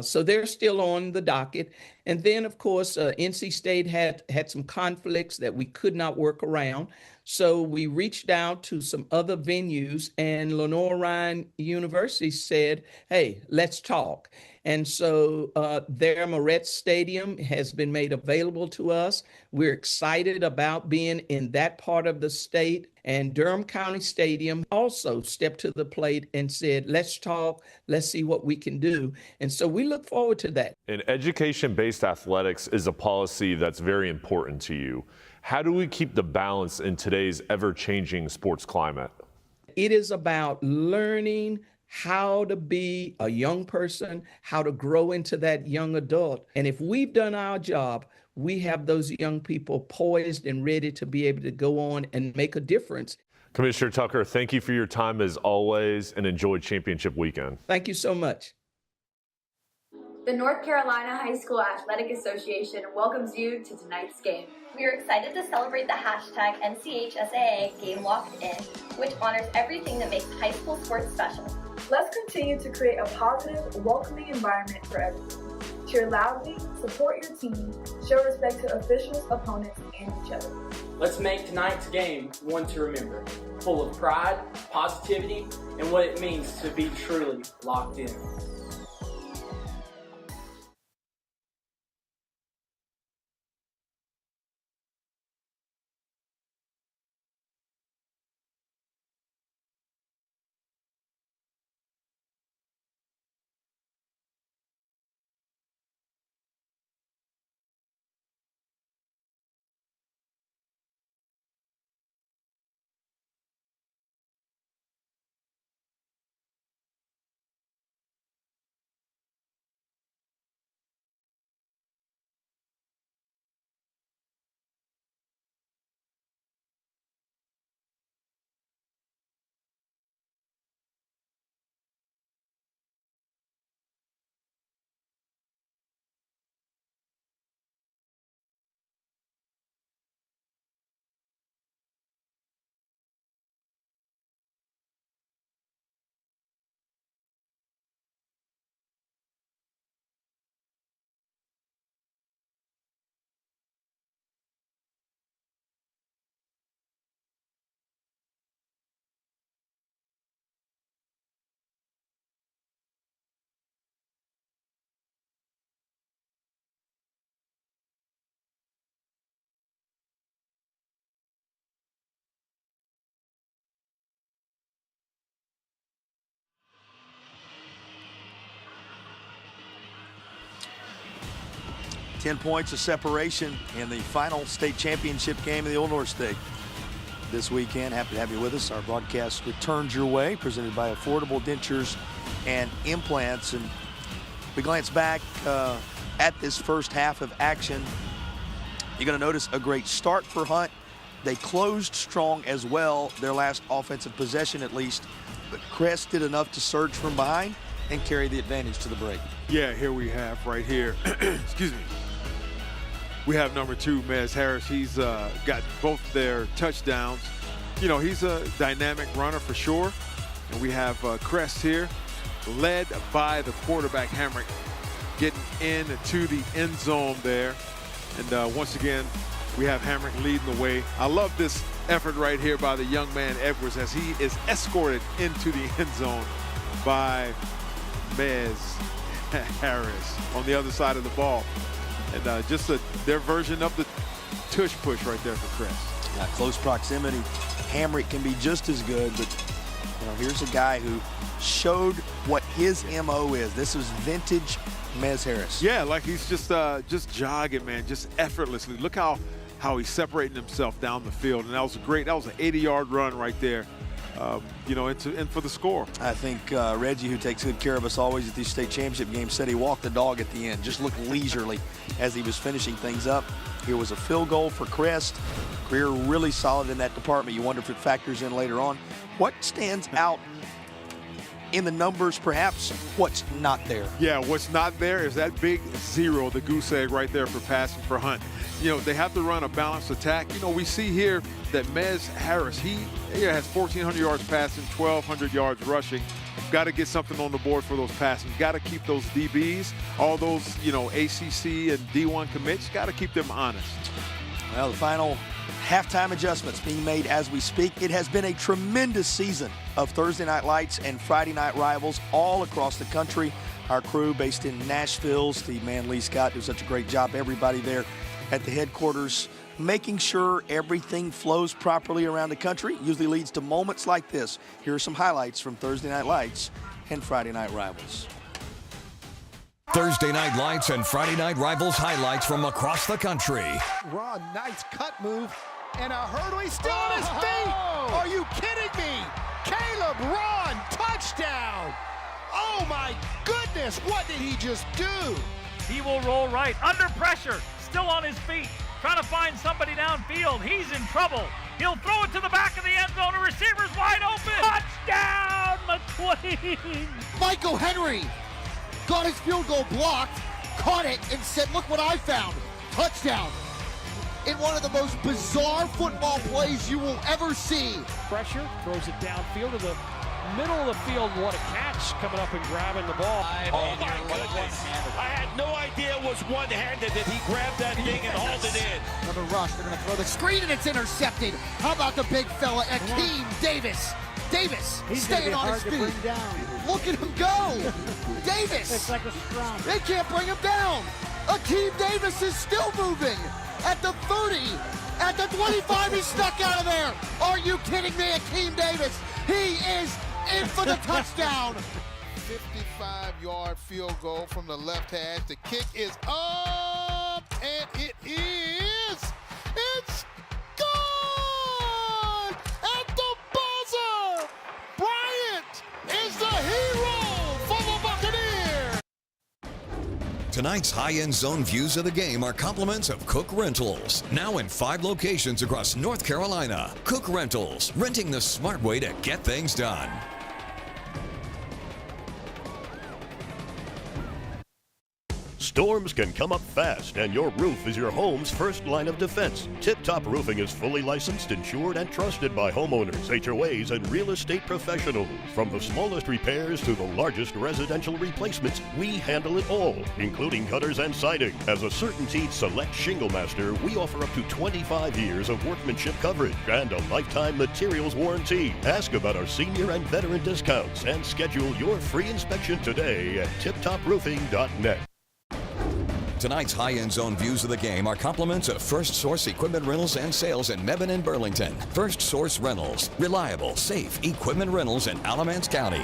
So they're still on the docket. And then, of course, NC State had some conflicts that we could not work around. So we reached out to some other venues, and Lenore Ryan University said, hey, let's talk. And so their Moretz Stadium has been made available to us. We're excited about being in that part of the state. And Durham County Stadium also stepped to the plate and said, let's talk, let's see what we can do. And so we look forward to that. And education-based athletics is a policy that's very important to you. How do we keep the balance in today's ever-changing sports climate? It is about learning how to be a young person, how to grow into that young adult. And if we've done our job, we have those young people poised and ready to be able to go on and make a difference. Commissioner Tucker, thank you for your time as always, and enjoy championship weekend. Thank you so much. The North Carolina High School Athletic Association welcomes you to tonight's game. We are excited to celebrate the hashtag NCHSAA Game Locked In, which honors everything that makes high school sports special. Let's continue to create a positive, welcoming environment for everyone. Cheer loudly, support your team, show respect to officials, opponents, and each other. Let's make tonight's game one to remember, full of pride, positivity, and what it means to be truly locked in. Ten points of separation in the final state championship game of the Old North State this weekend. Happy to have you with us. Our broadcast returns your way, presented by Affordable Dentures and Implants. And we glance back at this first half of action. You're going to notice a great start for Hunt. They closed strong as well, their last offensive possession at least. But Crest did enough to surge from behind and carry the advantage to the break. Yeah, here we have right here. Excuse me. We have number 2, Mez Harris. He's got both their touchdowns. You know, he's a dynamic runner for sure. And we have Crest here, led by the quarterback, Hamrick, getting into the end zone there. And once again, We have Hamrick leading the way. I love this effort right here by the young man Edwards as he is escorted into the end zone by Mez Harris on the other side of the ball. And their version of the tush push right there for Crest. Yeah, close proximity. Hamrick can be just as good, but here's a guy who showed what his MO is. This is vintage Mez Harris. Yeah, like he's just jogging, man, just effortlessly. Look how he's separating himself down the field, and that was an 80-yard run right there. And for the score. I think Reggie, who takes good care of us always at these state championship games, said he walked the dog at the end, just looked leisurely as he was finishing things up. Here was a field goal for Crest. Career really solid in that department. You wonder if it factors in later on. What stands out in the numbers, perhaps what's not there? Yeah, what's not there is that big 0, the goose egg right there for passing for Hunt. They have to run a balanced attack. We see here that Mez Harris, he has 1,400 yards passing, 1,200 yards rushing. Got to get something on the board for those passing. Got to keep those DBs, all those, ACC and D1 commits, got to keep them honest. Well, the final halftime adjustments being made as we speak. It has been a tremendous season of Thursday Night Lights and Friday Night Rivals all across the country. Our crew based in Nashville, Steve Man, Lee Scott, do such a great job. Everybody there at the headquarters making sure everything flows properly around the country. Usually leads to moments like this. Here are some highlights from Thursday Night Lights and Friday Night Rivals. Thursday Night Lights and Friday Night Rivals highlights from across the country. Ron, nice cut move and a hurdle. He's still on his feet. Are you kidding me? Caleb Ron, touchdown. Oh my goodness, what did he just do? He will roll right under pressure, still on his feet, trying to find somebody downfield. He's in trouble. He'll throw it to the back of the end zone. A receiver's wide open. Touchdown, McQueen. Michael Henry got his field goal blocked, caught it, and said, look what I found. Touchdown. In one of the most bizarre football plays you will ever see. Pressure, throws it downfield to the middle of the field. What a catch, coming up and grabbing the ball. Oh my goodness. I had no idea it was one-handed that he grabbed that thing and hauled it in. Another rush, they're going to throw the screen and it's intercepted. How about the big fella, Akeem Davis? Davis staying on his feet. Look at him go. Davis. It's like a scrum. They can't bring him down. Akeem Davis is still moving. At the 30, at the 25, he snuck out of there. Are you kidding me, Akeem Davis? He is in for the touchdown. 55-yard field goal from the left hash. The kick is up, and it is. It's good at the buzzer. Bryant is the hero for the Buccaneers. Tonight's high-end zone views of the game are compliments of Cook Rentals. Now in 5 locations across North Carolina. Cook Rentals, renting the smart way to get things done. Storms can come up fast, and your roof is your home's first line of defense. Tip Top Roofing is fully licensed, insured, and trusted by homeowners, HOAs, and real estate professionals. From the smallest repairs to the largest residential replacements, we handle it all, including gutters and siding. As a CertainTeed Select Shingle Master, we offer up to 25 years of workmanship coverage and a lifetime materials warranty. Ask about our senior and veteran discounts and schedule your free inspection today at tiptoproofing.net. Tonight's high-end zone views of the game are compliments of First Source Equipment Rentals and Sales in Mebane and Burlington. First Source Rentals, reliable, safe equipment rentals in Alamance County.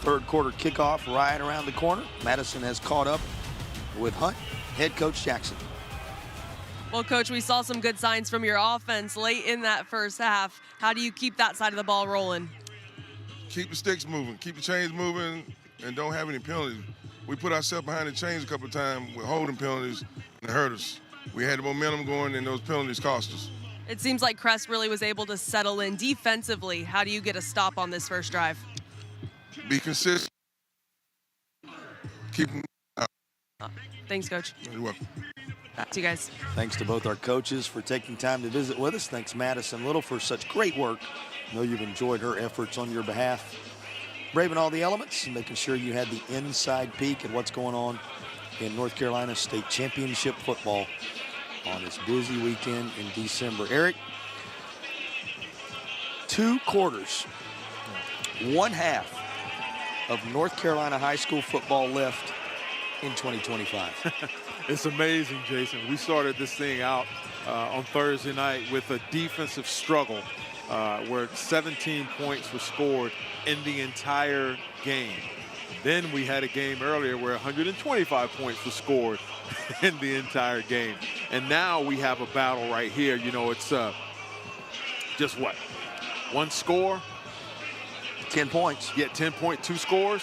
third quarter kickoff right around the corner. Madison has caught up with Hunt, head coach Jackson. Well, Coach, we saw some good signs from your offense late in that first half. How do you keep that side of the ball rolling? Keep the sticks moving, keep the chains moving, and don't have any penalties. We put ourselves behind the chains a couple of times with holding penalties, and it hurt us. We had the momentum going, and those penalties cost us. It seems like Crest really was able to settle in defensively. How do you get a stop on this first drive? Be consistent. Keep them out. Thanks, Coach. You're welcome. Back to you guys. Thanks to both our coaches for taking time to visit with us. Thanks, Madison Little, for such great work. I know you've enjoyed her efforts on your behalf. Braving all the elements and making sure you had the inside peek at what's going on in North Carolina State Championship football on this busy weekend in December. Eric, 2 quarters, 1 half of North Carolina high school football left in 2025. It's amazing, Jason. We started this thing out on Thursday night with a defensive struggle where 17 points were scored in the entire game. Then we had a game earlier where 125 points were scored in the entire game. And now we have a battle right here. You know, it's just what? 1 score? 10 points. Yeah, 10 point, 2 scores,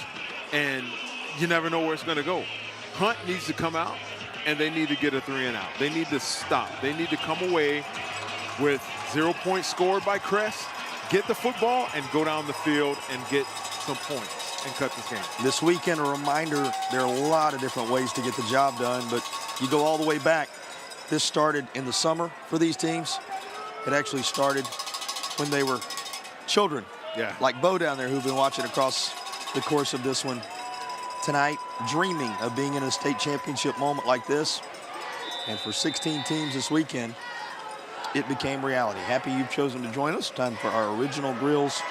and you never know where it's going to go. Hunt needs to come out, and they need to get a 3 and out. They need to stop. They need to come away with 0 points scored by Crest, get the football, and go down the field and get some points and cut this game. This weekend, a reminder, there are a lot of different ways to get the job done, but you go all the way back. This started in the summer for these teams. It actually started when they were children. Yeah. Like Bo down there, who've been watching across the course of this one tonight, dreaming of being in a state championship moment like this. And for 16 teams this weekend, it became reality. Happy you've chosen to join us. Time for our Original Grills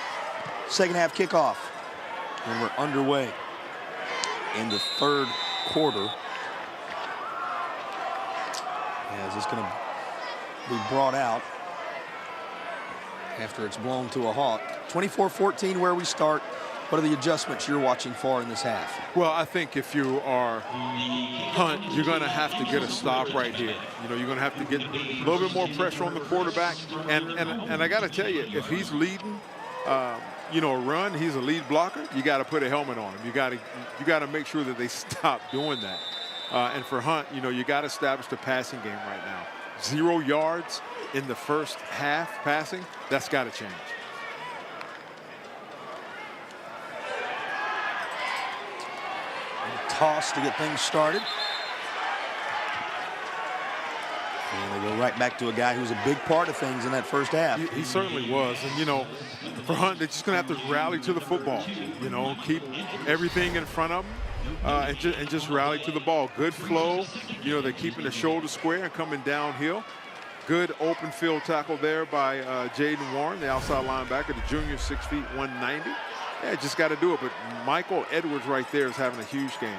second half kickoff. And we're underway in the third quarter. As it's going to be brought out after it's blown to a halt. 24-14 where we start. What are the adjustments you're watching for in this half? Well, I think if you are Hunt, you're going to have to get a stop right here. You know, you're going to have to get a little bit more pressure on the quarterback. And I got to tell you, if he's leading, you know, a run, he's a lead blocker, you got to put a helmet on him. You got to make sure that they stop doing that. And for Hunt, you know, you got to establish the passing game right now. 0 yards in the first half passing, that's got to change. Toss to get things started. And they go right back to a guy who's a big part of things in that first half. He certainly was. And, you know, for Hunt, they're just going to have to rally to the football. You know, keep everything in front of them and just rally to the ball. Good flow. You know, they're keeping the shoulder square and coming downhill. Good open field tackle there by Jaden Warren, the outside linebacker, the junior, 6 feet, 190. Yeah, just got to do it. But Michael Edwards right there is having a huge game.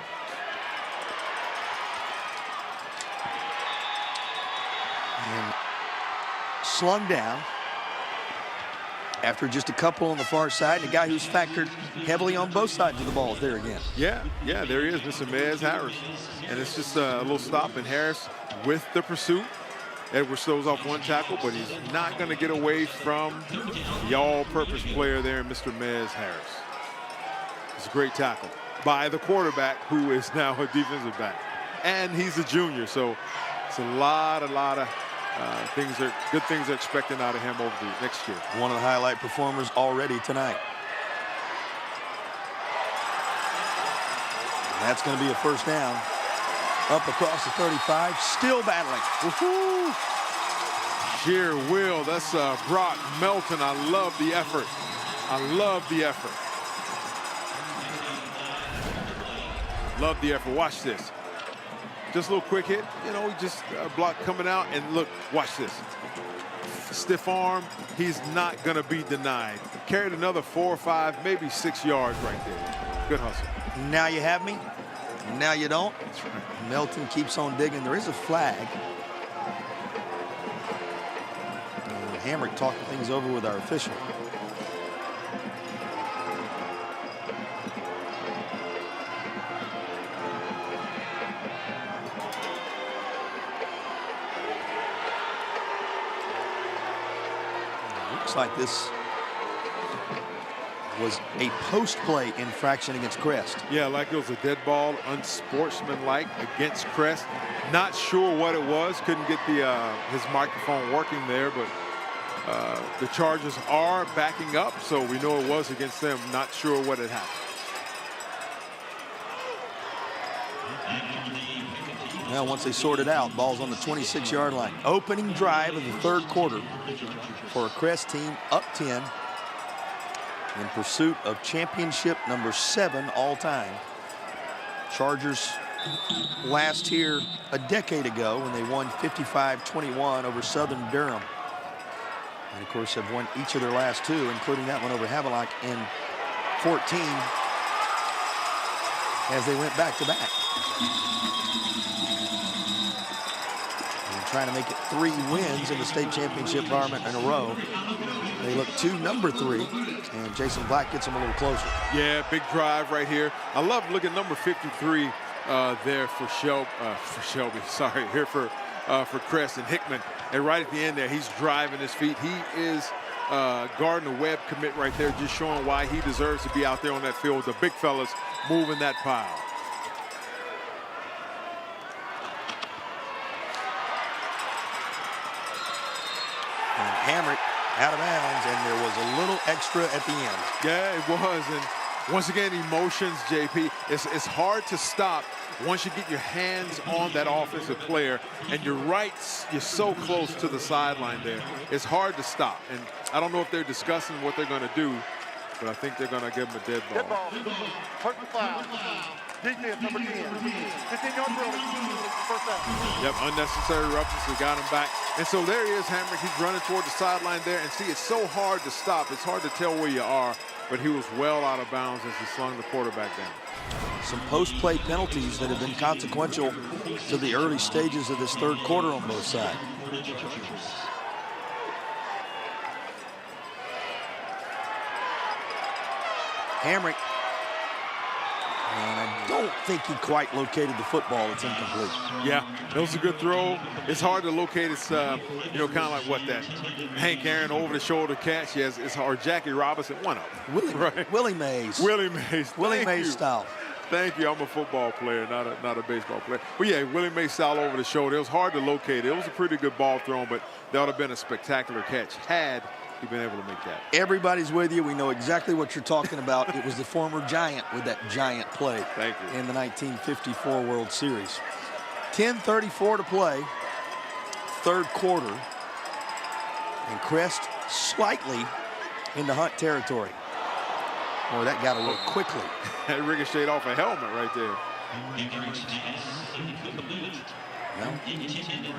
And slung down after just a couple on the far side. And a guy who's factored heavily on both sides of the ball is there again. Yeah, there he is, Mr. Mez Harris. And it's just a little stop, and Harris with the pursuit. Edwards throws off 1 tackle, but he's not going to get away from the all-purpose player there, Mr. Mez Harris. It's a great tackle by the quarterback, who is now a defensive back. And he's a junior, so it's a lot of good things are expected out of him over the next year. One of the highlight performers already tonight. And that's going to be a first down. Up across the 35, still battling. Woohoo! Sheer will. That's Brock Melton. I love the effort. Love the effort. Watch this. Just a little quick hit. You know, just a block coming out. And look, watch this. Stiff arm. He's not going to be denied. Carried another 4 or 5, maybe 6 yards right there. Good hustle. Now you have me. Now you don't. That's right. Melton keeps on digging. There is a flag. Hamrick talking things over with our official. looks like this was a post-play infraction against Crest. Yeah, like it was a dead ball, unsportsmanlike against Crest. Not sure what it was. Couldn't get his microphone working there, but the Chargers are backing up, so we know it was against them. Not sure what had happened. Well, once they sort it out, ball's on the 26-yard line. Opening drive of the third quarter for a Crest team up 10 in pursuit of championship number 7 all time. Chargers last here a decade ago when they won 55-21 over Southern Durham. And of course have won each of their last 2, including that one over Havelock in 14 as they went back to back. Trying to make it 3 wins in the state championship environment in a row. They look to number 3, and Jason Black gets them a little closer. Yeah, big drive right here. I love looking at number 53 there for Shelby. Sorry, here for Crest and Hickman. And right at the end there, he's driving his feet. He is Gardner-Webb commit right there, just showing why he deserves to be out there on that field. The big fellas moving that pile. Hamrick out of bounds, and there was a little extra at the end. Yeah, it was. And once again, emotions, JP. It's hard to stop once you get your hands on that offensive player, and you're so close to the sideline there. It's hard to stop. And I don't know if they're discussing what they're going to do, but I think they're going to give him a dead ball. Dead ball. Personal foul. Defense, number 10. 15-yard penalty. First down. Yep, unnecessary roughness. We got him back. And so there he is, Hamrick. He's running toward the sideline there. And see, it's so hard to stop. It's hard to tell where you are, but he was well out of bounds as he slung the quarterback down. Some post-play penalties that have been consequential to the early stages of this third quarter on both sides. Hamrick. And I don't think he quite located the football. It's incomplete. Yeah, that was a good throw. It's hard to locate. It's, kind of like what that Hank Aaron over-the-shoulder catch. Yes, it's hard. Jackie Robinson, one of them. Willie Mays. Willie Mays. Willie Mays style. Thank you. I'm a football player, not a baseball player. But yeah, Willie Mays style over the shoulder. It was hard to locate. It was a pretty good ball thrown, but that would have been a spectacular catch had he been able to make that. Everybody's with you. We know exactly what you're talking about. It was the former Giant with that giant play. Thank you. In the 1954 World Series. 10:34 to play, third quarter. And Crest slightly into Hunt territory. Boy, that got a look quickly. That ricocheted off a helmet right there. Well,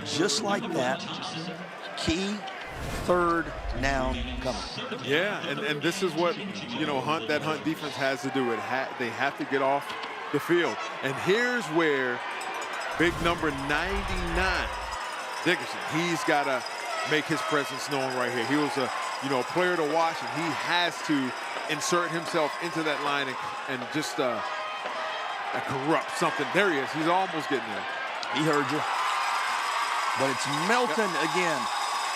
just like that, key third down coming. Yeah, and this is what, that Hunt defense has to do. They have to get off the field. And here's where big number 99, Dickerson, he's got to make his presence known right here. He was a player to watch, and he has to insert himself into that line and just corrupt something. There he is. He's almost getting there. He heard you. But it's Melton again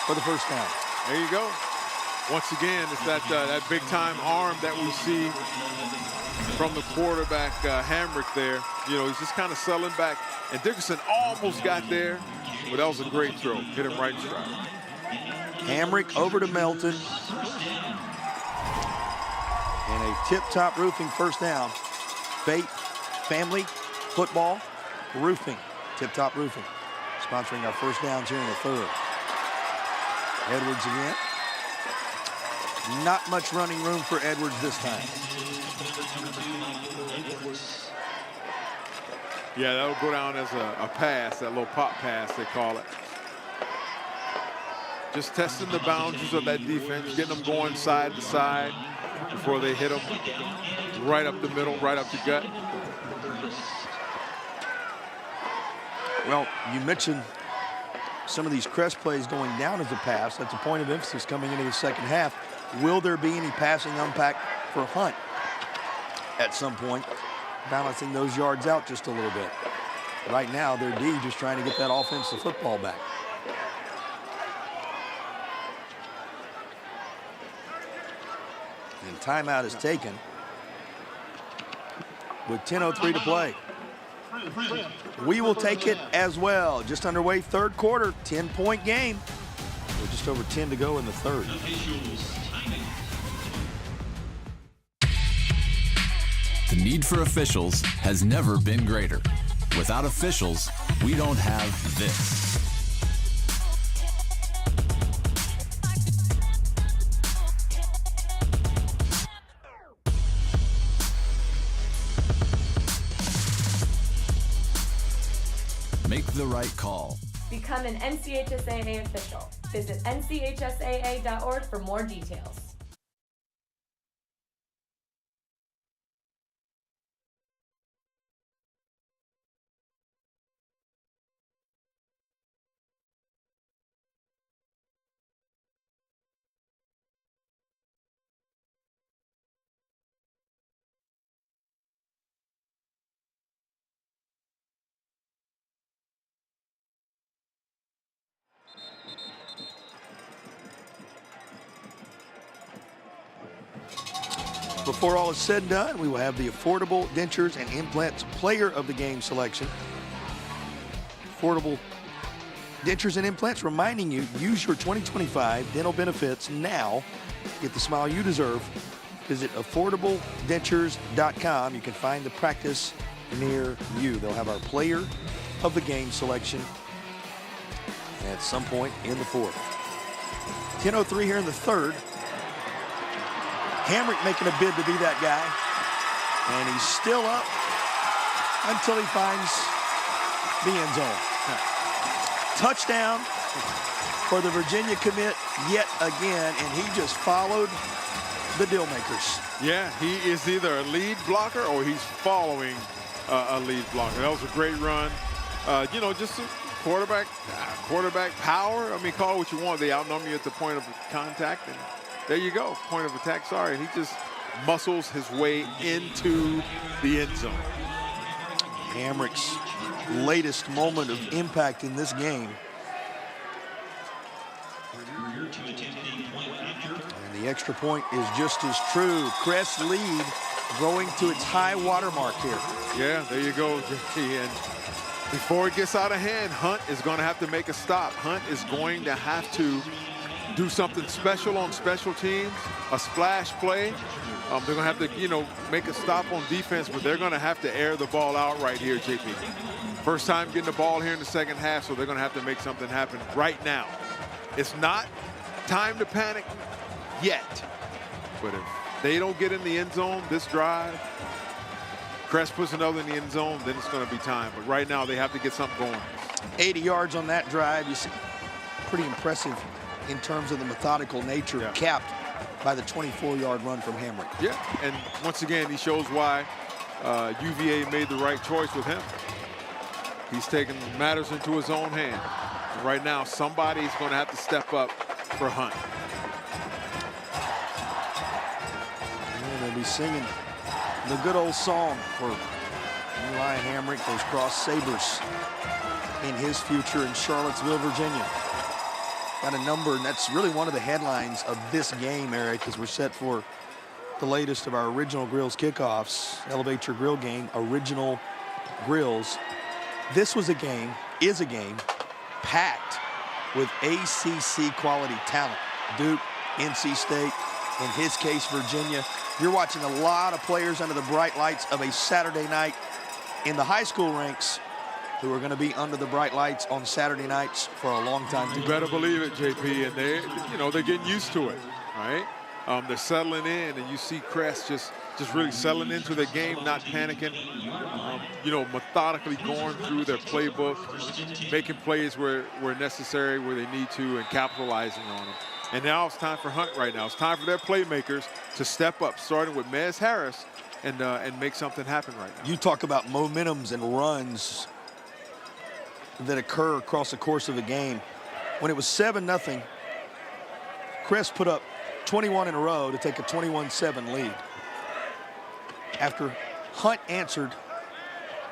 for the first down. There you go. Once again, it's that big-time arm that we see from the quarterback, Hamrick there. He's just kind of settling back. And Dickerson almost got there, but that was a great throw. Hit him right in stride. Hamrick over to Melton. And a tip-top roofing first down. Faith Family Football Roofing. Tip-top roofing. Sponsoring our first downs here in the third. Edwards again. Not much running room for Edwards this time. Yeah, that'll go down as a pass, that little pop pass they call it. Just testing the boundaries of that defense, getting them going side to side before they hit them right up the middle, right up the gut. Well, you mentioned some of these Crest plays going down as a pass. That's a point of emphasis coming into the second half. Will there be any passing unpack for Hunt at some point, balancing those yards out just a little bit? Right now, their D just trying to get that offensive football back. And timeout is taken with 10:03 to play. We will take it as well. Just underway, third quarter, 10-point game. With just over 10 to go in the third. The need for officials has never been greater. Without officials, we don't have this. Make the right call. Become an NCHSAA official. Visit NCHSAA.org for more details. Before all is said and done, we will have the Affordable Dentures and Implants Player of the Game selection. Affordable Dentures and Implants reminding you, use your 2025 dental benefits now. Get the smile you deserve. Visit affordabledentures.com. You can find the practice near you. They'll have our Player of the Game selection at some point in the fourth. 10:03 here in the third. Hamrick making a bid to be that guy. And he's still up until he finds the end zone. Touchdown for the Virginia commit yet again, and he just followed the deal makers. Yeah, he is either a lead blocker or he's following a lead blocker. That was a great run. You know, just a quarterback power. I mean, call it what you want. They outnumber you at the point of contact, and there you go, point of attack. Sorry, and he just muscles his way into the end zone. Hamrick's latest moment of impact in this game. And the extra point is just as true. Crest lead growing to its high water mark here. Yeah, there you go, JT. And before it gets out of hand, Hunt is going to have to make a stop. Hunt is going to have to do something special on special teams, a splash play. They're going to have to, you know, make a stop on defense, but they're going to have to air the ball out right here, JP. First time getting the ball here in the second half, so they're going to have to make something happen right now. It's not time to panic yet, but if they don't get in the end zone this drive, Crest puts another in the end zone, then it's going to be time. But right now, they have to get something going. 80 yards on that drive. You see, pretty impressive in terms of the methodical nature, capped by the 24-yard run from Hamrick. Yeah, and once again, he shows why UVA made the right choice with him. He's taking matters into his own hand. And right now, somebody's going to have to step up for Hunt. And they'll be singing the good old song for Eli Hamrick, those cross sabers in his future in Charlottesville, Virginia. Got a number, and that's really one of the headlines of this game, Eric, as we're set for the latest of our Original Grills kickoffs. Elevate your grill game, Original Grills. This was a game, is a game, packed with ACC quality talent. Duke, NC State, in his case, Virginia. You're watching a lot of players under the bright lights of a Saturday night in the high school ranks who are going to be under the bright lights on Saturday nights for a long time. You better believe it, JP, and they're getting used to it, right? They're settling in, and you see Crest just really settling into the game, not panicking, methodically going through their playbook, making plays where necessary, where they need to, and capitalizing on them. And now it's time for Hunt right now. It's time for their playmakers to step up, starting with Mez Harris, and make something happen right now. You talk about momentums and runs that occur across the course of a game. When it was 7-0, Crest put up 21 in a row to take a 21-7 lead. After Hunt answered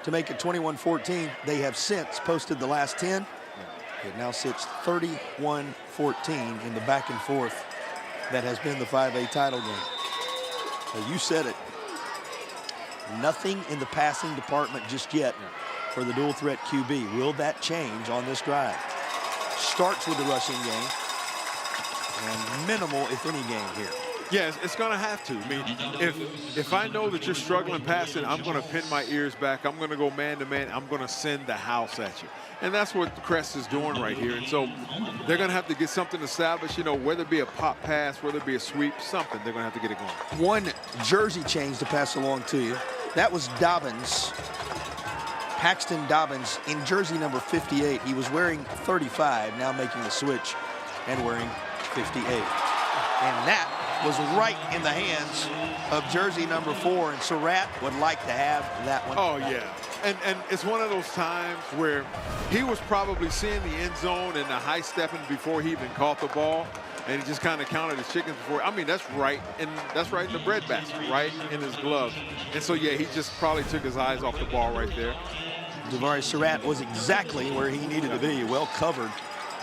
to make it 21-14, they have since posted the last 10. It now sits 31-14 in the back and forth that has been the 5A title game. You said it. Nothing in the passing department just yet for the dual threat QB. Will that change on this drive? Starts with the rushing game and minimal, if any, game here. Yes, it's going to have to. I mean, if I know that you're struggling passing, I'm going to pin my ears back. I'm going to go man-to-man. I'm going to send the house at you. And that's what Crest is doing right here. And so they're going to have to get something established, whether it be a pop pass, whether it be a sweep, something. They're going to have to get it going. One jersey change to pass along to you. That was Dobbins, Paxton Dobbins, in jersey number 58. He was wearing 35, now making the switch and wearing 58. And that was right in the hands of jersey number 4, and Surratt would like to have that one. Oh, yeah. And it's one of those times where he was probably seeing the end zone and the high stepping before he even caught the ball, and he just kind of counted his chickens before. I mean, that's right in the bread basket, right in his glove. And so, yeah, he just probably took his eyes off the ball right there. Devari Surratt was exactly where he needed to be, well covered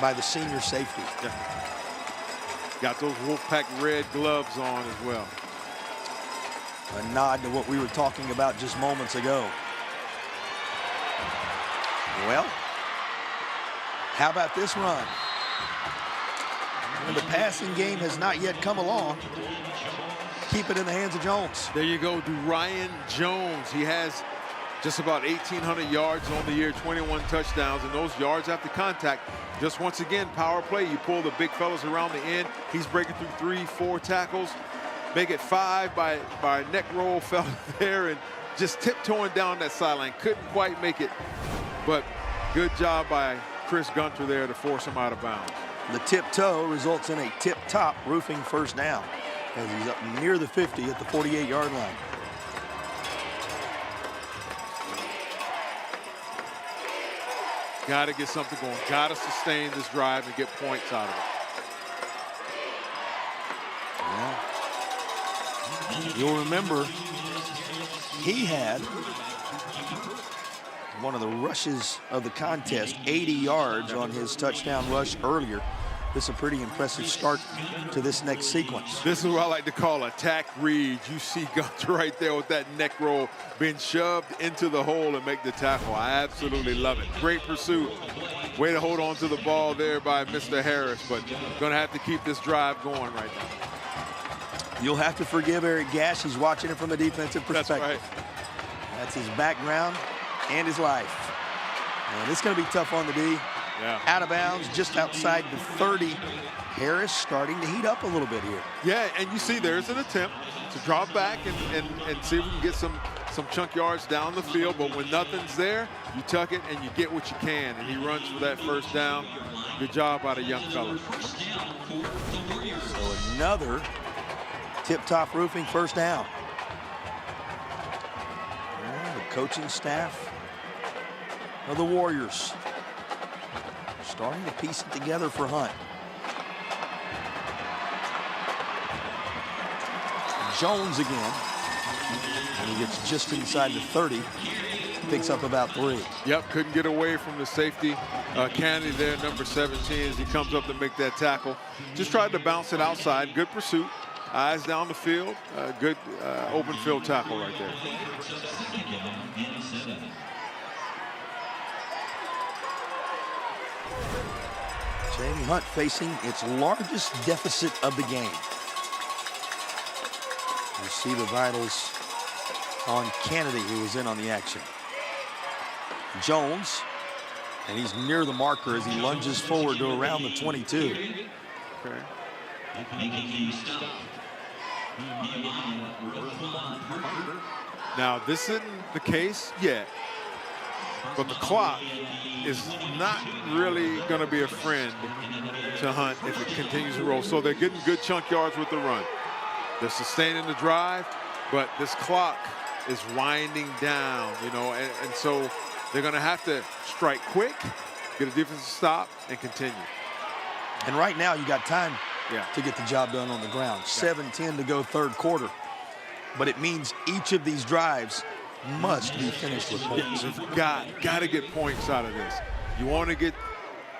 by the senior safety. Yeah. Got those Wolfpack red gloves on as well. A nod to what we were talking about just moments ago. Well, how about this run? And the passing game has not yet come along. Keep it in the hands of Jones. There you go, Ryan Jones. He has just about 1,800 yards on the year, 21 touchdowns, and those yards after contact. Just once again, power play. You pull the big fellas around the end. He's breaking through 3-4 tackles. Make it 5 by a neck roll fella there, and just tiptoeing down that sideline. Couldn't quite make it, but good job by Chris Gunter there to force him out of bounds. The tiptoe results in a tip-top roofing first down as he's up near the 50 at the 48-yard line. Got to get something going. Got to sustain this drive and get points out of it. Yeah. You'll remember he had one of the rushes of the contest, 80 yards on his touchdown rush earlier. This is a pretty impressive start to this next sequence. This is what I like to call attack read. You see Gunter right there with that neck roll being shoved into the hole and make the tackle. I absolutely love it. Great pursuit. Way to hold on to the ball there by Mr. Harris, but going to have to keep this drive going right now. You'll have to forgive Eric Gash. He's watching it from a defensive perspective. That's right. That's his background and his life. And it's going to be tough on the D. Yeah. Out of bounds, just outside the 30. Harris starting to heat up a little bit here. Yeah, and you see there's an attempt to drop back and see if we can get some chunk yards down the field, but when nothing's there, you tuck it and you get what you can, and he runs for that first down. Good job by the young fella. So another tip-top roofing first down. And the coaching staff of the Warriors starting to piece it together for Hunt. Jones again. And he gets just inside the 30. Picks up about 3. Yep, couldn't get away from the safety. Kennedy there, number 17, as he comes up to make that tackle. Just tried to bounce it outside. Good pursuit. Eyes down the field. Good open field tackle right there. Jamie Hunt facing its largest deficit of the game. You see the vitals on Kennedy, who was in on the action. Jones, and he's near the marker as he lunges forward to around the 22. Okay. Now, this isn't the case yet, but the clock is not really going to be a friend to Hunt if it continues to roll. So they're getting good chunk yards with the run. They're sustaining the drive, but this clock is winding down, and so they're going to have to strike quick, get a defensive stop, and continue. And right now you got time to get the job done on the ground. 7:10 to go third quarter. But it means each of these drives must be finished with points. You've got to get points out of this. You want to get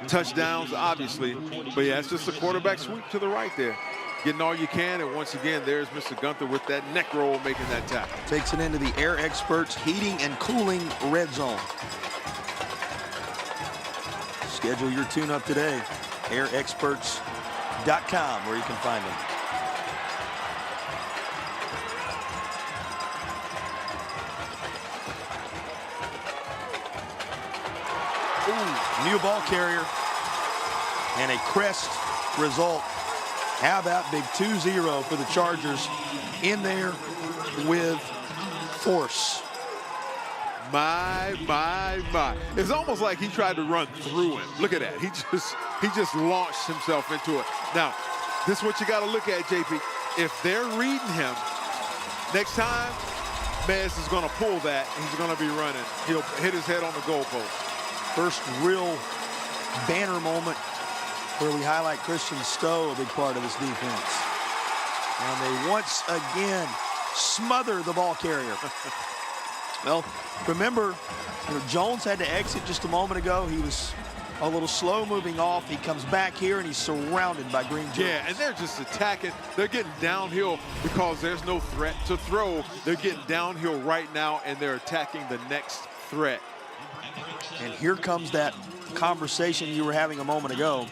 touchdowns, obviously, but yeah, it's just a quarterback sweep to the right there. getting all you can. And once again, there's Mr. Gunther with that neck roll making that tackle. Takes it into the Air Experts Heating and Cooling Red Zone. Schedule your tune-up today. airexperts.com, where you can find them. Ooh, new ball carrier and a Crest result. How about big 2-0 for the Chargers in there with force. My. It's almost like he tried to run through him. Look at that. He just launched himself into it. Now, this is what you got to look at, JP. If they're reading him, next time, Mez is going to pull that, and he's going to be running. He'll hit his head on the goalpost. First real banner moment where we highlight Christian Stowe, a big part of this defense. And they once again smother the ball carrier. Well, remember, Jones had to exit just a moment ago. He was a little slow moving off. He comes back here, and he's surrounded by green jerseys. Yeah, and they're just attacking. They're getting downhill because there's no threat to throw. They're getting downhill right now, and they're attacking the next threat. And here comes that conversation you were having a moment ago,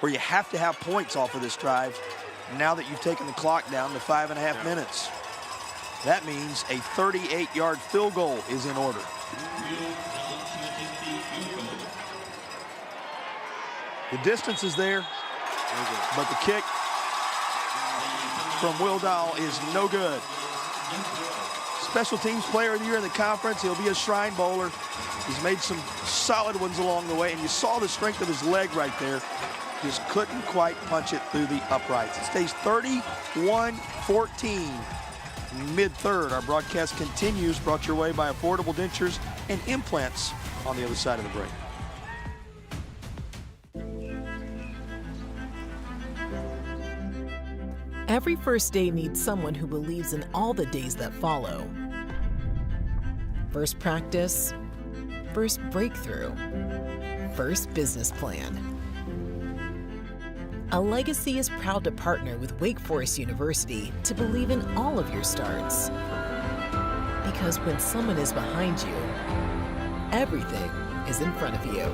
where you have to have points off of this drive now that you've taken the clock down to 5.5 minutes. That means a 38-yard field goal is in order. The distance is there, but the kick from Will Dahl is no good. Special teams player of the year in the conference. He'll be a Shrine Bowler. He's made some solid ones along the way, and you saw the strength of his leg right there. Just couldn't quite punch it through the uprights. It stays 31-14 mid-third. Our broadcast continues, brought your way by Affordable Dentures and Implants on the other side of the break. Every first day needs someone who believes in all the days that follow. First practice, first breakthrough, first business plan. A Legacy is proud to partner with Wake Forest University to believe in all of your starts. Because when someone is behind you, everything is in front of you.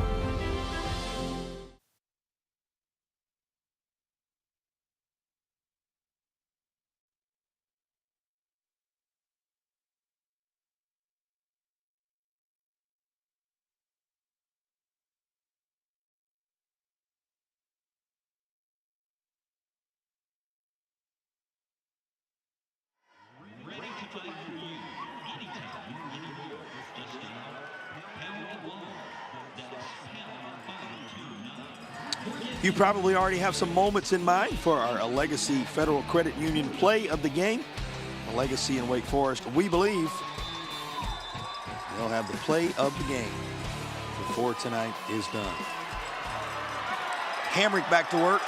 You probably already have some moments in mind for our Legacy Federal Credit Union play of the game. Legacy and Wake Forest, we believe they'll have the play of the game before tonight is done. Hamrick back to work.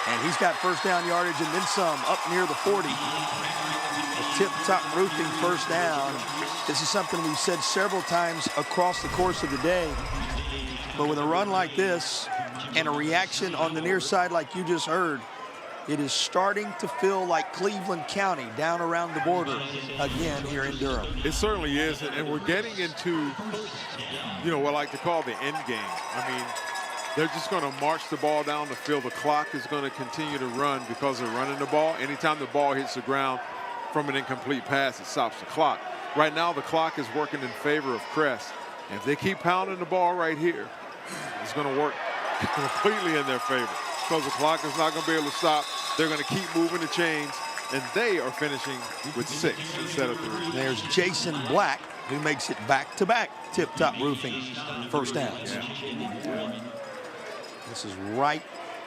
And he's got first down yardage and then some up near the 40. A tip-top roofing first down. This is something we've said several times across the course of the day. But with a run like this and a reaction on the near side like you just heard, it is starting to feel like Cleveland County down around the border again here in Durham. It certainly is, and we're getting into, what I like to call the end game. I mean, they're just going to march the ball down the field. The clock is going to continue to run because they're running the ball. Anytime the ball hits the ground from an incomplete pass, it stops the clock. Right now, the clock is working in favor of Crest. And if they keep pounding the ball right here, it's going to work completely in their favor because the clock is not going to be able to stop. They're going to keep moving the chains, and they are finishing with 6 instead of 3. There's Jason Black, who makes it back-to-back tip-top roofing first downs. Yeah. This is right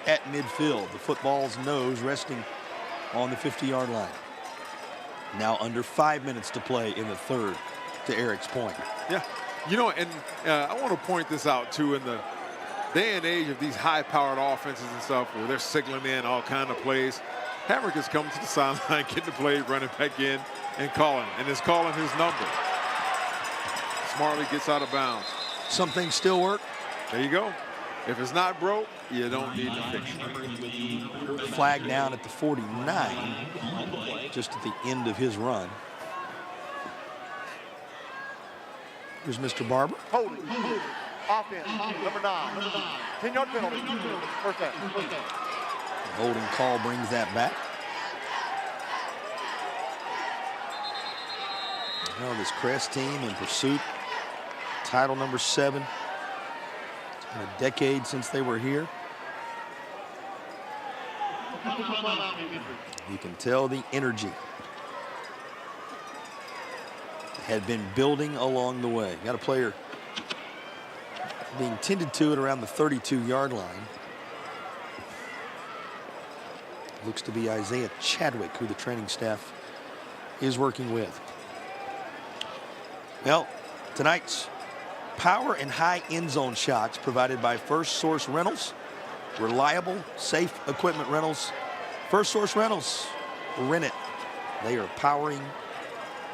at midfield. The football's nose resting on the 50-yard line. Now under 5 minutes to play in the third, to Eric's point. Yeah. And I want to point this out, too, in the day and age of these high-powered offenses and stuff where they're signaling in all kind of plays. Hamrick is coming to the sideline, getting the play, running back in, and is calling his number. Smartly gets out of bounds. Some things still work. There you go. If it's not broke, You don't need to fix it. Flag down at the 49, just at the end of his run. Here's Mr. Barber. Holding. Offense. Number 9. 10-yard penalty. First down. Holding call brings that back. Well, this Crest team in pursuit. Title number 7. It's been a decade since they were here. You can tell the energy had been building along the way. Got a player being tended to at around the 32-yard line. Looks to be Isaiah Chadwick, who the training staff is working with. Well, tonight's power and high end zone shots provided by First Source Rentals. Reliable, safe equipment rentals. First Source Rentals, rent it. They are powering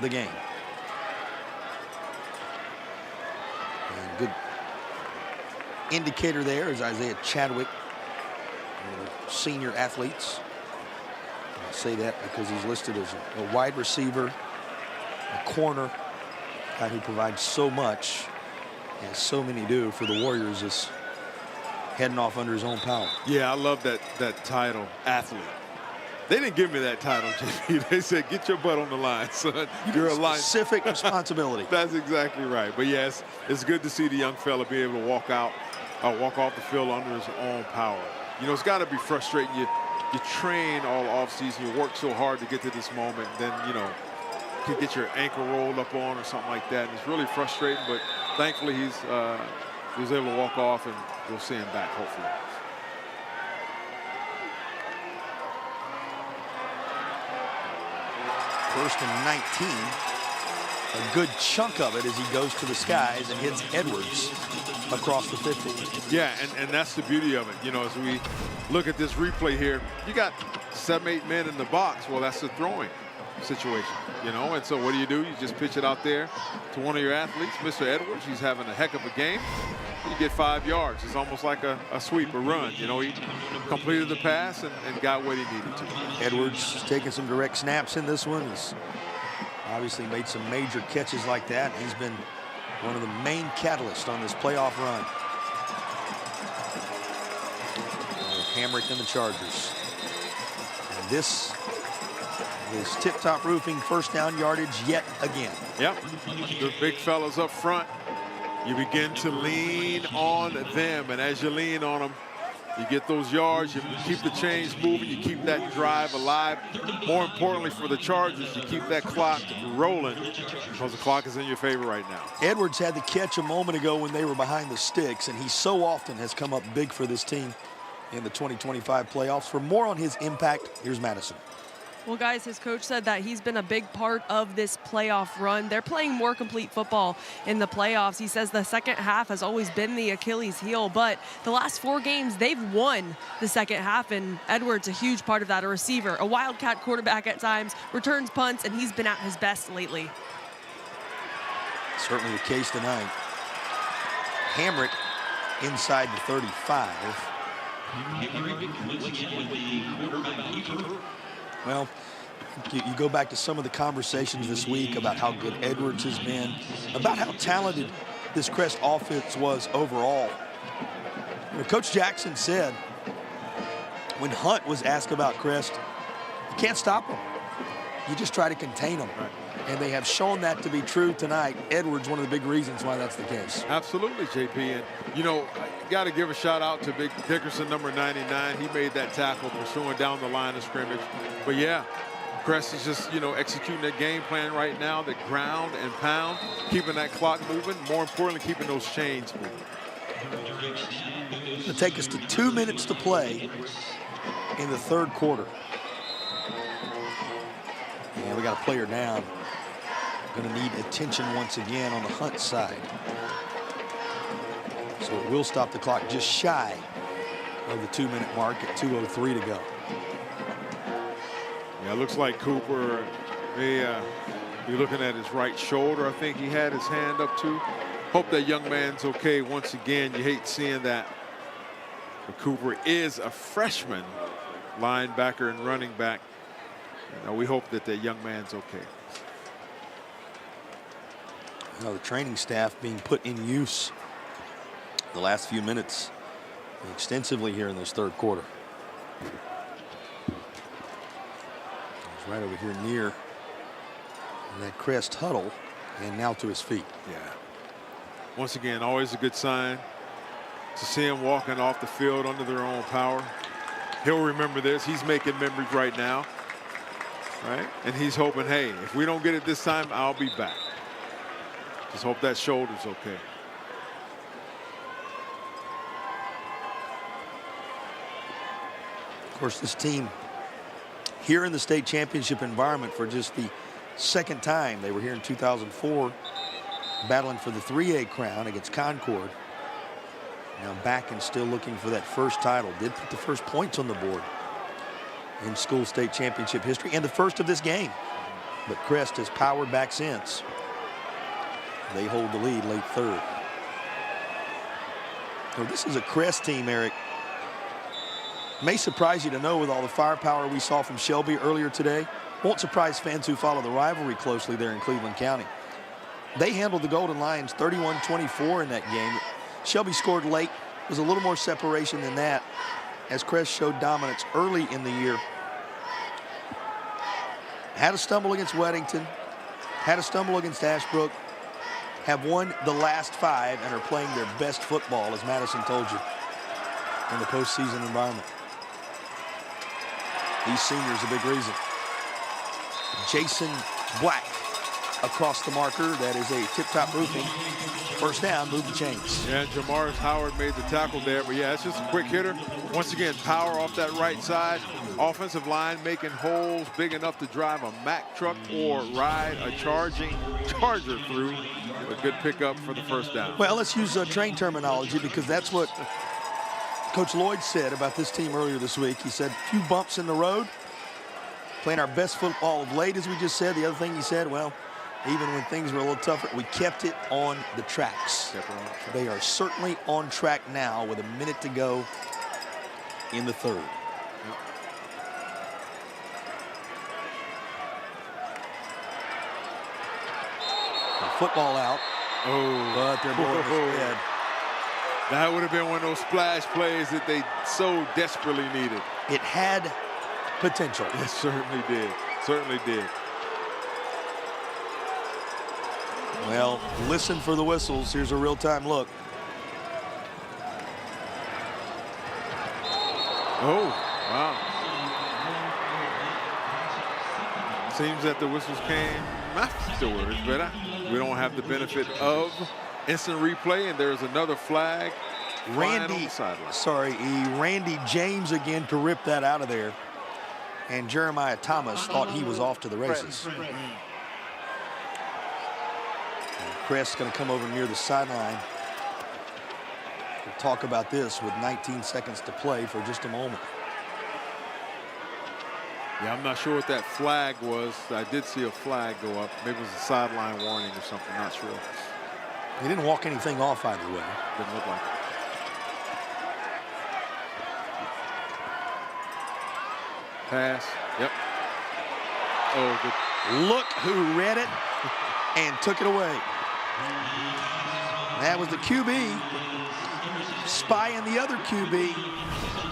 the game. And good indicator there is Isaiah Chadwick, one of the senior athletes. I say that because he's listed as a wide receiver, a corner, guy who provides so much, as so many do for the Warriors, is heading off under his own power. Yeah, I love that title, athlete. They didn't give me that title, JP. They said, get your butt on the line, son. You're a line. Specific responsibility. That's exactly right. But yes, it's good to see the young fella be able to walk off the field under his own power. You know, it's got to be frustrating. You train all offseason, you work so hard to get to this moment, then, you know, you could get your ankle rolled up on or something like that. And it's really frustrating, but thankfully he was able to walk off, and we'll see him back, hopefully. First and 19. A good chunk of it as he goes to the skies and hits Edwards across the 50. Yeah, and that's the beauty of it. You know, as we look at this replay here, you got 7, 8 men in the box. Well, that's the throwing situation, you know, and so what do? You just pitch it out there to one of your athletes, Mr. Edwards. He's having a heck of a game. You get 5 yards. It's almost like a sweep, a run. You know, he completed the pass and got what he needed to. Edwards taking some direct snaps in this one. He's obviously made some major catches like that. He's been one of the main catalysts on this playoff run. Hamrick and the Chargers. And this is Tip Top Roofing first down yardage yet again. Yep, the big fellas up front. You begin to lean on them, and as you lean on them, you get those yards, you keep the chains moving, you keep that drive alive. More importantly for the Chargers, you keep that clock rolling because the clock is in your favor right now. Edwards had the catch a moment ago when they were behind the sticks, and he so often has come up big for this team in the 2025 playoffs. For more on his impact, here's Madison. Well, guys, his coach said that he's been a big part of this playoff run. They're playing more complete football in the playoffs. He says the second half has always been the Achilles heel, but the last 4 games, they've won the second half, and Edwards a huge part of that, a receiver, a wildcat quarterback at times, returns punts, and he's been at his best lately. Certainly the case tonight. Hamrick inside the 35. Well, you go back to some of the conversations this week about how good Edwards has been, about how talented this Crest offense was overall. You know, Coach Jackson said when Hunt was asked about Crest, you can't stop them. You just try to contain them. Right. And they have shown that to be true tonight. Edwards, one of the big reasons why that's the case. Absolutely, JP. And, you know, got to give a shout out to Big Dickerson, number 99. He made that tackle pursuing down the line of scrimmage. But, yeah, Crest is just, you know, executing their game plan right now, the ground and pound, keeping that clock moving, more importantly, keeping those chains moving. It'll take us to 2 minutes to play in the third quarter. And we got a player down. Going to need attention once again on the Hunt side. So it will stop the clock just shy of the 2-minute mark at 2:03 to go. Yeah, it looks like Cooper may be looking at his right shoulder. I think he had his hand up to. Hope that young man's okay once again. You hate seeing that. But Cooper is a freshman linebacker and running back. We hope that the young man's okay. The training staff being put in use the last few minutes extensively here in this third quarter. He's right over here near that Crest huddle, and now to his feet. Yeah. Once again, always a good sign to see him walking off the field under their own power. He'll remember this. He's making memories right now, right? And he's hoping, hey, if we don't get it this time, I'll be back. Just hope that shoulder's okay. Of course, this team here in the state championship environment for just the second time. They were here in 2004 battling for the 3A crown against Concord. Now back and still looking for that first title. Did put the first points on the board in school state championship history and the first of this game. But Crest has powered back since. They hold the lead late third. So this is a Crest team, Eric. May surprise you to know with all the firepower we saw from Shelby earlier today. Won't surprise fans who follow the rivalry closely there in Cleveland County. They handled the Golden Lions 31-24 in that game. Shelby scored late. There was a little more separation than that as Crest showed dominance early in the year. Had a stumble against Weddington. Had a stumble against Ashbrook. Have won the last 5 and are playing their best football, as Madison told you, in the postseason environment. These seniors a big reason. Jason Black across the marker. That is a tip-top roofing. First down, move the chains. Yeah, Jamarius Howard made the tackle there, but yeah, it's just a quick hitter. Once again, power off that right side. Offensive line making holes big enough to drive a Mack truck or ride a charging Charger through. A good pickup for the first down. Well, let's use train terminology because that's what Coach Lloyd said about this team earlier this week. He said, a few bumps in the road. Playing our best football of late, as we just said. The other thing he said, well, even when things were a little tougher, we kept it on the tracks. They are certainly on track now with a minute to go in the third. Football out. Oh, but they're both dead. That would have been one of those splash plays that they so desperately needed. It had potential. It certainly did. Certainly did. Well, listen for the whistles. Here's a real-time look. Oh, wow. Seems that the whistles came afterwards, but we don't have the benefit of instant replay, and there's another flag. Randy James again to rip that out of there. And Jeremiah Thomas thought he was off to the races. Crest's going to come over near the sideline. We'll talk about this with 19 seconds to play for just a moment. Yeah, I'm not sure what that flag was. I did see a flag go up. Maybe it was a sideline warning or something. Not sure. He didn't walk anything off either way. Didn't look like it. Pass. Yep. Oh, good. Look who read it and took it away. That was the QB spying the other QB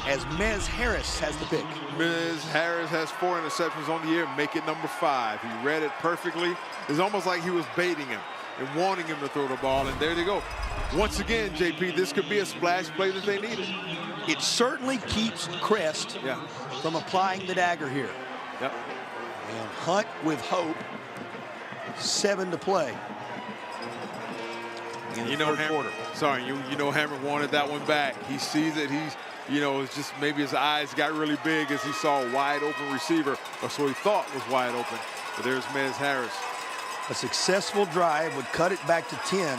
as Mez Harris has the pick. Mez Harris has 4 interceptions on the year, make it number 5. He read it perfectly. It's almost like he was baiting him and wanting him to throw the ball, and there they go. Once again, JP, this could be a splash play that they needed. It certainly keeps Crest from applying the dagger here. Yep. And Hunt with hope. 7 to play. You know, Hammer wanted that one back. He sees it. It's just maybe his eyes got really big as he saw a wide open receiver, or so he thought was wide open. But there's Mez Harris. A successful drive would cut it back to 10,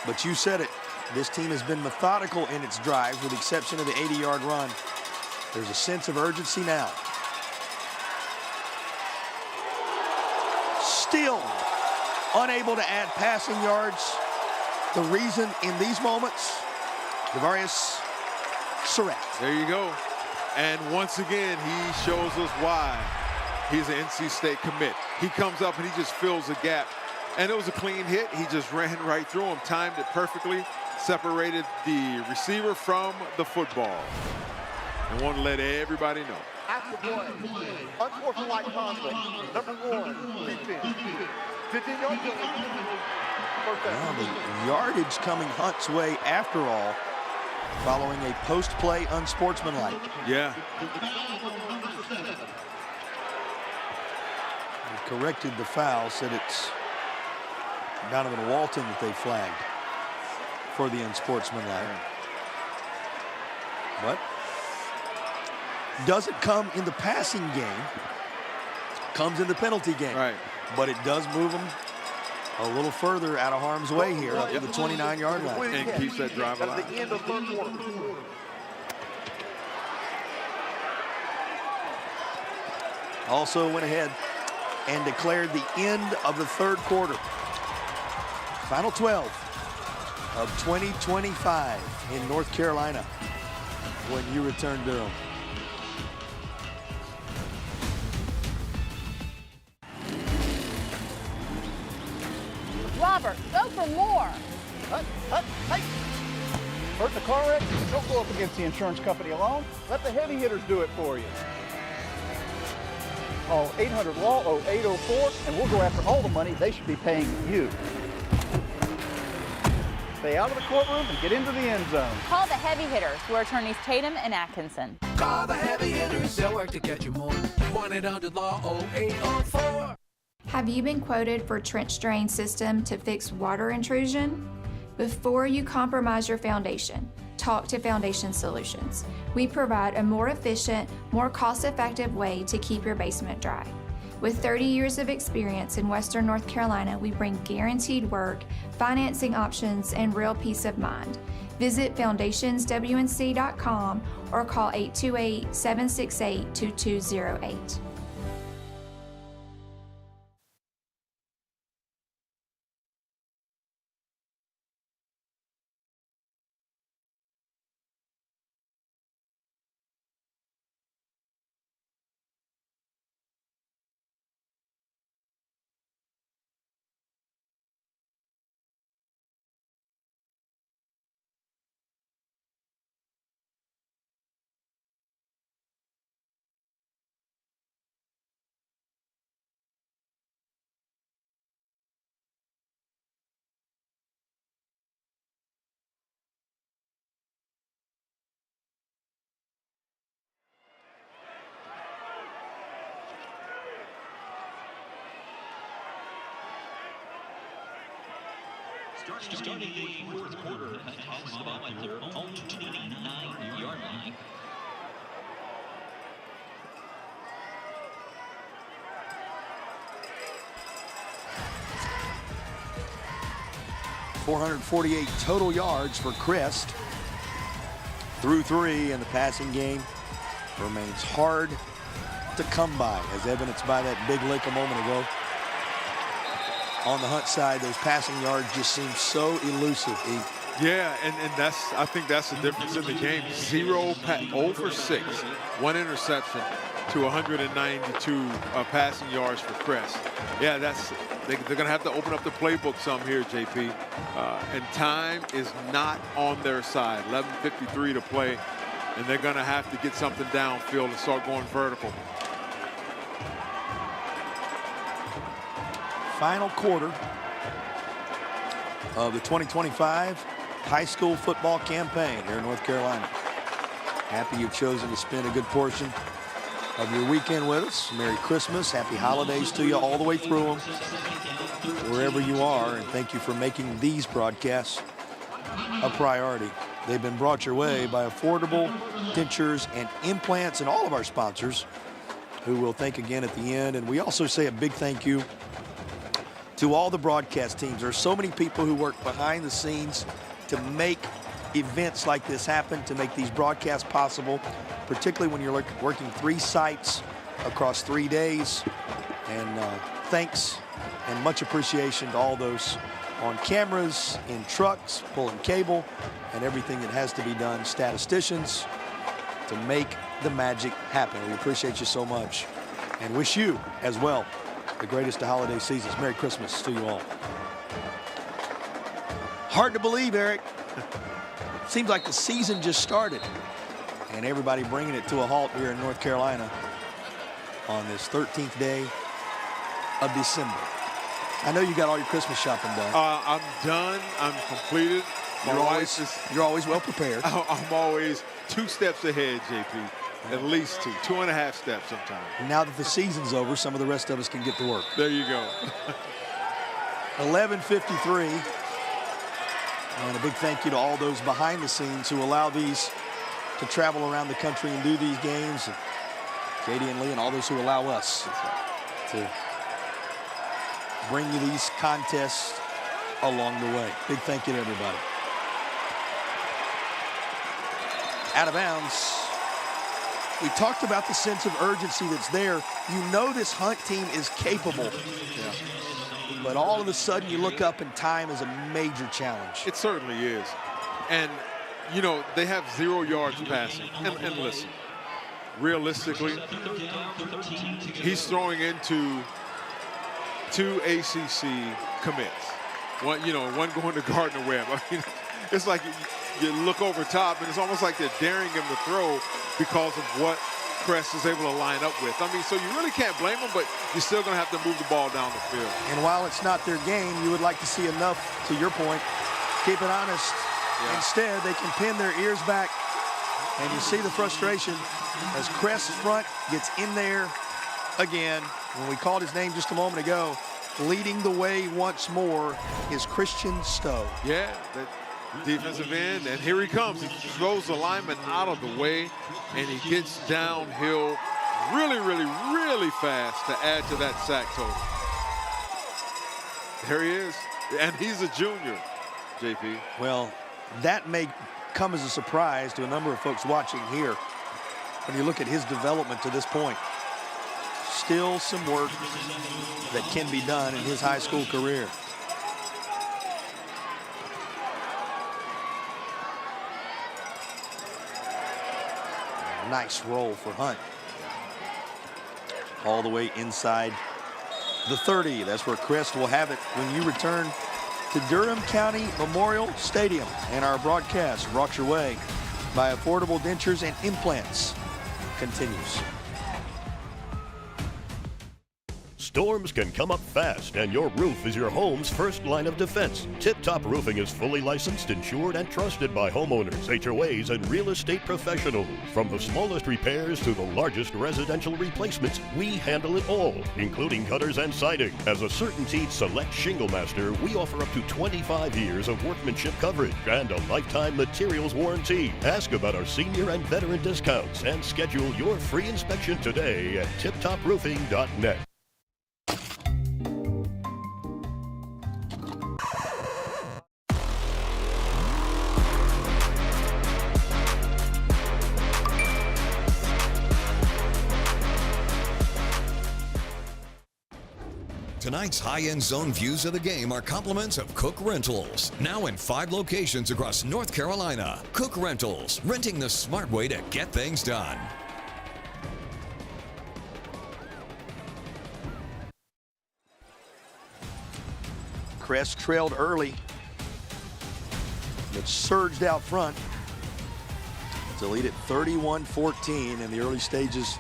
but you said it. This team has been methodical in its drives with the exception of the 80-yard run. There's a sense of urgency now. Still unable to add passing yards. The reason in these moments, Devarius Surratt. There you go. And once again, he shows us why he's an NC State commit. He comes up and he just fills the gap. And it was a clean hit. He just ran right through him, timed it perfectly, separated the receiver from the football. And want to let everybody know. After play, unsportsmanlike conduct, number 1, defense. 15-yard penalty. Well, the yardage coming Hunt's way after all, following a post-play unsportsmanlike. Yeah. He corrected the foul, said it's Donovan Walton that they flagged for the unsportsmanlike. But doesn't come in the passing game, comes in the penalty game. Right. But it does move them a little further out of harm's way here, up to the 29-yard line. And keeps that drive alive. At the end of third quarter. Also went ahead and declared the end of the third quarter. Final 12 of 2025 in North Carolina when you return to them. Robert, go for more. Hey! Hurt the car wreck? Don't go up against the insurance company alone. Let the heavy hitters do it for you. Call 800-LAW-0804 and we'll go after all the money they should be paying you. Stay out of the courtroom and get into the end zone. Call the heavy hitters, who are attorneys Tatum and Atkinson. Call the heavy hitters, they'll work to get you more. 1-800-LAW-0804. Have you been quoted for trench drain system to fix water intrusion? Before you compromise your foundation, talk to Foundation Solutions. We provide a more efficient, more cost-effective way to keep your basement dry. With 30 years of experience in Western North Carolina, we bring guaranteed work, financing options, and real peace of mind. Visit foundationswnc.com or call 828-768-2208. Starting the fourth quarter, Hawks the ball at their own 29-yard line. .448 total yards for Crest. Through 3, and the passing game remains hard to come by, as evidenced by that big lick a moment ago. On the Hunt side, those passing yards just seem so elusive. Yeah, and I think that's the difference in the game. 0 for 6, 1 interception to 192 passing yards for Crest. Yeah, they're going to have to open up the playbook some here, JP. And time is not on their side. 11:53 to play, and they're going to have to get something downfield and start going vertical. Final quarter of the 2025 high school football campaign here in North Carolina. Happy you've chosen to spend a good portion of your weekend with us. Merry Christmas, happy holidays to you all the way through them, wherever you are, and thank you for making these broadcasts a priority. They've been brought your way by Affordable Dentures and Implants and all of our sponsors, who we'll thank again at the end. And we also say a big thank you to all the broadcast teams. There are so many people who work behind the scenes to make events like this happen, to make these broadcasts possible, particularly when you're working 3 sites across 3 days. And thanks And much appreciation to all those on cameras, in trucks, pulling cable, and everything that has to be done, statisticians, to make the magic happen. We appreciate you so much and wish you as well the greatest of holiday seasons. Merry Christmas to you all. Hard to believe, Eric. Seems like the season just started and everybody bringing it to a halt here in North Carolina on this 13th day of December. I know you got all your Christmas shopping done. I'm done. I'm completed. You're always well prepared. I'm always 2 steps ahead, JP. At least 2.5 steps sometimes. Now that the season's over, some of the rest of us can get to work. There you go. 11:53. And a big thank you to all those behind the scenes who allow these to travel around the country and do these games. And Katie and Lee and all those who allow us to bring you these contests along the way. Big thank you to everybody. Out of bounds. We talked about the sense of urgency that's there. You know this Hunt team is capable. Yeah. But all of a sudden you look up and time is a major challenge. It certainly is. And, you know, they have 0 yards passing. And listen, realistically, he's throwing into 2 ACC commits. One going to Gardner-Webb. I mean, it's like you look over top, and it's almost like they're daring him to throw because of what Crest is able to line up with. I mean, so you really can't blame him, but you're still going to have to move the ball down the field. And while it's not their game, you would like to see enough, to your point, keep it honest. Yeah. Instead, they can pin their ears back, and you see the frustration as Crest's front gets in there again. When we called his name just a moment ago, leading the way once more is Christian Stowe. Yeah, that defensive end, and here he comes. He throws the lineman out of the way, and he gets downhill really, really, really fast to add to that sack total. There he is, and he's a junior, JP. Well, that may come as a surprise to a number of folks watching here when you look at his development to this point. Still some work that can be done in his high school career. Nice roll for Hunt. All the way inside the 30. That's where Crest will have it when you return to Durham County Memorial Stadium. And our broadcast brought your way by Affordable Dentures and Implants continues. Storms can come up fast, and your roof is your home's first line of defense. Tip Top Roofing is fully licensed, insured, and trusted by homeowners, HOAs, and real estate professionals. From the smallest repairs to the largest residential replacements, we handle it all, including gutters and siding. As a CertainTeed Select Shingle Master, we offer up to 25 years of workmanship coverage and a lifetime materials warranty. Ask about our senior and veteran discounts and schedule your free inspection today at tiptoproofing.net. Tonight's high-end zone views of the game are compliments of Cook Rentals. Now in 5 locations across North Carolina. Cook Rentals, renting the smart way to get things done. Crest trailed early, but surged out front to lead at 31-14 in the early stages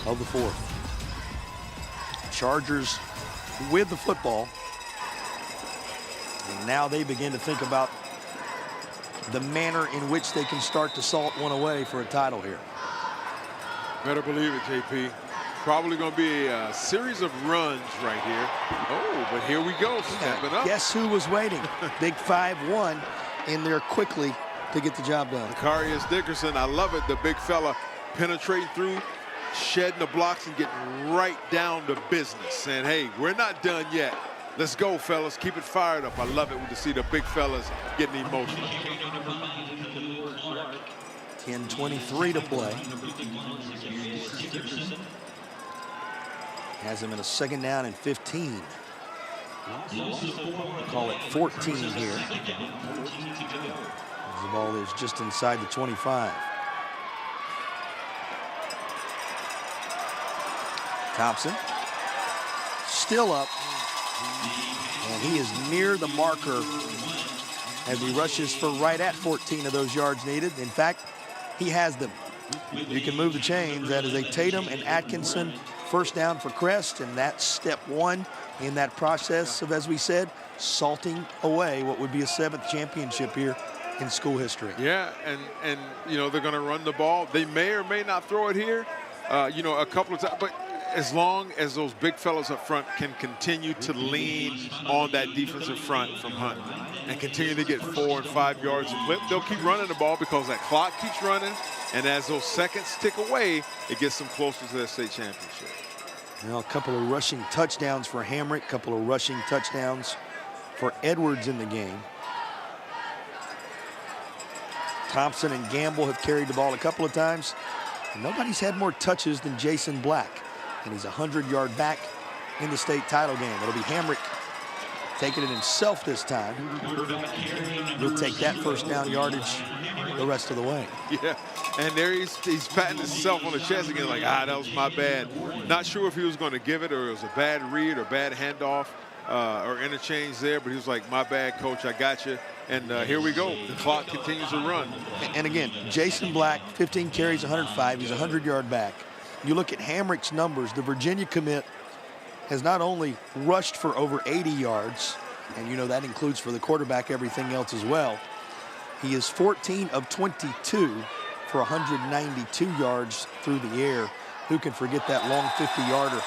of the 4th. Chargers with the football, and now they begin to think about the manner in which they can start to salt one away for a title here. Better believe it, JP. Probably going to be a series of runs right here. Oh, but here we go, stepping up. Guess who was waiting? Big 5-1 in there quickly to get the job done. Macarius Dickerson, I love it. The big fella penetrating through, shedding the blocks and getting right down to business. And hey, we're not done yet. Let's go, fellas. Keep it fired up. I love it to see the big fellas getting emotional. 10:23 to play. Has him in a 2nd down and 15. Call it 14 here. The ball is just inside the 25. Thompson still up, and he is near the marker as he rushes for right at 14 of those yards needed. In fact, he has them. You can move the chains. That is a Tatum and Atkinson first down for Crest, and that's step one in that process of, as we said, salting away what would be a 7th championship here in school history. Yeah, and you know, they're going to run the ball. They may or may not throw it here, you know, a couple of times, but as long as those big fellows up front can continue to lean on that defensive front from Hunt and continue to get 4 and 5 yards a clip, they'll keep running the ball because that clock keeps running, and as those seconds tick away, it gets them closer to that state championship. Now, a couple of rushing touchdowns for Hamrick, a couple of rushing touchdowns for Edwards in the game. Thompson and Gamble have carried the ball a couple of times. Nobody's had more touches than Jason Black, and he's a 100-yard back in the state title game. It'll be Hamrick taking it himself this time. He'll take that first down yardage the rest of the way. Yeah, and there he's patting himself on the chest again like, that was my bad. Not sure if he was going to give it or it was a bad read or bad handoff or interchange there, but he was like, my bad, coach, I got you. And here we go. The clock continues to run. And again, Jason Black, 15 carries, 105. He's a 100-yard back. You look at Hamrick's numbers, the Virginia commit has not only rushed for over 80 yards, and you know that includes for the quarterback everything else as well. He is 14 of 22 for 192 yards through the air. Who can forget that long 50-yarder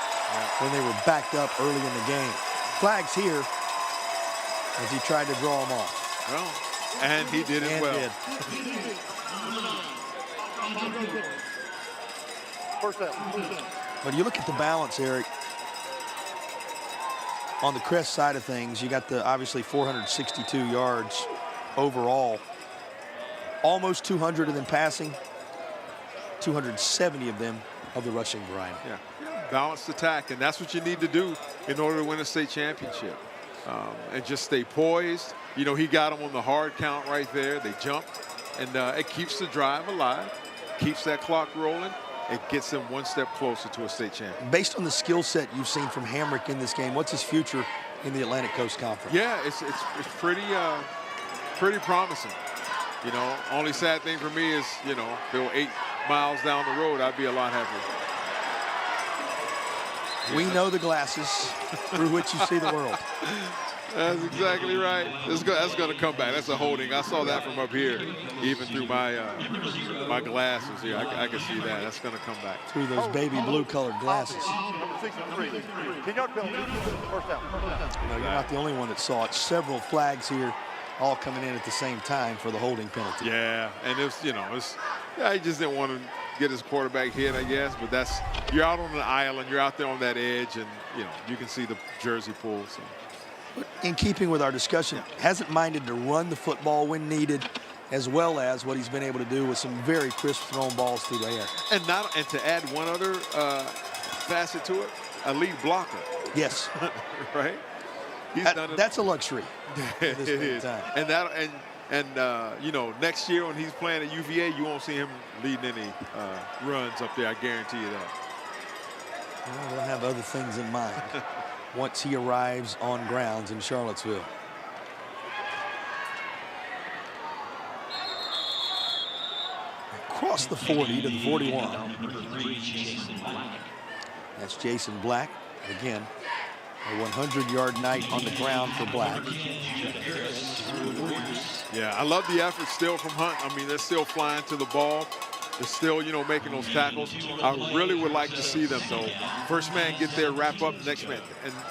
when they were backed up early in the game? Flags here as he tried to draw them off. Well, and he did it well. But you look at the balance, Eric. On the Crest side of things, you got the obviously 462 yards overall. Almost 200 of them passing, 270 of them of the rushing variety. Yeah, balanced attack, and that's what you need to do in order to win a state championship. And just stay poised. You know, he got them on the hard count right there. They jump, and it keeps the drive alive, keeps that clock rolling. It gets them one step closer to a state champion. Based on the skill set you've seen from Hamrick in this game, what's his future in the Atlantic Coast Conference? Yeah, it's pretty promising. You know, only sad thing for me is, you know, if they were 8 miles down the road, I'd be a lot happier. We know the glasses through which you see the world. That's exactly right. That's going to come back. That's a holding. I saw that from up here, even through my my glasses here. I can see that. That's going to come back. Through those baby blue-colored glasses. Number 63. 10-yard penalty. First down. No, you're not the only one that saw it. Several flags here, all coming in at the same time for the holding penalty. Yeah, and it's, you know, he just didn't want to get his quarterback hit, I guess. But that's, you're out on an island, you're out there on that edge, and you know you can see the jersey pull. So. In keeping with our discussion, hasn't minded to run the football when needed, as well as what he's been able to do with some very crisp thrown balls through the air. And to add one other facet to it, a lead blocker. Yes. Right? That's a luxury. It is. Time. And you know, next year when he's playing at UVA, you won't see him leading any runs up there. I guarantee you that. Well, they'll have other things in mind once he arrives on grounds in Charlottesville. Across the 40 to the 41. That's Jason Black. Again, a 100-yard night on the ground for Black. Yeah, I love the effort still from Hunt. I mean, they're still flying to the ball. They're still, you know, making those tackles. I really would like to see them, though. First man get there, wrap up, next man,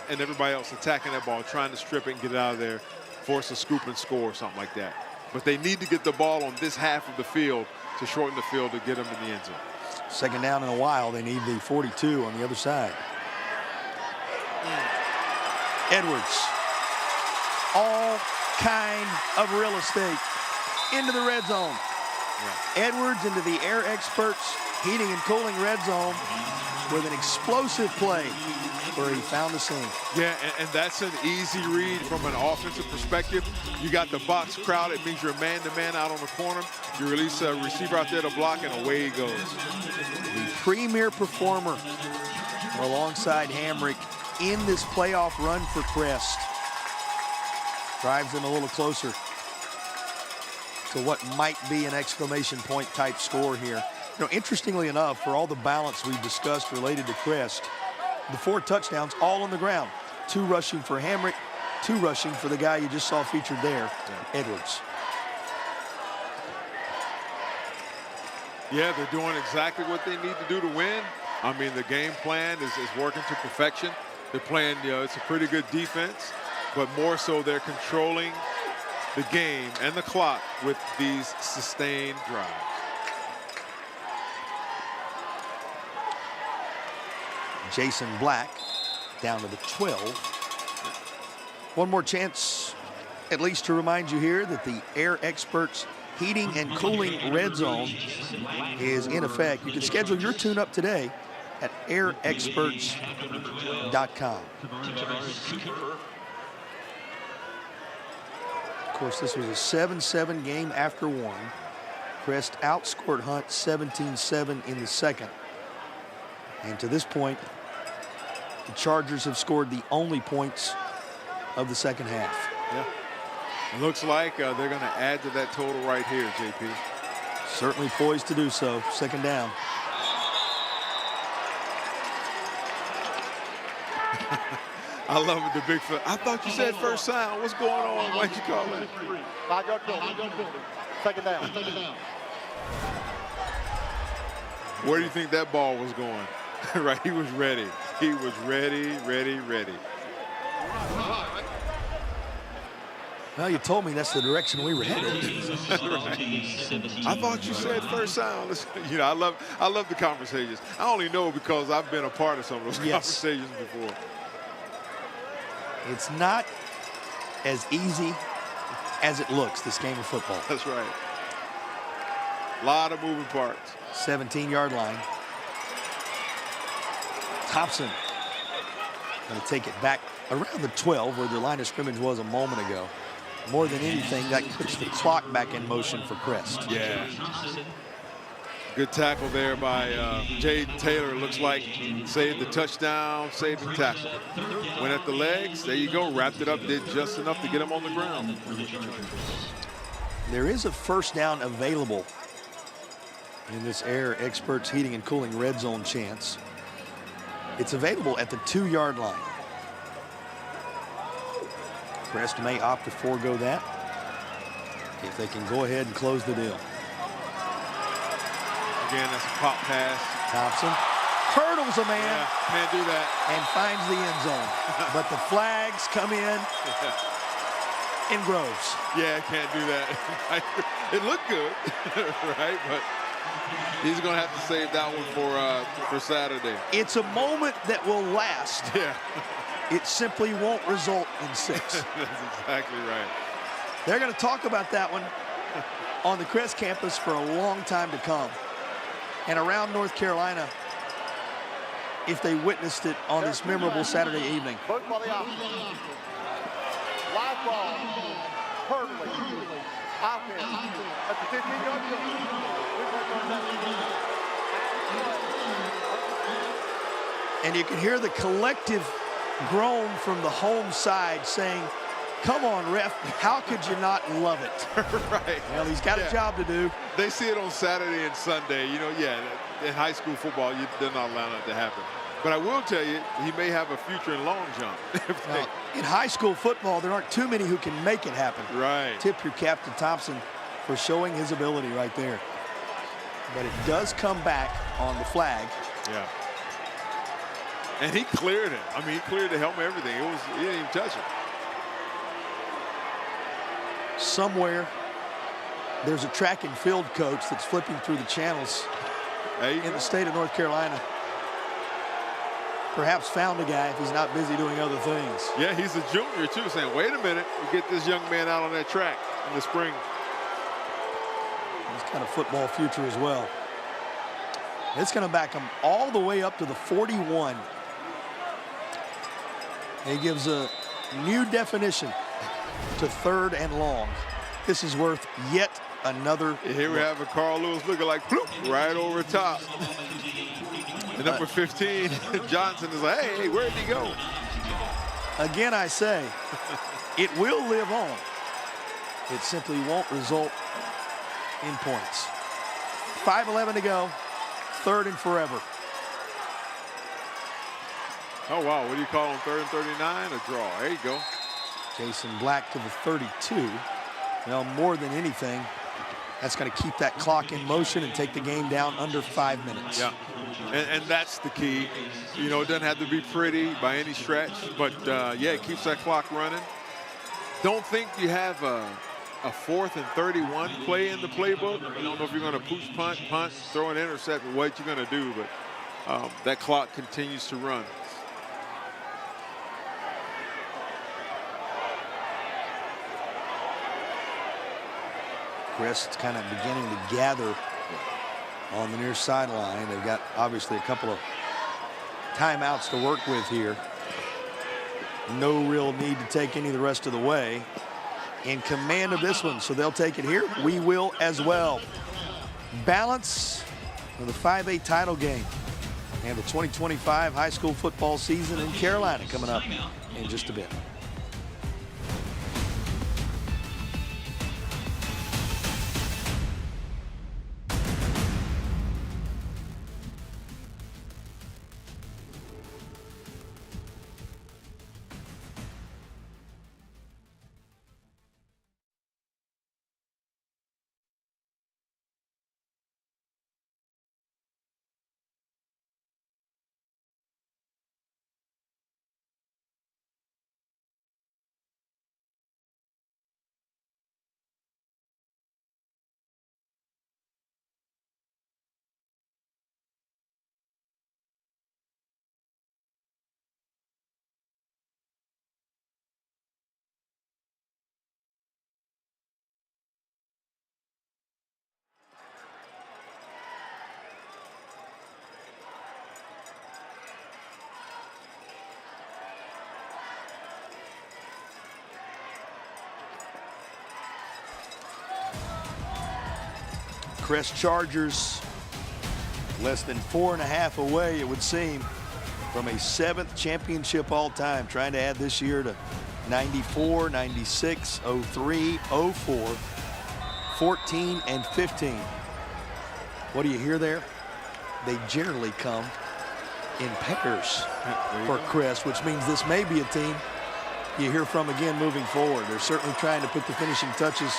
and everybody else attacking that ball, trying to strip it and get it out of there, force a scoop and score or something like that. But they need to get the ball on this half of the field to shorten the field to get them in the end zone. Second down in a while. They need the 42 on the other side. Edwards. All kind of real estate into the red zone. Yeah. Edwards into the Air Experts heating and cooling red zone. with an explosive play where he found the seam. Yeah, and that's an easy read from an offensive perspective. You got the box crowded. It means you're man-to-man out on the corner. You release a receiver out there to block, and away he goes. The premier performer alongside Hamrick in this playoff run for Crest. Drives them a little closer to what might be an exclamation point type score here. You know, interestingly enough, for all the balance we've discussed related to Crest, the 4 touchdowns all on the ground. 2 rushing for Hamrick, 2 rushing for the guy you just saw featured there, Edwards. Yeah, they're doing exactly what they need to do to win. I mean, the game plan is working to perfection. They're playing, you know, it's a pretty good defense, but more so they're controlling the game and the clock with these sustained drives. Jason Black down to the 12. One more chance, at least to remind you here that the Air Experts Heating and Cooling Red Zone is in effect. You can schedule your tune-up today at airexperts.com. Of course, this was a 7-7 game after one. Crest outscored Hunt 17-7 in the second. And to this point, the Chargers have scored the only points of the second half. Yeah. Looks like they're going to add to that total right here, JP. Certainly poised to do so. Second down. I love it, the big foot. I thought you said first down. What's going on? Why'd you call that? 5-yard penalty. Second down. Where do you think that ball was going? Right, he was ready. He was ready. Well, you told me that's the direction we were headed. Right. I thought you said first down. You know, I love the conversations. I only know because I've been a part of some of those conversations before. It's not as easy as it looks, this game of football. That's right. A lot of moving parts. 17-yard line. Thompson going to take it back around the 12 where the line of scrimmage was a moment ago. More than anything, that puts the clock back in motion for Crest. Yeah. Good tackle there by Jaden Taylor. Looks like saved the touchdown, saved the tackle. Went at the legs. There you go. Wrapped it up. Did just enough to get him on the ground. There is a first down available in this Air Experts Heating and Cooling Red Zone chance. It's available at the 2-yard line. Crest may opt to forego that if they can go ahead and close the deal. Again, that's a pop pass. Thompson hurdles a man. Yeah, can't do that. And finds the end zone. But the flags come in Groves. Yeah, can't do that. It looked good, right? But he's going to have to save that one for Saturday. It's a moment that will last. Yeah. It simply won't result in 6. That's exactly right. They're going to talk about that one on the Crest campus for a long time to come. And around North Carolina, if they witnessed it on this memorable Saturday evening. Both by the offense. Live ball. Hurdley. Offense. At the 15-yard line. And you can hear the collective groan from the home side saying, come on, ref, how could you not love it? Right. Well, he's got a job to do. They see it on Saturday and Sunday. You know, in high school football, they're not allowing that to happen. But I will tell you, he may have a future in long jump. Well, in high school football, there aren't too many who can make it happen. Right. Tip your cap to Thompson for showing his ability right there. But it does come back on the flag. Yeah. And he cleared it. I mean, he cleared the helmet, everything. He didn't even touch it. Somewhere there's a track and field coach that's flipping through the channels in the state of North Carolina. Perhaps found a guy if he's not busy doing other things. Yeah, he's a junior too, saying, wait a minute, we'll get this young man out on that track in the spring. He's got a football future as well. It's going to back him all the way up to the 41. He gives a new definition to 3rd and long. This is worth yet another. Here we have a Carl Lewis looking like bloop, right over top. And number 15, Johnson is like, hey, where did he go? Again, I say, it will live on. It simply won't result in points. 5:11 to go, 3rd and forever. Oh, wow, what do you call on 3rd and 39? A draw, there you go. Jason Black to the 32. Well, more than anything, that's going to keep that clock in motion and take the game down under 5 minutes. Yeah, and that's the key. You know, it doesn't have to be pretty by any stretch, but yeah, it keeps that clock running. Don't think you have a 4th and 31 play in the playbook. I don't know if you're going to push, punt, throw an intercept, what you're going to do, but that clock continues to run. Crest kind of beginning to gather on the near sideline. They've got obviously a couple of timeouts to work with here. No real need to take any the rest of the way. In command of this one, so they'll take it here. We will as well. Balance of the 5A title game and the 2025 high school football season in Carolina coming up in just a bit. Crest Chargers less than 4.5 away, it would seem, from a 7th championship all time, trying to add this year to 94, 96, 03, 04, 14, and 15. What do you hear there? They generally come in pairs for Crest, which means this may be a team you hear from again moving forward. They're certainly trying to put the finishing touches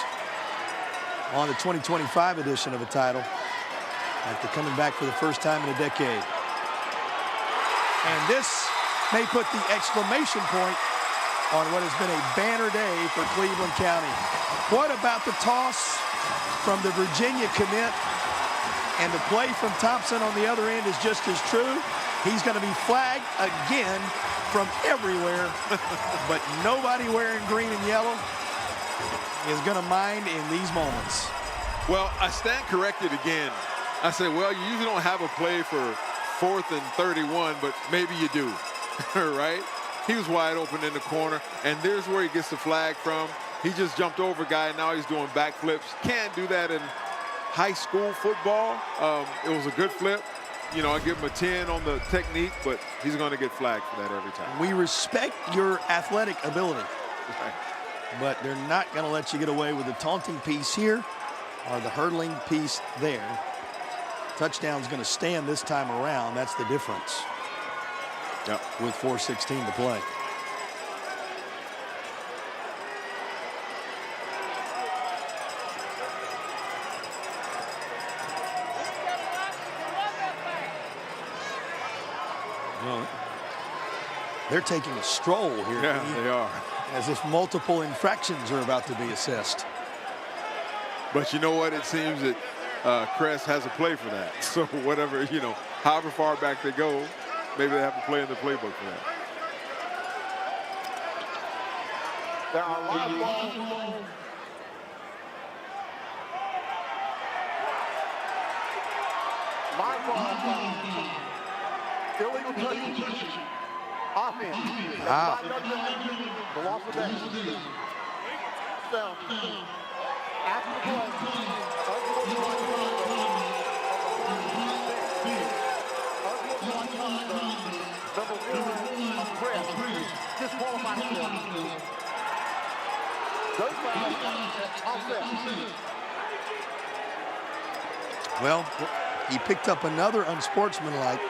on the 2025 edition of a title after coming back for the first time in a decade. And this may put the exclamation point on what has been a banner day for Cleveland County. What about the toss from the Virginia commit? And the play from Thompson on the other end is just as true. He's going to be flagged again from everywhere, but nobody wearing green and yellow is going to mind in these moments. Well, I stand corrected again. I say, well, you usually don't have a play for 4th and 31, but maybe you do, right? He was wide open in the corner, and there's where he gets the flag from. He just jumped over a guy, and now he's doing backflips. Can't do that in high school football. It was a good flip. You know, I give him a 10 on the technique, but he's going to get flagged for that every time. We respect your athletic ability. Right. But they're not going to let you get away with the taunting piece here or the hurdling piece there. Touchdown's going to stand this time around. That's the difference. Yep. With 4:16 to play. Well, they're taking a stroll here. Yeah, they are. As if multiple infractions are about to be assessed. But you know what? It seems that Crest has a play for that. So whatever, you know, however far back they go, maybe they have a play in the playbook for that. There are live balls. Live balls. Illegal touch. Offense. Wow. The loss of that. Down. After the play. Number 1 of Crest. Disqualified himself. Those fouls offset. Well, he picked up another unsportsmanlike.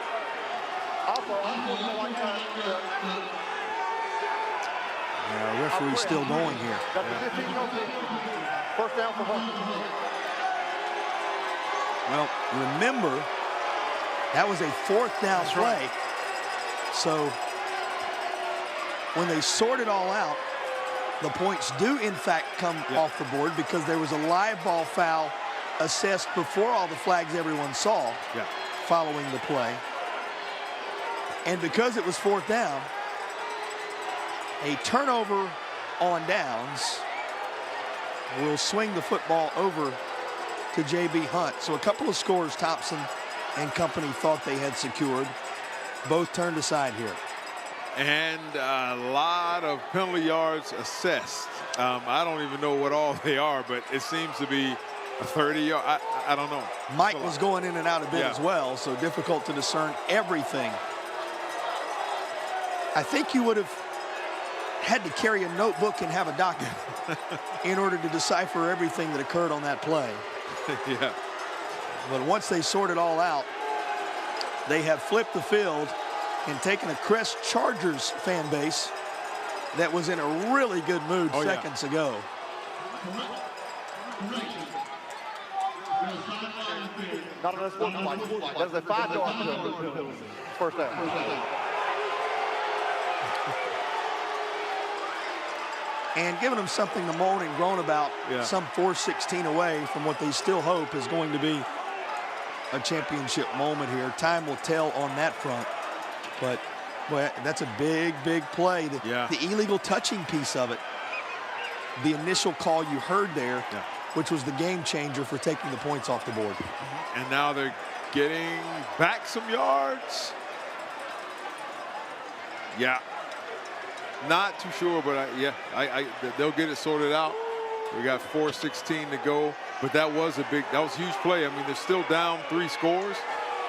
Referee's still going here. First down for Hunt. Well, remember, that was a 4th down play. Right. So when they sort it all out, the points do in fact come off the board because there was a live ball foul assessed before all the flags everyone saw following the play. And because it was 4th down, a turnover on downs will swing the football over to J.B. Hunt. So a couple of scores Thompson and company thought they had secured. Both turned aside here. And a lot of penalty yards assessed. I don't even know what all they are, but it seems to be a 30-yard. I don't know. Mike was going in and out a bit as well, so difficult to discern everything. I think you would have had to carry a notebook and have a document in order to decipher everything that occurred on that play. Yeah. But once they sort it all out, they have flipped the field and taken a Crest Chargers fan base that was in a really good mood seconds ago. Not enough sportsmanlike. That's a 5-yard first down. And giving them something to moan and groan about, some 4:16 away from what they still hope is going to be a championship moment here. Time will tell on that front. But, boy, that's a big, big play. The illegal touching piece of it, the initial call you heard there, which was the game changer for taking the points off the board. And now they're getting back some yards. Yeah. Not too sure, but they'll get it sorted out. We got 4:16 to go, but that was a huge play. I mean, they're still down 3 scores.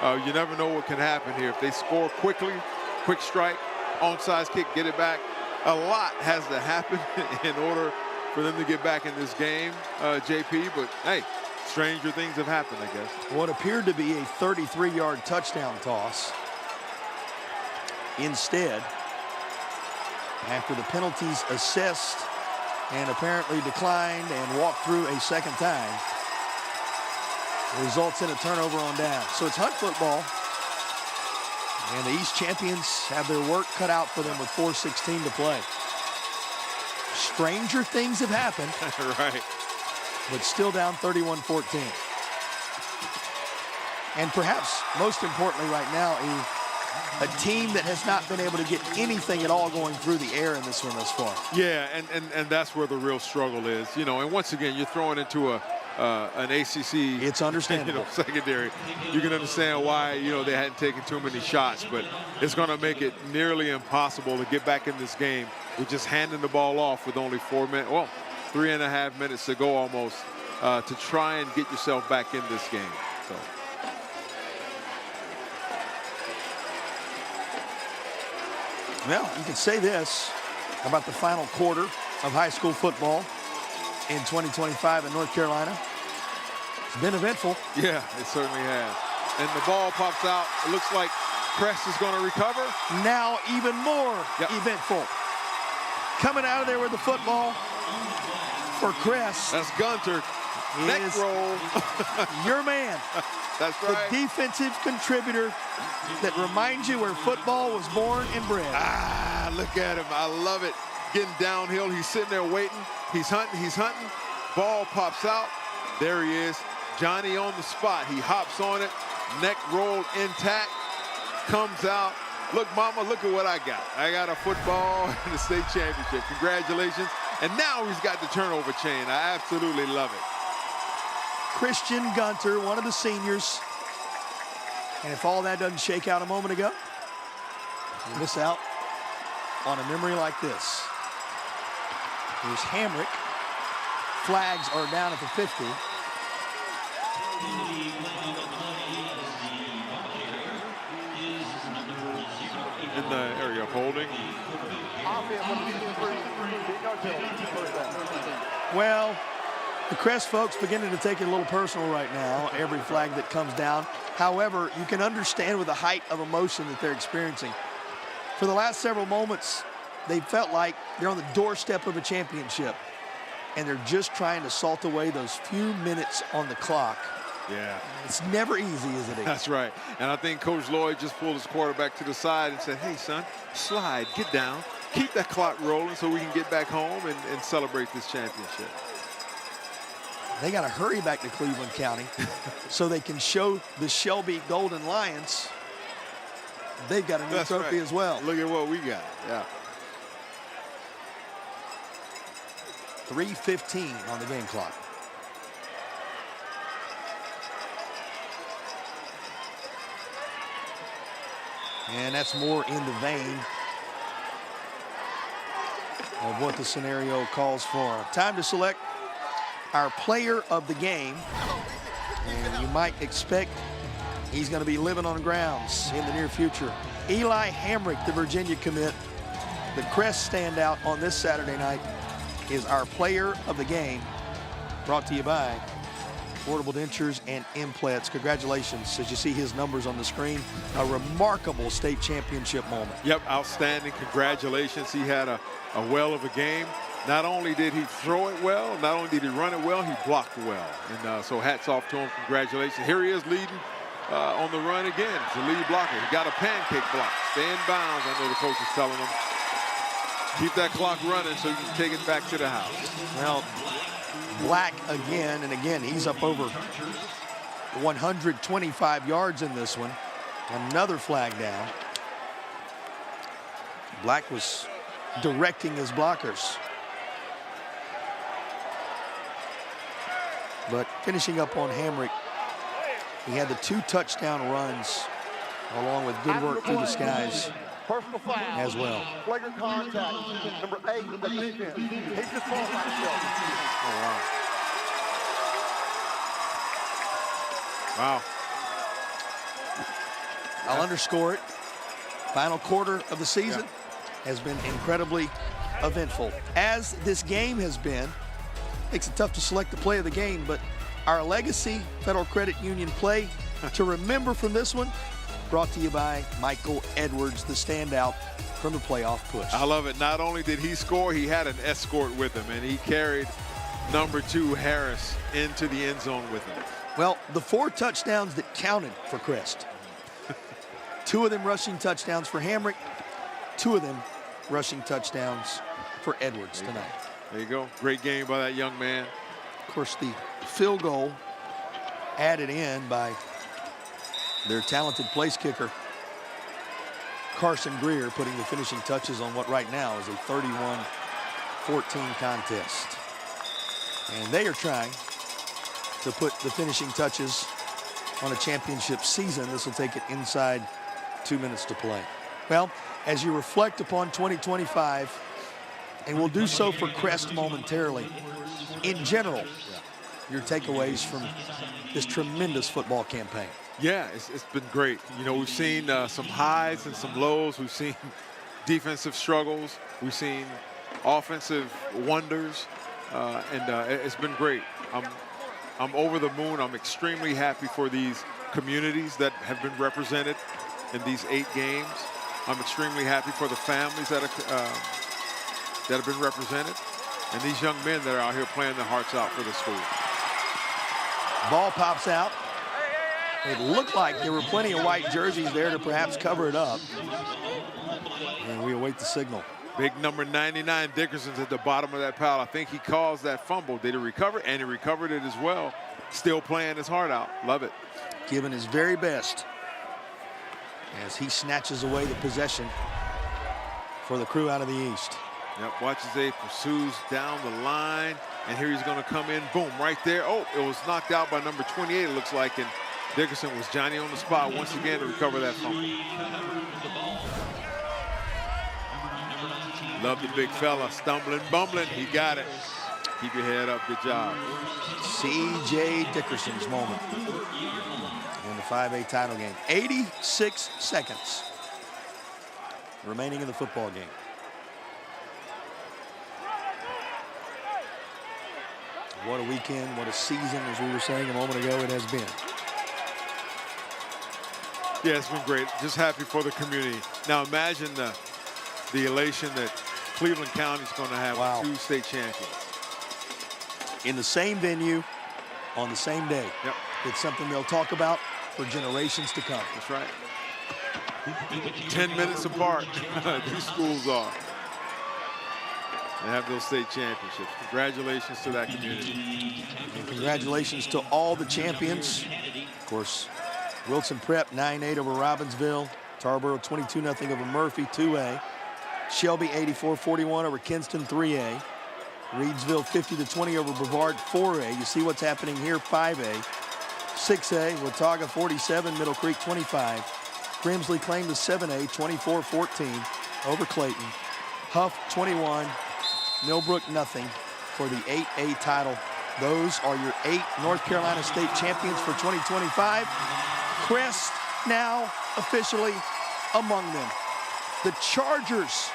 You never know what can happen here. If they score quickly, quick strike, onside kick, get it back. A lot has to happen in order for them to get back in this game, JP. But hey, stranger things have happened, I guess. What appeared to be a 33-yard touchdown toss. Instead, after the penalties assessed and apparently declined and walked through a second time, results in a turnover on down. So it's Hunt football, and the East champions have their work cut out for them with 4:16 to play. Stranger things have happened. Right. But still down 31-14. And perhaps most importantly right now, a team that has not been able to get anything at all going through the air in this one thus far. Yeah, and that's where the real struggle is. You know, and once again, you're throwing into an ACC. It's understandable. Secondary. You can understand why, they hadn't taken too many shots, but it's going to make it nearly impossible to get back in this game with just handing the ball off with only 3.5 minutes to go almost to try and get yourself back in this game. So. Well, you can say this about the final quarter of high school football in 2025 in North Carolina. It's been eventful. Yeah, it certainly has. And the ball pops out. It looks like Crest is going to recover. Now even more eventful. Coming out of there with the football for Crest. That's Gunter. Neck roll. Your man. That's right. The defensive contributor that reminds you where football was born and bred. Ah, look at him. I love it. Getting downhill. He's sitting there waiting. He's hunting. He's hunting. Ball pops out. There he is. Johnny on the spot. He hops on it. Neck rolled intact. Comes out. Look, mama, look at what I got. I got a football and a state championship. Congratulations. And now he's got the turnover chain. I absolutely love it. Christian Gunter, one of the seniors. And if all that doesn't shake out a moment ago, You miss out on a memory like this. Here's Hamrick. Flags are down at the 50. In the area of holding. Well, the Crest folks beginning to take it a little personal right now, every flag that comes down. However, you can understand with the height of emotion that they're experiencing. For the last several moments, they felt like they're on the doorstep of a championship, and they're just trying to salt away those few minutes on the clock. Yeah. It's never easy, is it? That's right. And I think Coach Lloyd just pulled his quarterback to the side and said, hey, son, slide, get down, keep that clock rolling so we can get back home and celebrate this championship. They got to hurry back to Cleveland County so they can show the Shelby Golden Lions they've got a new trophy as well. Look at what we got. Yeah. 3:15 on the game clock. And that's more in the vein of what the scenario calls for. Time to select our player of the game. And you might expect he's going to be living on grounds in the near future. Eli Hamrick, the Virginia commit, the Crest standout on this Saturday night, is our player of the game. Brought to you by Affordable Dentures and Implants. Congratulations, as you see his numbers on the screen. A remarkable state championship moment. Yep, outstanding. Congratulations. He had a well of a game. Not only did he throw it well, not only did he run it well, he blocked well. And so hats off to him. Congratulations. Here he is leading on the run again. It's the lead blocker. He got a pancake block. Stay in bounds, I know the coach is telling him. Keep that clock running so you can take it back to the house. Well, Black again, and again, he's up over 125 yards in this one. Another flag down. Black was directing his blockers. But finishing up on Hamrick, he had the 2 touchdown runs along with good work through the skies Personal foul as well. Flagrant contact. Number 8 in the defense. He just qualified himself. Oh, wow. Wow. I'll underscore it. Final quarter of the season has been incredibly eventful. As this game has been, makes it tough to select the play of the game, but our legacy Federal Credit Union play to remember from this one, brought to you by Michael Edwards, the standout from the playoff push. I love it. Not only did he score, he had an escort with him, and he carried number 2 Harris into the end zone with him. Well, the 4 touchdowns that counted for Crest, 2 of them rushing touchdowns for Hamrick, 2 of them rushing touchdowns for Edwards tonight. There you go. Great game by that young man. Of course, the field goal added in by their talented place kicker, Carson Greer, putting the finishing touches on what right now is a 31-14 contest. And they are trying to put the finishing touches on a championship season. This will take it inside 2 minutes to play. Well, as you reflect upon 2025, and we'll do so for Crest momentarily, in general, your takeaways from this tremendous football campaign. Yeah, it's been great. You know, we've seen some highs and some lows. We've seen defensive struggles. We've seen offensive wonders, and it's been great. I'm over the moon. I'm extremely happy for these communities that have been represented in these 8 games. I'm extremely happy for the families that have been represented, and these young men that are out here playing their hearts out for the school. Ball pops out. It looked like there were plenty of white jerseys there to perhaps cover it up. And we await the signal. Big number 99, Dickerson's at the bottom of that pile. I think he caused that fumble. Did he recover? And he recovered it as well. Still playing his heart out. Love it. Giving his very best as he snatches away the possession for the crew out of the East. Yep, watch as they pursues down the line. And here he's going to come in. Boom, right there. Oh, it was knocked out by number 28, it looks like. And Dickerson was Johnny on the spot once again to recover that fumble. Love the big fella, stumbling, bumbling. He got it. Keep your head up. Good job. C.J. Dickerson's moment in the 5A title game. 86 seconds remaining in the football game. What a weekend, what a season, as we were saying a moment ago, it has been. Yeah, it's been great. Just happy for the community. Now imagine the elation that Cleveland County is going to have with 2 state champions. In the same venue, on the same day. Yep. It's something they'll talk about for generations to come. That's right. 10 minutes apart, these schools are. They have those state championships. Congratulations to that community. And congratulations to all the champions. Of course, Wilson Prep 9-8 over Robbinsville. Tarboro 22-0 over Murphy 2A. Shelby 84-41 over Kinston 3A. Reedsville 50-20 over Brevard 4A. You see what's happening here, 5A. 6A, Watauga 47, Middle Creek 25. Grimsley claimed the 7A 24-14 over Clayton. Huff 21, Millbrook nothing for the 8A title. Those are your 8 North Carolina State champions for 2025. Crest now officially among them. The Chargers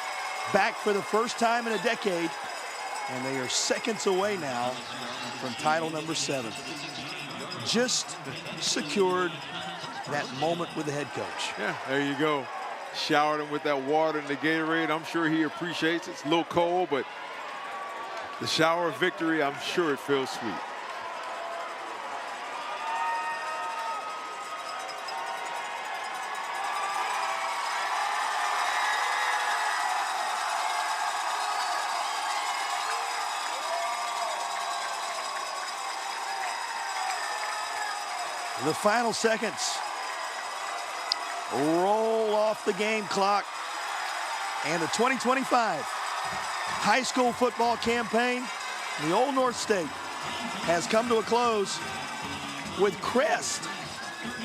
back for the first time in a decade, and they are seconds away now from title number 7. Just secured that moment with the head coach. Yeah, there you go. Showered him with that water and the Gatorade. I'm sure he appreciates it. It's a little cold, but the shower of victory, I'm sure it feels sweet. The final seconds roll off the game clock, and the 2025 high school football campaign in the Old North State has come to a close with Crest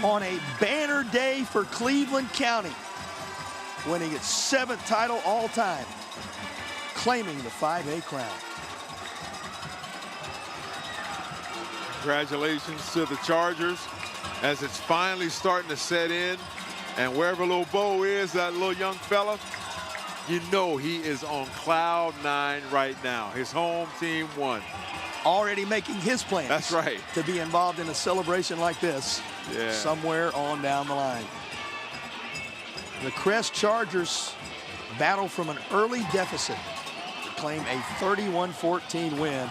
on a banner day for Cleveland County, winning its 7th title all time, claiming the 5A crown. Congratulations to the Chargers as it's finally starting to set in. And wherever little Bo is, that little young fella, you know he is on cloud 9 right now. His home team won. Already making his plans. That's right. To be involved in a celebration like this somewhere on down the line. The Crest Chargers battle from an early deficit to claim a 31-14 win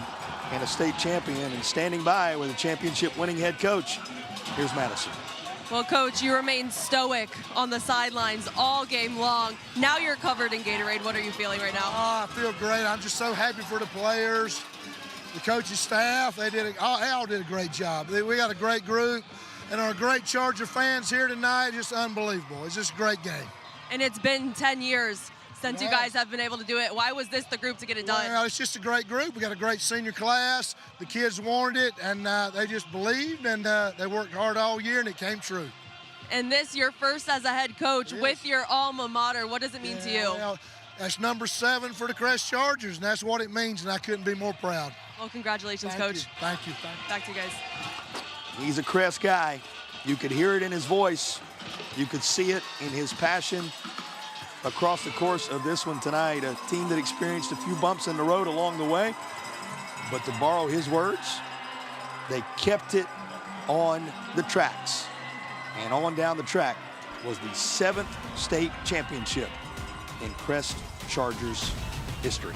and a state champion, and standing by with a championship-winning head coach. Here's Madison. Well, Coach, you remain stoic on the sidelines all game long. Now you're covered in Gatorade. What are you feeling right now? Oh, I feel great. I'm just so happy for the players, the coaching staff. They all did a great job. We got a great group, and our great Charger fans here tonight. Just unbelievable. It's just a great game. And it's been 10 years since you guys have been able to do it. Why was this the group to get it done? Well, it's just a great group. We got a great senior class. The kids wanted it, and they just believed, and they worked hard all year, and it came true. And this, your first as a head coach with your alma mater. What does it mean to you? Well, that's number 7 for the Crest Chargers, and that's what it means, and I couldn't be more proud. Well, congratulations, Thank Coach. you. Thank you. Back to you guys. He's a Crest guy. You could hear it in his voice. You could see it in his passion across the course of this one tonight. A team that experienced a few bumps in the road along the way, but to borrow his words, they kept it on the tracks. And on down the track was the 7th state championship in Crest Chargers history.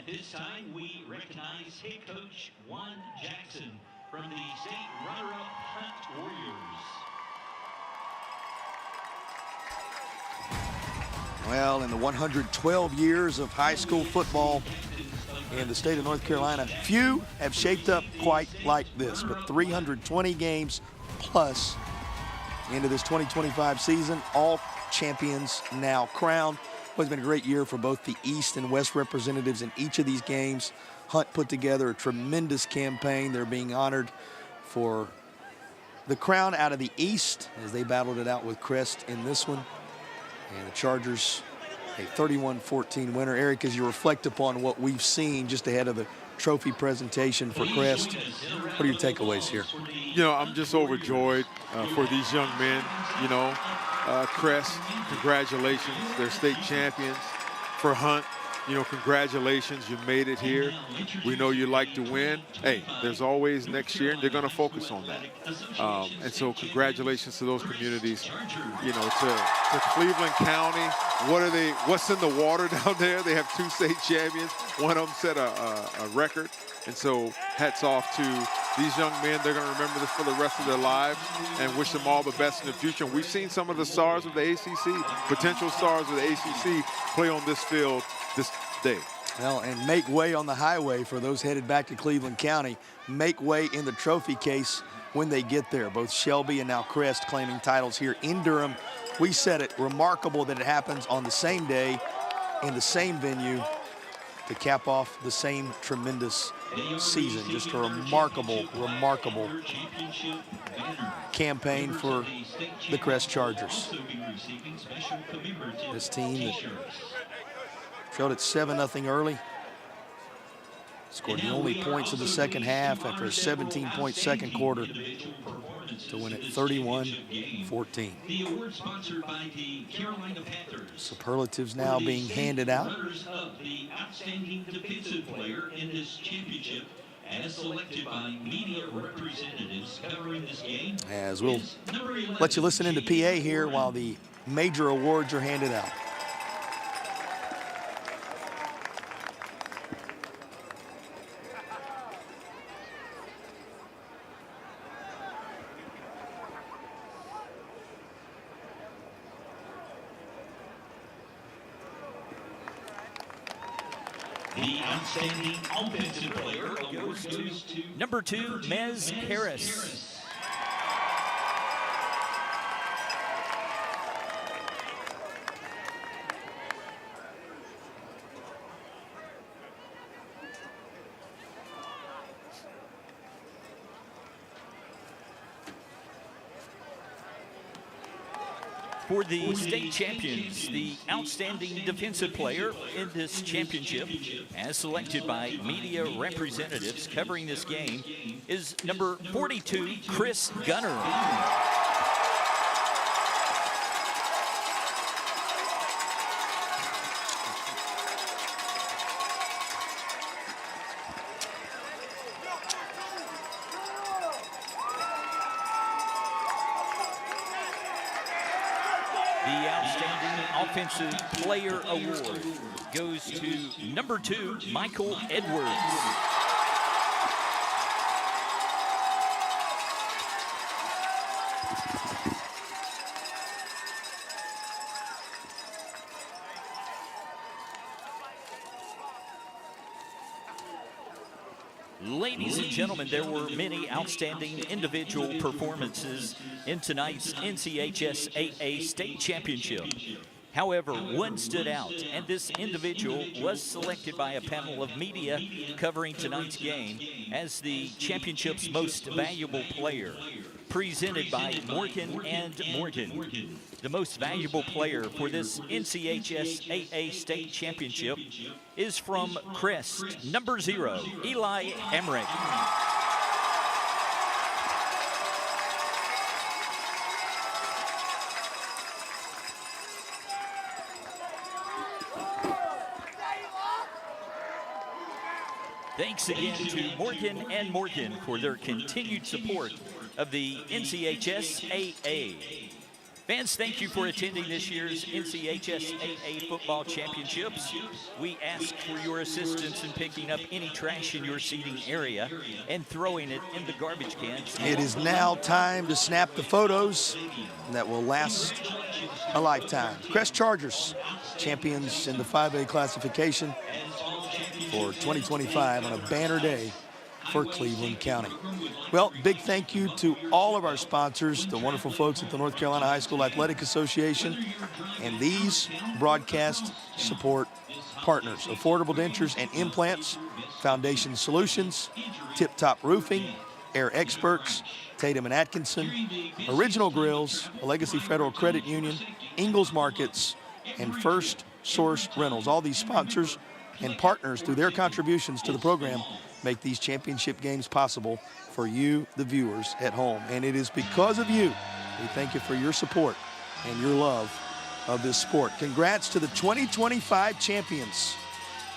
At this time, we recognize head coach Juan Jackson from the state runner-up Hunt Warriors. Well, in the 112 years of high school football in the state of North Carolina, few have shaped up quite like this, but 320 games plus into this 2025 season, all champions now crowned. Well, it's been a great year for both the East and West representatives in each of these games. Hunt put together a tremendous campaign. They're being honored for the crown out of the East as they battled it out with Crest in this one. And the Chargers, a 31-14 winner. Eric, as you reflect upon what we've seen just ahead of the trophy presentation for Crest, what are your takeaways here? You know, I'm just overjoyed for these young men. You know, Crest, congratulations. They're state champions. For Hunt, you know, congratulations. You made it here. We know you like to win. Hey, there's always next year, and they're going to focus on that. And so congratulations to those communities. You know, to Cleveland County. What's in the water down there? They have 2 state champions. One of them set a record. And so hats off to these young men. They're going to remember this for the rest of their lives and wish them all the best in the future. And we've seen some of the stars of the ACC, potential stars of the ACC, play on this field this day. Well, and make way on the highway for those headed back to Cleveland County. Make way in the trophy case when they get there. Both Shelby and now Crest claiming titles here in Durham. We said it, remarkable that it happens on the same day in the same venue to cap off the same tremendous season. Just a remarkable, remarkable campaign for the Crest Chargers. This team that trailed at 7-0 early, scored the only points of the second half after a 17-point second quarter to win at 31-14. The award sponsored by the Carolina Panthers. Superlatives now being handed out. Winners of the outstanding defensive player in this championship, as selected by media representatives covering this game. As we'll let you listen into PA here while the major awards are handed out. The outstanding offensive player goes to number 2, Mez Harris. For the state champions, the outstanding defensive player in this championship, as selected by media representatives covering this game, is number 42, Chris Gunner. The Outstanding Offensive Player Award goes to number 2, Michael Edwards. Ladies and gentlemen, there were many outstanding individual performances in tonight's NCHSAA State Championship. However, one stood out, and this individual was selected by a panel of media covering tonight's game as the championship's most valuable player, presented by Morgan & Morgan. The most valuable player for this NCHSAA State Championship is from Crest, number 0, Eli Emmerich. Thanks again to Morgan & Morgan for their continued support of the NCHSAA. Fans, thank you for attending this year's NCHSAA football championships. We ask for your assistance in picking up any trash in your seating area and throwing it in the garbage cans. It is now time to snap the photos that will last a lifetime. Crest Chargers, champions in the 5A classification for 2025 on a banner day for Cleveland County. Well, big thank you to all of our sponsors, the wonderful folks at the North Carolina High School Athletic Association, and these broadcast support partners: Affordable Dentures and Implants, Foundation Solutions, Tip Top Roofing, Air Experts, Tatum and Atkinson, Original Grills, Legacy Federal Credit Union, Ingalls Markets, and First Source Rentals. All these sponsors and partners, through their contributions to the program, make these championship games possible for you, the viewers at home. And it is because of you. We thank you for your support and your love of this sport. Congrats to the 2025 champions: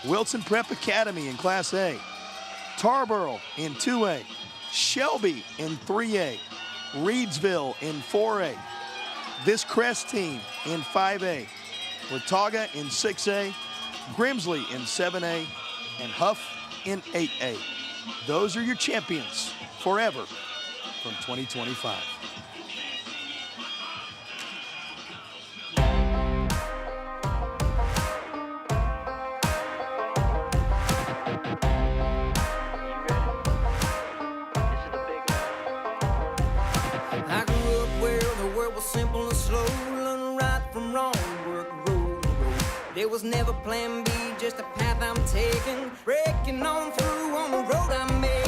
Wilson Prep Academy in Class A, Tarboro in 2A, Shelby in 3A, Reedsville in 4A, this Crest team in 5A, Watauga in 6A, Grimsley in 7A, and Huff in 8A. Those are your champions forever from 2025. I grew up where the world was simple and slow, learn right from wrong, work, road. There was never plan B, just a path I'm taking, breaking on through on the road I made.